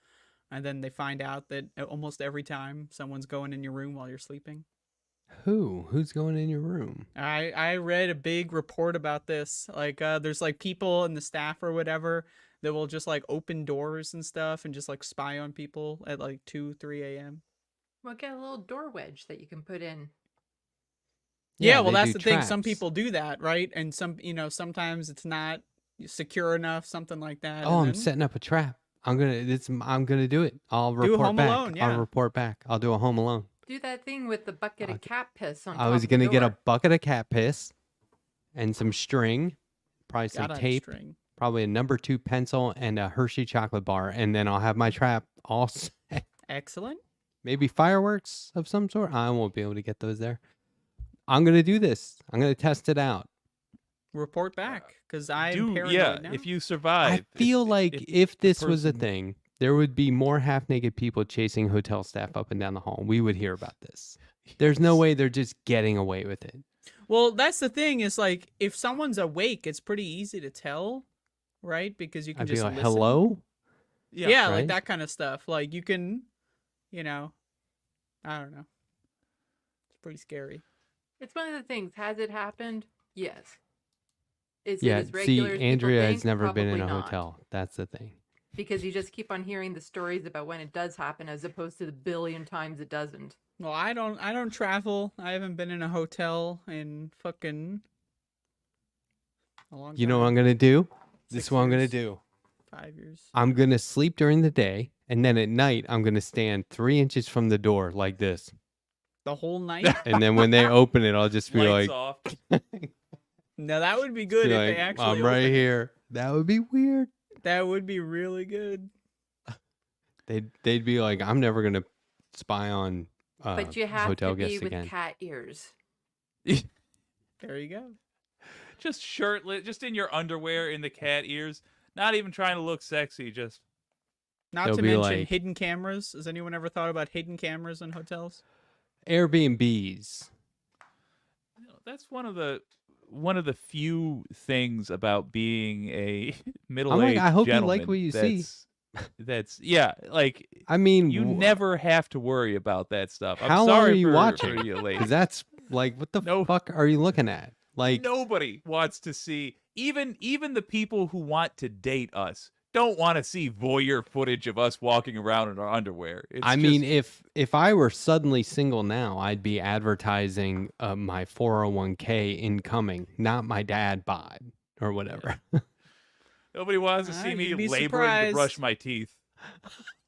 and then they find out that almost every time someone's going in your room while you're sleeping? Who's going in your room? I read a big report about this. Like, there's like people in the staff or whatever that will just like open doors and stuff and just like spy on people at like 2-3 a.m. Well, get a little door wedge that you can put in. Yeah, well, they that's do the thing. Some traps. people do that, right? And some, sometimes it's not secure enough, something like that. Oh, and I'm then- setting up a trap. I'm gonna do it. I'll Do a report Home back. Alone, yeah. I'll report back. I'll do a Home Alone. Do that thing with the bucket of Okay. cat piss on I top was of the gonna get a door. bucket of cat piss and some string, probably some Gotta have tape, string. probably a number 2 pencil and a Hershey chocolate bar, and then I'll have my trap all set. Excellent. Maybe fireworks of some sort. I won't be able to get those there. I'm gonna do this. I'm gonna test it out. Report back, because I'm Do paranoid yeah, now. if you survive. I feel like if the this was a person- thing, there would be more half-naked people chasing hotel staff up and down the hall. We would hear about this. There's no way they're just getting away with it. Well, that's the thing is like if someone's awake, it's pretty easy to tell, right? Because you can I'd be just like, listen. "Hello." Yeah, like right? that kind of stuff. Like you can, I don't know. It's pretty scary. It's one of the things. Has it happened? Yes. Is Yeah. it as regular See, as people Andrea think? has never been in Probably a not. hotel. That's the thing. Because you just keep on hearing the stories about when it does happen as opposed to the billion times it doesn't. Well, I don't travel. I haven't been in a hotel in fucking a long time. You know what I'm gonna do? This 6 is what I'm gonna years. do. 5 years. I'm gonna sleep during the day, and then at night I'm gonna stand 3 inches from the door like this. The whole night? And then when they open it, I'll just be Lights like, off. No, that would be good be if like, they actually I'm right opened it. here. That would be weird. That would be really good. They'd be like, I'm never gonna spy on But you have hotel to be guests with again. cat ears. There you go. Just shirtless, just in your underwear in the cat ears, not even trying to look sexy, just Not They'll to be mention like- hidden cameras. Has anyone ever thought about hidden cameras in hotels? Airbnbs. that's one of the few things about being a I'm middle-aged like, I hope you gentleman like what you see. That's yeah, like I mean, you never have to worry about that stuff. I'm How long sorry are you for, watching? For you ladies. Because that's like, what the No. fuck are you looking at? Like, Nobody wants to see, even the people who want to date us don't want to see voyeur footage of us walking around in our underwear. It's I mean, just- if I were suddenly single now, I'd be advertising my 401k incoming, not my dad bod or whatever. nobody wants to see you'd me be laboring to brush surprised. my teeth,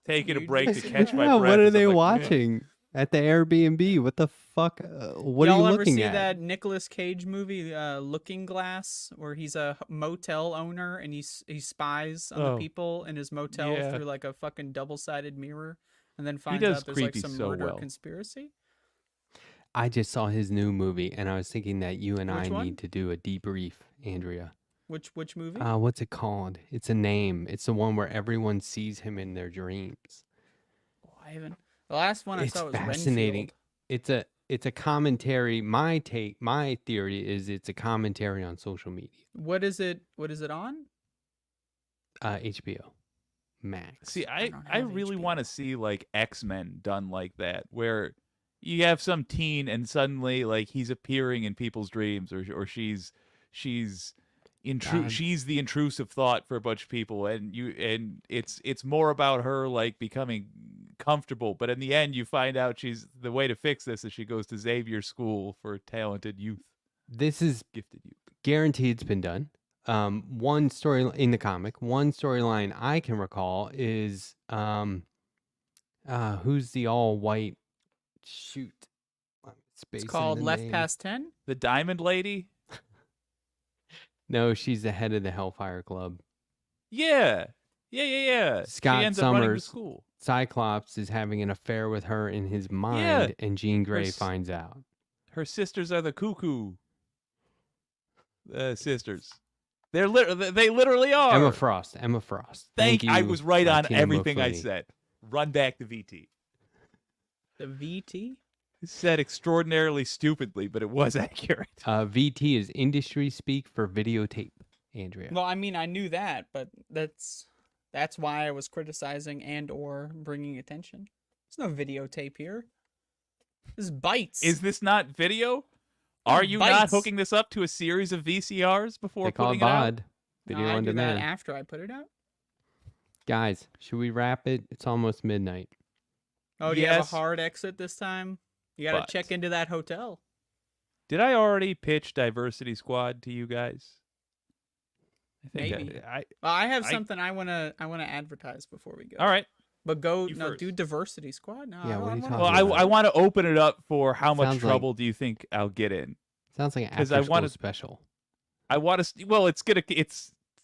taking a You'd break be to catch my Yeah, breath. what are as I'm they like, watching at the Airbnb? What the fuck? What Y'all are you ever looking see at? that Nicolas Cage movie, Looking Glass, where he's a motel owner and he spies on the Oh. people in his motel Yeah. through like a fucking double-sided mirror, and then finds does out there's like creepy some so murder well. conspiracy? I just saw his new movie, and I was thinking that you and Which I one? need to do a debrief, Andrea. Which movie? What's it called? It's a name. It's the one where everyone sees him in their dreams. Oh, I haven't. The last one I It's saw was fascinating. Renfield. It's a commentary. My theory is it's a commentary on social media. What is it? What is it on? HBO Max. See, I don't have really HBO. want to see like X-Men done like that, where you have some teen and suddenly like he's appearing in people's dreams, or she's God. she's the intrusive thought for a bunch of people, and it's more about her like becoming comfortable, but in the end you find out the way to fix this is she goes to Xavier School for talented youth, This is gifted youth. guaranteed it's been done. One story in the comic, one storyline I can recall is who's the all white shoot? It's Spacing called the Left name. Past 10. The Diamond Lady. No, she's the head of the Hellfire Club. Yeah. Scott she ends up running the Summers. school. Cyclops is having an affair with her in his mind, and Jean Grey s- finds out. Her sisters are the cuckoo sisters. They literally are. Emma Frost. Emma Frost. Thank you. I was right on Martina everything I Mufoni. said. Run back the VT. The VT? It said extraordinarily stupidly, but it was accurate. VT is industry speak for videotape, Andrea. Well, I mean, I knew that, but that's why I was criticizing and or bringing attention. There's no videotape here. This is Bytes. Is this not video? Are you not Bites. hooking this up to a series of VCRs before They call it putting it out? VOD. No, Video I on do that demand. after I put it out. Guys, should we wrap it? It's almost midnight. Oh, do you have a Yes. hard exit this time? You got But- to check into that hotel. Did I already pitch Diversity Squad to you guys? I think Maybe. I Well, I have I- something I wanna advertise before we go. all right. But go You no first. do Diversity Squad. No, Yeah, I what are you wanna- talking Well, about? I want to open it up for how much Sounds like- trouble do you think I'll get in? Sounds like an 'Cause after I school wanna- special. I want to. Well, it's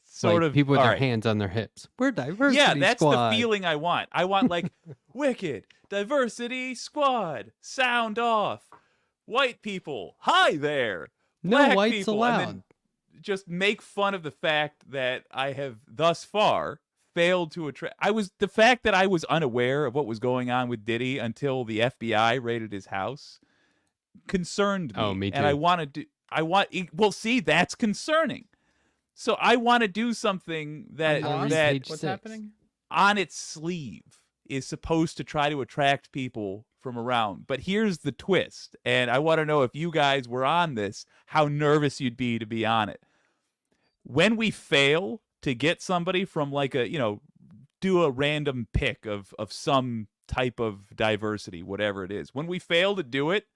sort Like of people with all their right. hands on their hips. We're diversity Yeah, that's squad. the feeling I want. I want like Wicked Diversity Squad, sound off, white people, hi there, No black whites people, allowed. and then just make fun of the fact that I have thus far failed to attract. The fact that I was unaware of what was going on with Diddy until the FBI raided his house concerned me. Oh, me And I too. want to do. Well, see, that's concerning. So I want to do something that I'm lost. that Page What's 6. happening? on its sleeve is supposed to try to attract people from around. But here's the twist, and I want to know if you guys were on this, how nervous you'd be on it. When we fail to get somebody from like do a random pick of some type of diversity, whatever it is. When we fail to do it,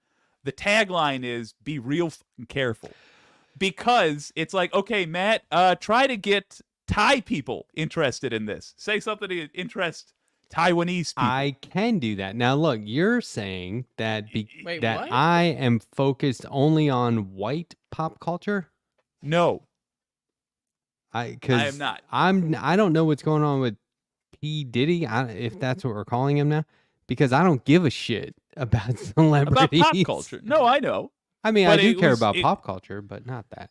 the tagline is be real fucking careful. Because it's like, okay, Matt, try to get Thai people interested in this. Say something to interest Taiwanese people. I can do that. Now, look, you're saying that Wait, that what? I am focused only on white pop culture. No, Because I am not. I don't know what's going on with P Diddy, if that's what we're calling him now, because I don't give a shit about about celebrities. pop culture. No, I know. I mean, But I do it care was- about it- pop culture, but not that.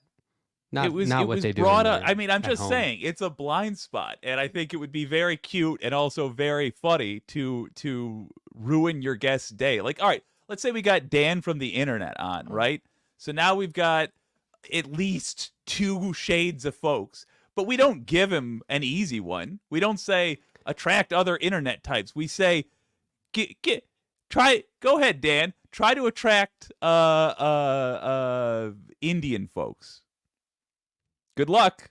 Not it was what they do. brought in up. their- I mean, I'm at just home. saying it's a blind spot, and I think it would be very cute and also very funny to ruin your guest's day. Like, all right, let's say we got Dan from the internet on, right? So now we've got at least 2 shades of folks, but we don't give him an easy one. We don't say attract other internet types. We say go ahead, Dan. Try to attract Indian folks. Good luck.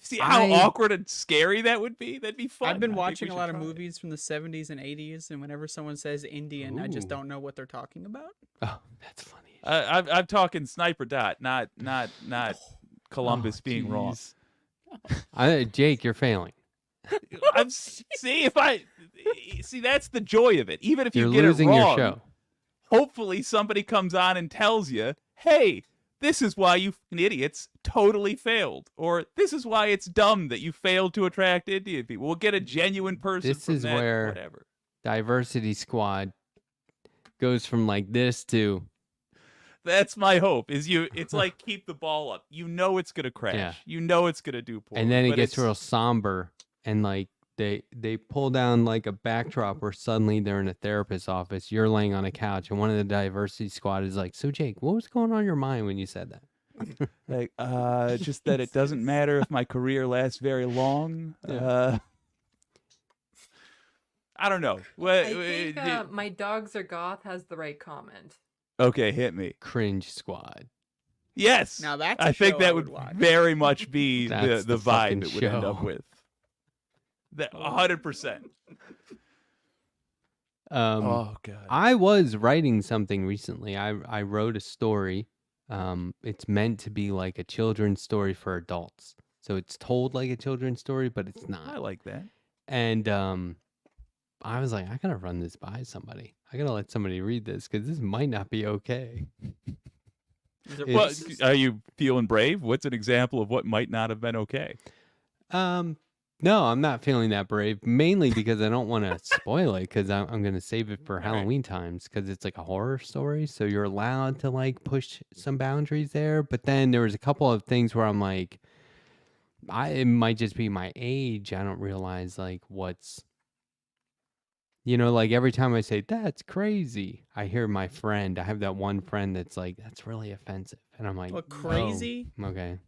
See how I- awkward and scary that would be? That'd be fun. I've been I think watching we a lot should of try it. movies from the 70s and 80s, and whenever someone says Indian, I just Ooh. don't know what they're talking about. Oh, that's funny. I'm talking Sniper Dot, not Columbus Oh, being wrong. jeez. Jake, you're failing. See that's the joy of it. Even if you You're get losing it your wrong, show. hopefully somebody comes on and tells you, "Hey, this is why you fucking idiots totally failed," or "This is why it's dumb that you failed to attract Indian people." We'll get a genuine person. This from is that, where- whatever. Diversity Squad goes from like this to That's my hope. It's like keep the ball up. You know it's gonna crash. Yeah. You know it's gonna do poorly. and then it but gets it's- real somber and like they pull down like a backdrop where suddenly they're in a therapist's office, you're laying on a couch, and one of the Diversity Squad is like, "So Jake, what was going on in your mind when you said that?" like just that it doesn't matter if my career lasts very long. Yeah. I don't know. I think My Dogs Are Goth has the right comment. Okay, hit me. Cringe Squad. Yes. Now that's a I think show that I would would watch. very much be That's the the fucking vibe it would end up show. with. That 100%. Oh god. I was writing something recently. I wrote a story. It's meant to be like a children's story for adults. So it's told like a children's story, but it's I not. like that. And I was like, I gotta run this by somebody. I gotta let somebody read this because this might not be okay. Is it Well, racist? are you feeling brave? What's an example of what might not have been okay? No, I'm not feeling that brave. Mainly because I don't want to spoil it because I'm gonna save it for Right. Halloween times because it's like a horror story. So you're allowed to like push some boundaries there. But then there was a couple of things where I'm like, it might just be my age. I don't realize like what's, like every time I say that's crazy, I hear my friend. I have that one friend that's like, that's really offensive, and I'm like, What, "Oh, crazy? okay."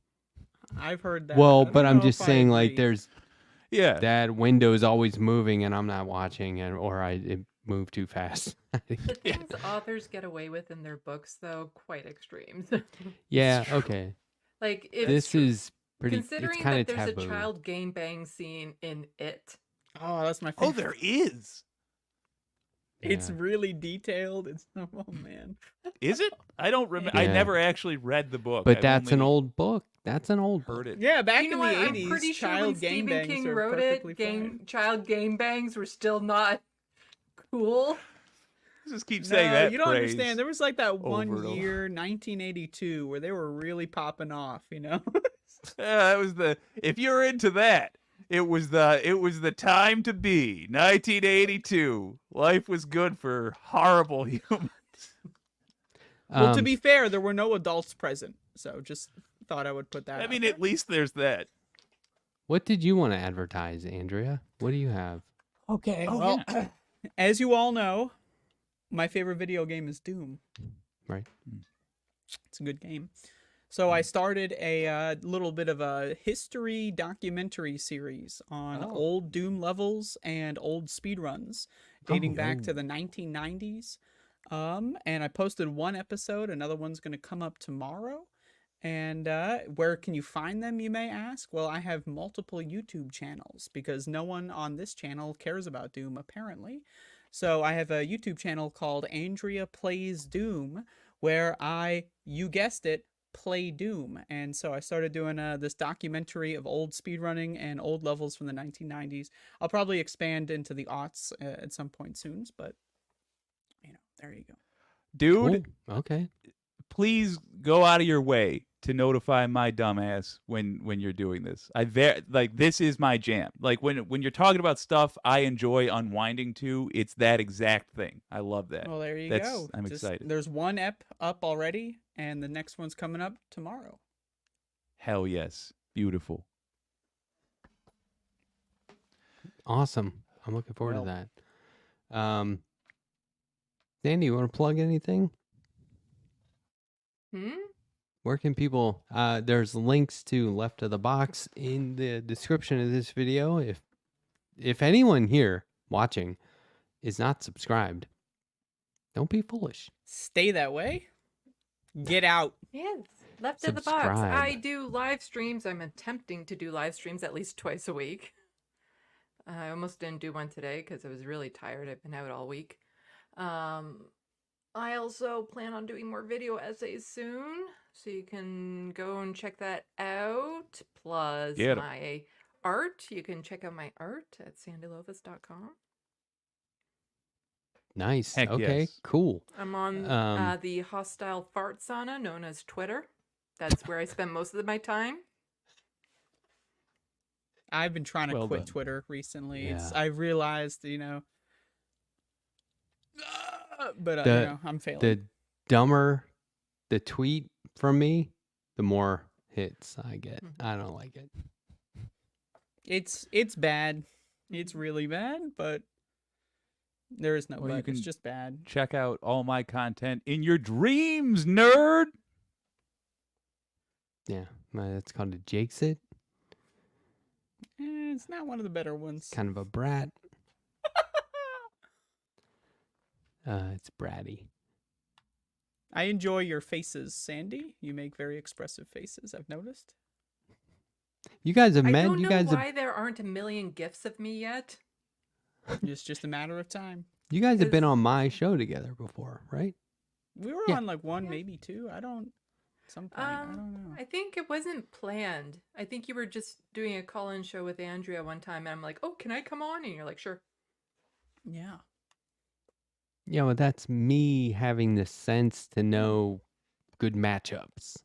I've heard that. Well, I but don't I'm know just if I saying like agree. there's Yeah. that window is always moving, and I'm not watching, or it moved too fast. The things authors get away with in their books, though, quite extremes. Yeah. true. Okay. Like, if This is pretty. It's considering kind of that there's taboo. a child game bang scene in it. Oh, that's my Oh, favorite. there is. It's Yeah. really detailed. It's oh man. Is it? I don't remember. I Yeah. never actually read the book. But I've that's an only old book. That's an old heard book. it. Yeah, back You know in what? the I'm 80s, pretty sure when child Stephen gangbangs King are wrote perfectly it, fine. child game bangs were still not cool. Just keep saying No, that. you don't phrase. understand. There was like that over one and over. year, 1982, where they were really popping off. Yeah, that was the. If you're into that, it was the time to be. 1982. Life was good for horrible humans. Well, to Um, be fair, there were no adults present, so just thought I would put that. I out mean, there. at least there's that. what did you want to advertise, Andrea? What do you have? Okay, Oh, well, as you all know, my favorite video game is Doom. Right. It's a good game. So I started a little bit of a history documentary series on Oh. old Doom levels and old speedruns dating back to the 1990s. And I posted one episode. Another one's going to come up tomorrow. And where can you find them, you may ask? Well, I have multiple YouTube channels because no one on this channel cares about Doom, apparently. So I have a YouTube channel called Andrea Plays Doom, where you guessed it, play Doom. And so I started doing this documentary of old speedrunning and old levels from the 1990s. I'll probably expand into the aughts at some point soon, but, there you go. Dude, Cool. Okay. please go out of your way to notify my dumbass when you're doing this. This is my jam. Like when you're talking about stuff I enjoy unwinding to, it's that exact thing. I love that. Well, there you That's- go. I'm excited. There's one ep up already, and the next one's coming up tomorrow. Hell yes. Beautiful. Awesome. I'm looking forward Well- to that. Sandy, you want to plug anything? Where can people? There's links to Left of the Box in the description of this video. If anyone here watching is not subscribed, don't be foolish. Stay that way. Get out. Yes. Left of the box. I Subscribe. do live streams. I'm attempting to do live streams at least twice a week. I almost didn't do one today because I was really tired. I've been out all week. I also plan on doing more video essays soon, so you can go and check that out. Plus Get 'em. my art. You can check out my art at sandylovis.com. Nice. Heck Okay. yes. Cool. I'm on Um, the Hostile Fart Sauna, known as Twitter. That's where I spend most of my time. I've been trying to Well quit done. Twitter recently. Yeah. I realized, but The- I'm failing. The dumber the tweet from me, the more hits I get. I don't like it. It's bad. It's really bad, but there is no Well, you but. It's can- just bad. Check out all my content in your dreams, nerd. Yeah. That's called a Jakes-it. It's not one of the better ones. Kind of a brat. It's bratty. I enjoy your faces, Sandy. You make very expressive faces, I've noticed. You guys have I met. don't You know guys why have. there aren't a million gifs of me yet. It's just a matter of time. You guys have been Because- on my show together before, right? We were Yeah. on like one, Yeah. maybe two. Some point. I don't know. I think it wasn't planned. I think you were just doing a call-in show with Andrea one time, and I'm like, "Oh, can I come on?" And you're like, "Sure." Yeah. Yeah, well, that's me having the sense to know good matchups.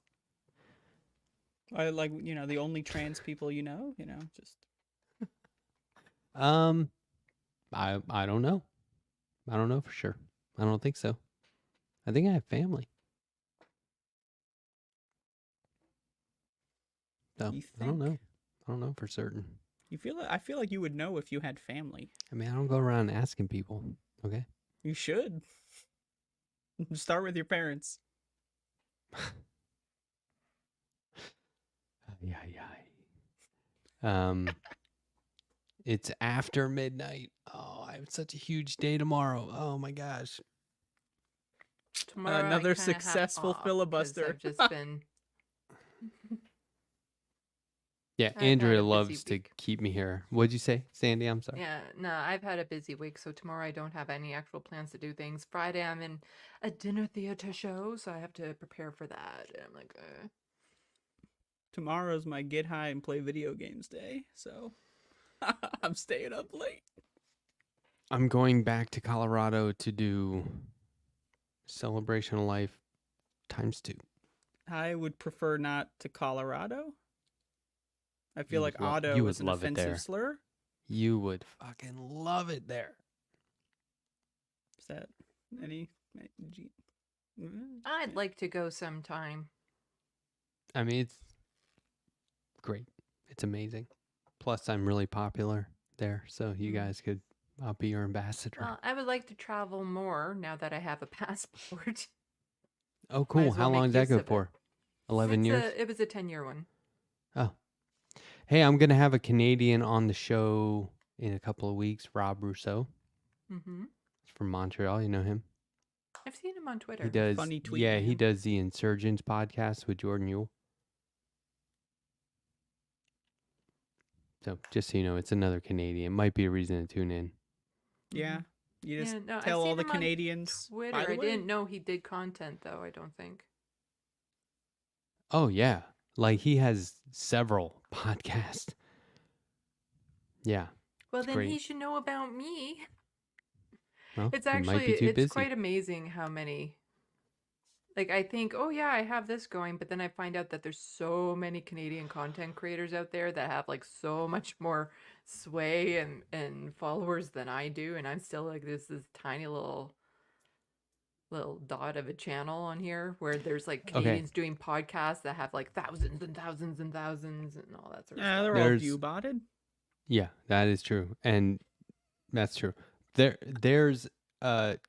I like the only trans people just I don't know. I don't know for sure. I don't think so. I think I have family. So You I don't think? know. I don't know for certain. I feel like you would know if you had family. I mean, I don't go around asking people. Okay. You should. Start with your parents. Yeah, yeah. It's after midnight. Oh, I have such a huge day tomorrow. Oh my gosh. Tomorrow I Another kinda have successful off 'cause filibuster. I've just been. Yeah, I've had Andrea a busy loves to week. keep me here. What'd you say, Sandy? I'm sorry. Yeah, no, I've had a busy week, so tomorrow I don't have any actual plans to do things. Friday I'm in a dinner theater show, so I have to prepare for that. And I'm like, Tomorrow's my get high and play video games day, so I'm staying up late. I'm going back to Colorado to do Celebration of Life ×2. I would prefer not to Colorado. I feel You like would lo- auto you is would an love it offensive there. slur. You would fucking love it there. Is that any? I'd like to go sometime. I mean, it's great. It's amazing. Plus, I'm really popular there, so you guys could. I'll be your ambassador. Well, I would like to travel more now that I have a passport. Oh, cool. as How well long make does that use go of it. for? 11 years? It was a 10-year one. Oh. Hey, I'm going to have a Canadian on the show in a couple of weeks, Rob Rousseau. Mm-hmm. He's from Montreal. You know him? I've seen him on Twitter. He does. Funny tweet, yeah, he man. does the Insurgents podcast with Jordan Yule. So just so you know, it's another Canadian. Might be a reason to tune in. Yeah, you just Yeah, no, I've tell all seen the him on Canadians. Twitter. By the I way, didn't know he did content though. I don't think. Oh, yeah. Like he has several podcasts. Yeah. Well, It's then great. he should know about me. Well, It's he might actually be too it's busy. quite amazing how many. Like I think, oh yeah, I have this going, but then I find out that there's so many Canadian content creators out there that have like so much more sway and followers than I do, and I'm still like this tiny little dot of a channel on here where there's like Okay. Canadians doing podcasts that have like thousands and thousands and thousands and all that sort of yeah, stuff. they're all There's- view botted. Yeah, that is true. And that's true. There's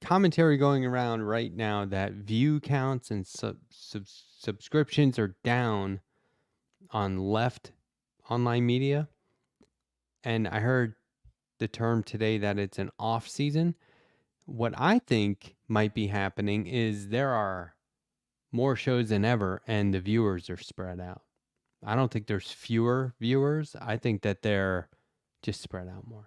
commentary going around right now that view counts and subscriptions are down on left online media. And I heard the term today that it's an off season. What I think might be happening is there are more shows than ever and the viewers are spread out. I don't think there's fewer viewers. I think that they're just spread out more.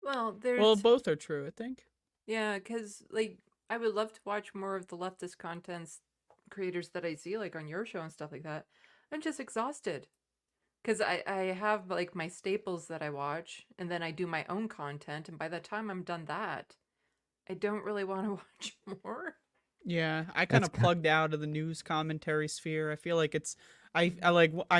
Well, there's Well, both are true, I think. yeah, because like I would love to watch more of the leftist contents creators that I see like on your show and stuff like that. I'm just exhausted because I have like my staples that I watch and then I do my own content, and by the time I'm done that, I don't really want to watch more. Yeah, I kind That's of ki- plugged out of the news commentary sphere. I feel like it's I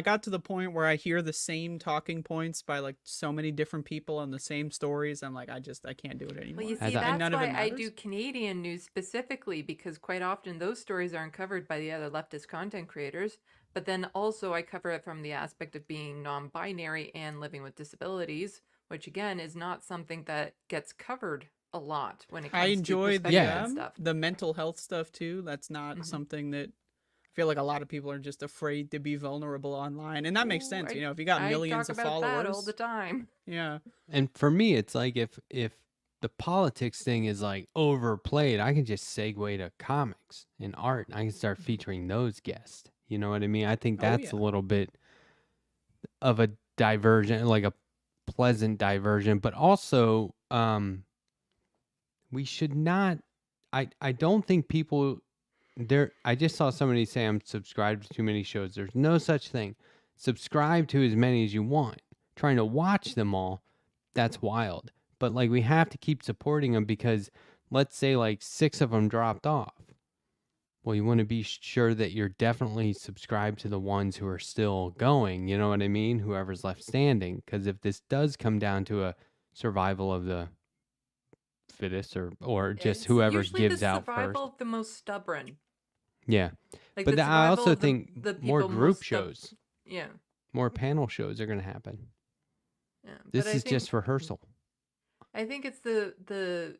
got to the point where I hear the same talking points by like so many different people on the same stories. I'm like I can't do it anymore. Well, you I see, thought- And that's none of why it I do matters? Canadian news specifically because quite often those stories aren't covered by the other leftist content creators. But then also I cover it from the aspect of being non-binary and living with disabilities, which again is not something that gets covered a lot when it comes I to enjoy perspective Yeah. and stuff. the mental health stuff too. That's not Mhm. something that I feel like a lot of people are just afraid to be vulnerable online, and that makes Ooh, sense. I- You know, if you got I millions talk of about that all followers, the time. yeah, And for me, it's like if the politics thing is like overplayed, I can just segue to comics and art, and I can start featuring those guests. You know what I mean? I think Oh, that's yeah. a little bit of a diversion, like a pleasant diversion, but also we should not. I don't think people there. I just saw somebody say I'm subscribed to too many shows. There's no such thing. Subscribe to as many as you want. Trying to watch them all, that's wild. But like we have to keep supporting them because let's say like 6 of them dropped off. Well, you want to be sure that you're definitely subscribed to the ones who are still going. You know what I mean? Whoever's left standing. Because if this does come down to a survival of the fittest or just It's whoever usually gives the out survival first. of the most stubborn. Yeah. Like But the I survival also of think the more people group most shows. Yeah. More panel shows are going to happen. Yeah, This but I is think, just rehearsal. I think it's the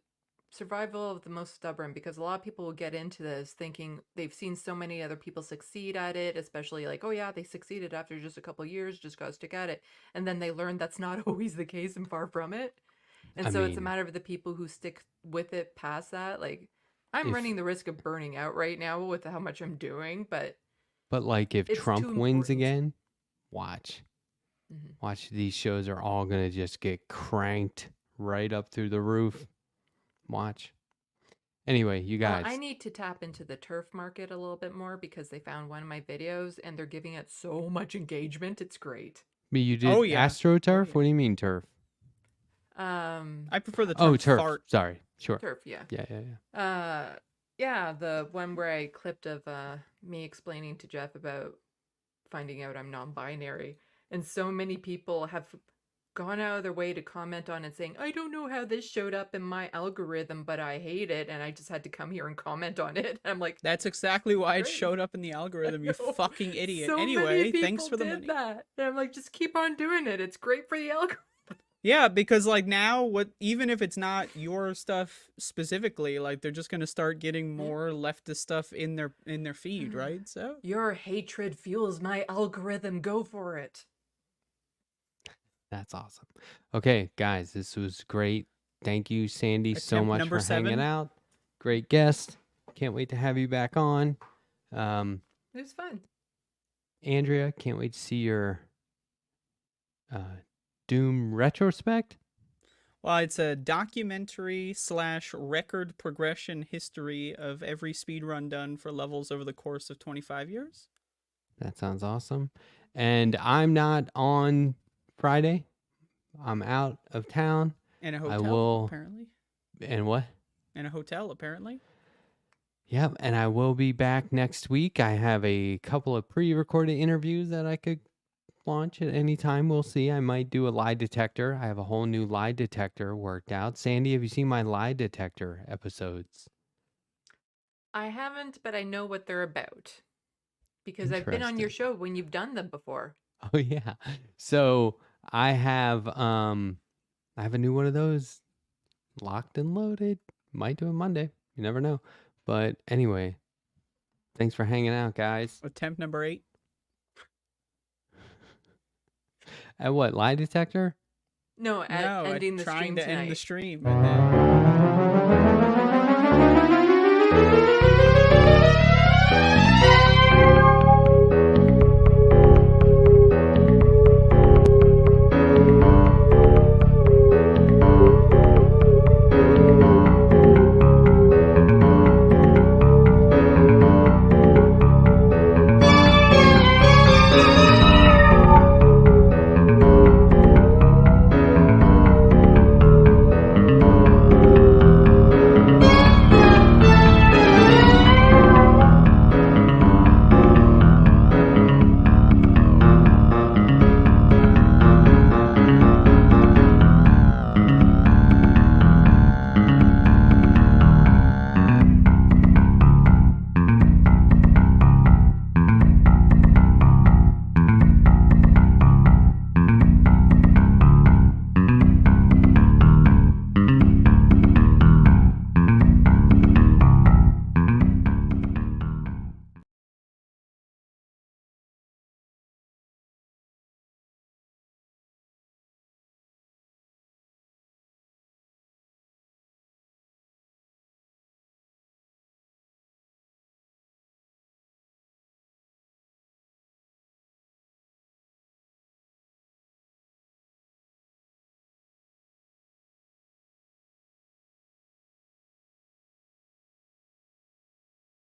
survival of the most stubborn, because a lot of people will get into this thinking they've seen so many other people succeed at it, especially like, oh yeah, they succeeded after just a couple years, just gotta stick at it. And then they learn that's not always the case and far from it. And I so it's a mean, matter of the people who stick with it past that. Like, I'm if running the risk of burning out right now with how much I'm doing, but but like if it's Trump too wins important. again, watch. Mhm. Watch, these shows are all going to just get cranked right up through the roof. Watch. Anyway, you I guys. need to tap into the turf market a little bit more because they found one of my videos and they're giving it so much engagement. It's great. You did Oh, yeah. AstroTurf? yeah. What do you mean turf? I prefer the term Oh, turf. fart. Sorry. Sure. Turf, yeah. Yeah. Yeah, the one where I clipped of me explaining to Jeff about finding out I'm non-binary, and so many people have gone out of their way to comment on it saying, I don't know how this showed up in my algorithm, but I hate it, and I just had to come here and comment on it. I'm like, That's exactly why it Great. showed up in the algorithm, you know. fucking idiot. so many Anyway, people thanks for the did money. that. And I'm like, just keep on doing it. It's great for the algorithm. Yeah, because like now, even if it's not your stuff specifically, like they're just gonna start getting more leftist stuff in their feed, right? So Your hatred fuels my algorithm. Go for it. That's awesome. Okay, guys, this was great. Thank you, Sandy, so Attempt much number for hanging 7. out. Great guest. Can't wait to have you back on. It was fun. Andrea, can't wait to see your Doom retrospect. Well, it's a documentary / record progression history of every speedrun done for levels over the course of 25 years. That sounds awesome. And I'm not on Friday. I'm out of town. In a I hotel, will- apparently. And what? In a hotel, apparently. Yep, and I will be back next week. I have a couple of pre-recorded interviews that I could launch at any time. We'll see. I might do a lie detector. I have a whole new lie detector worked out. Sandy, have you seen my lie detector episodes? I haven't, but I know what they're about because I've been on your Interesting. show when you've done them before. Oh yeah. So I have a new one of those locked and loaded. Might do it Monday. You never know. But anyway, thanks for hanging out, guys. Attempt number 8. At what, lie detector? No, at No, ending the trying stream to tonight. end the stream. And then...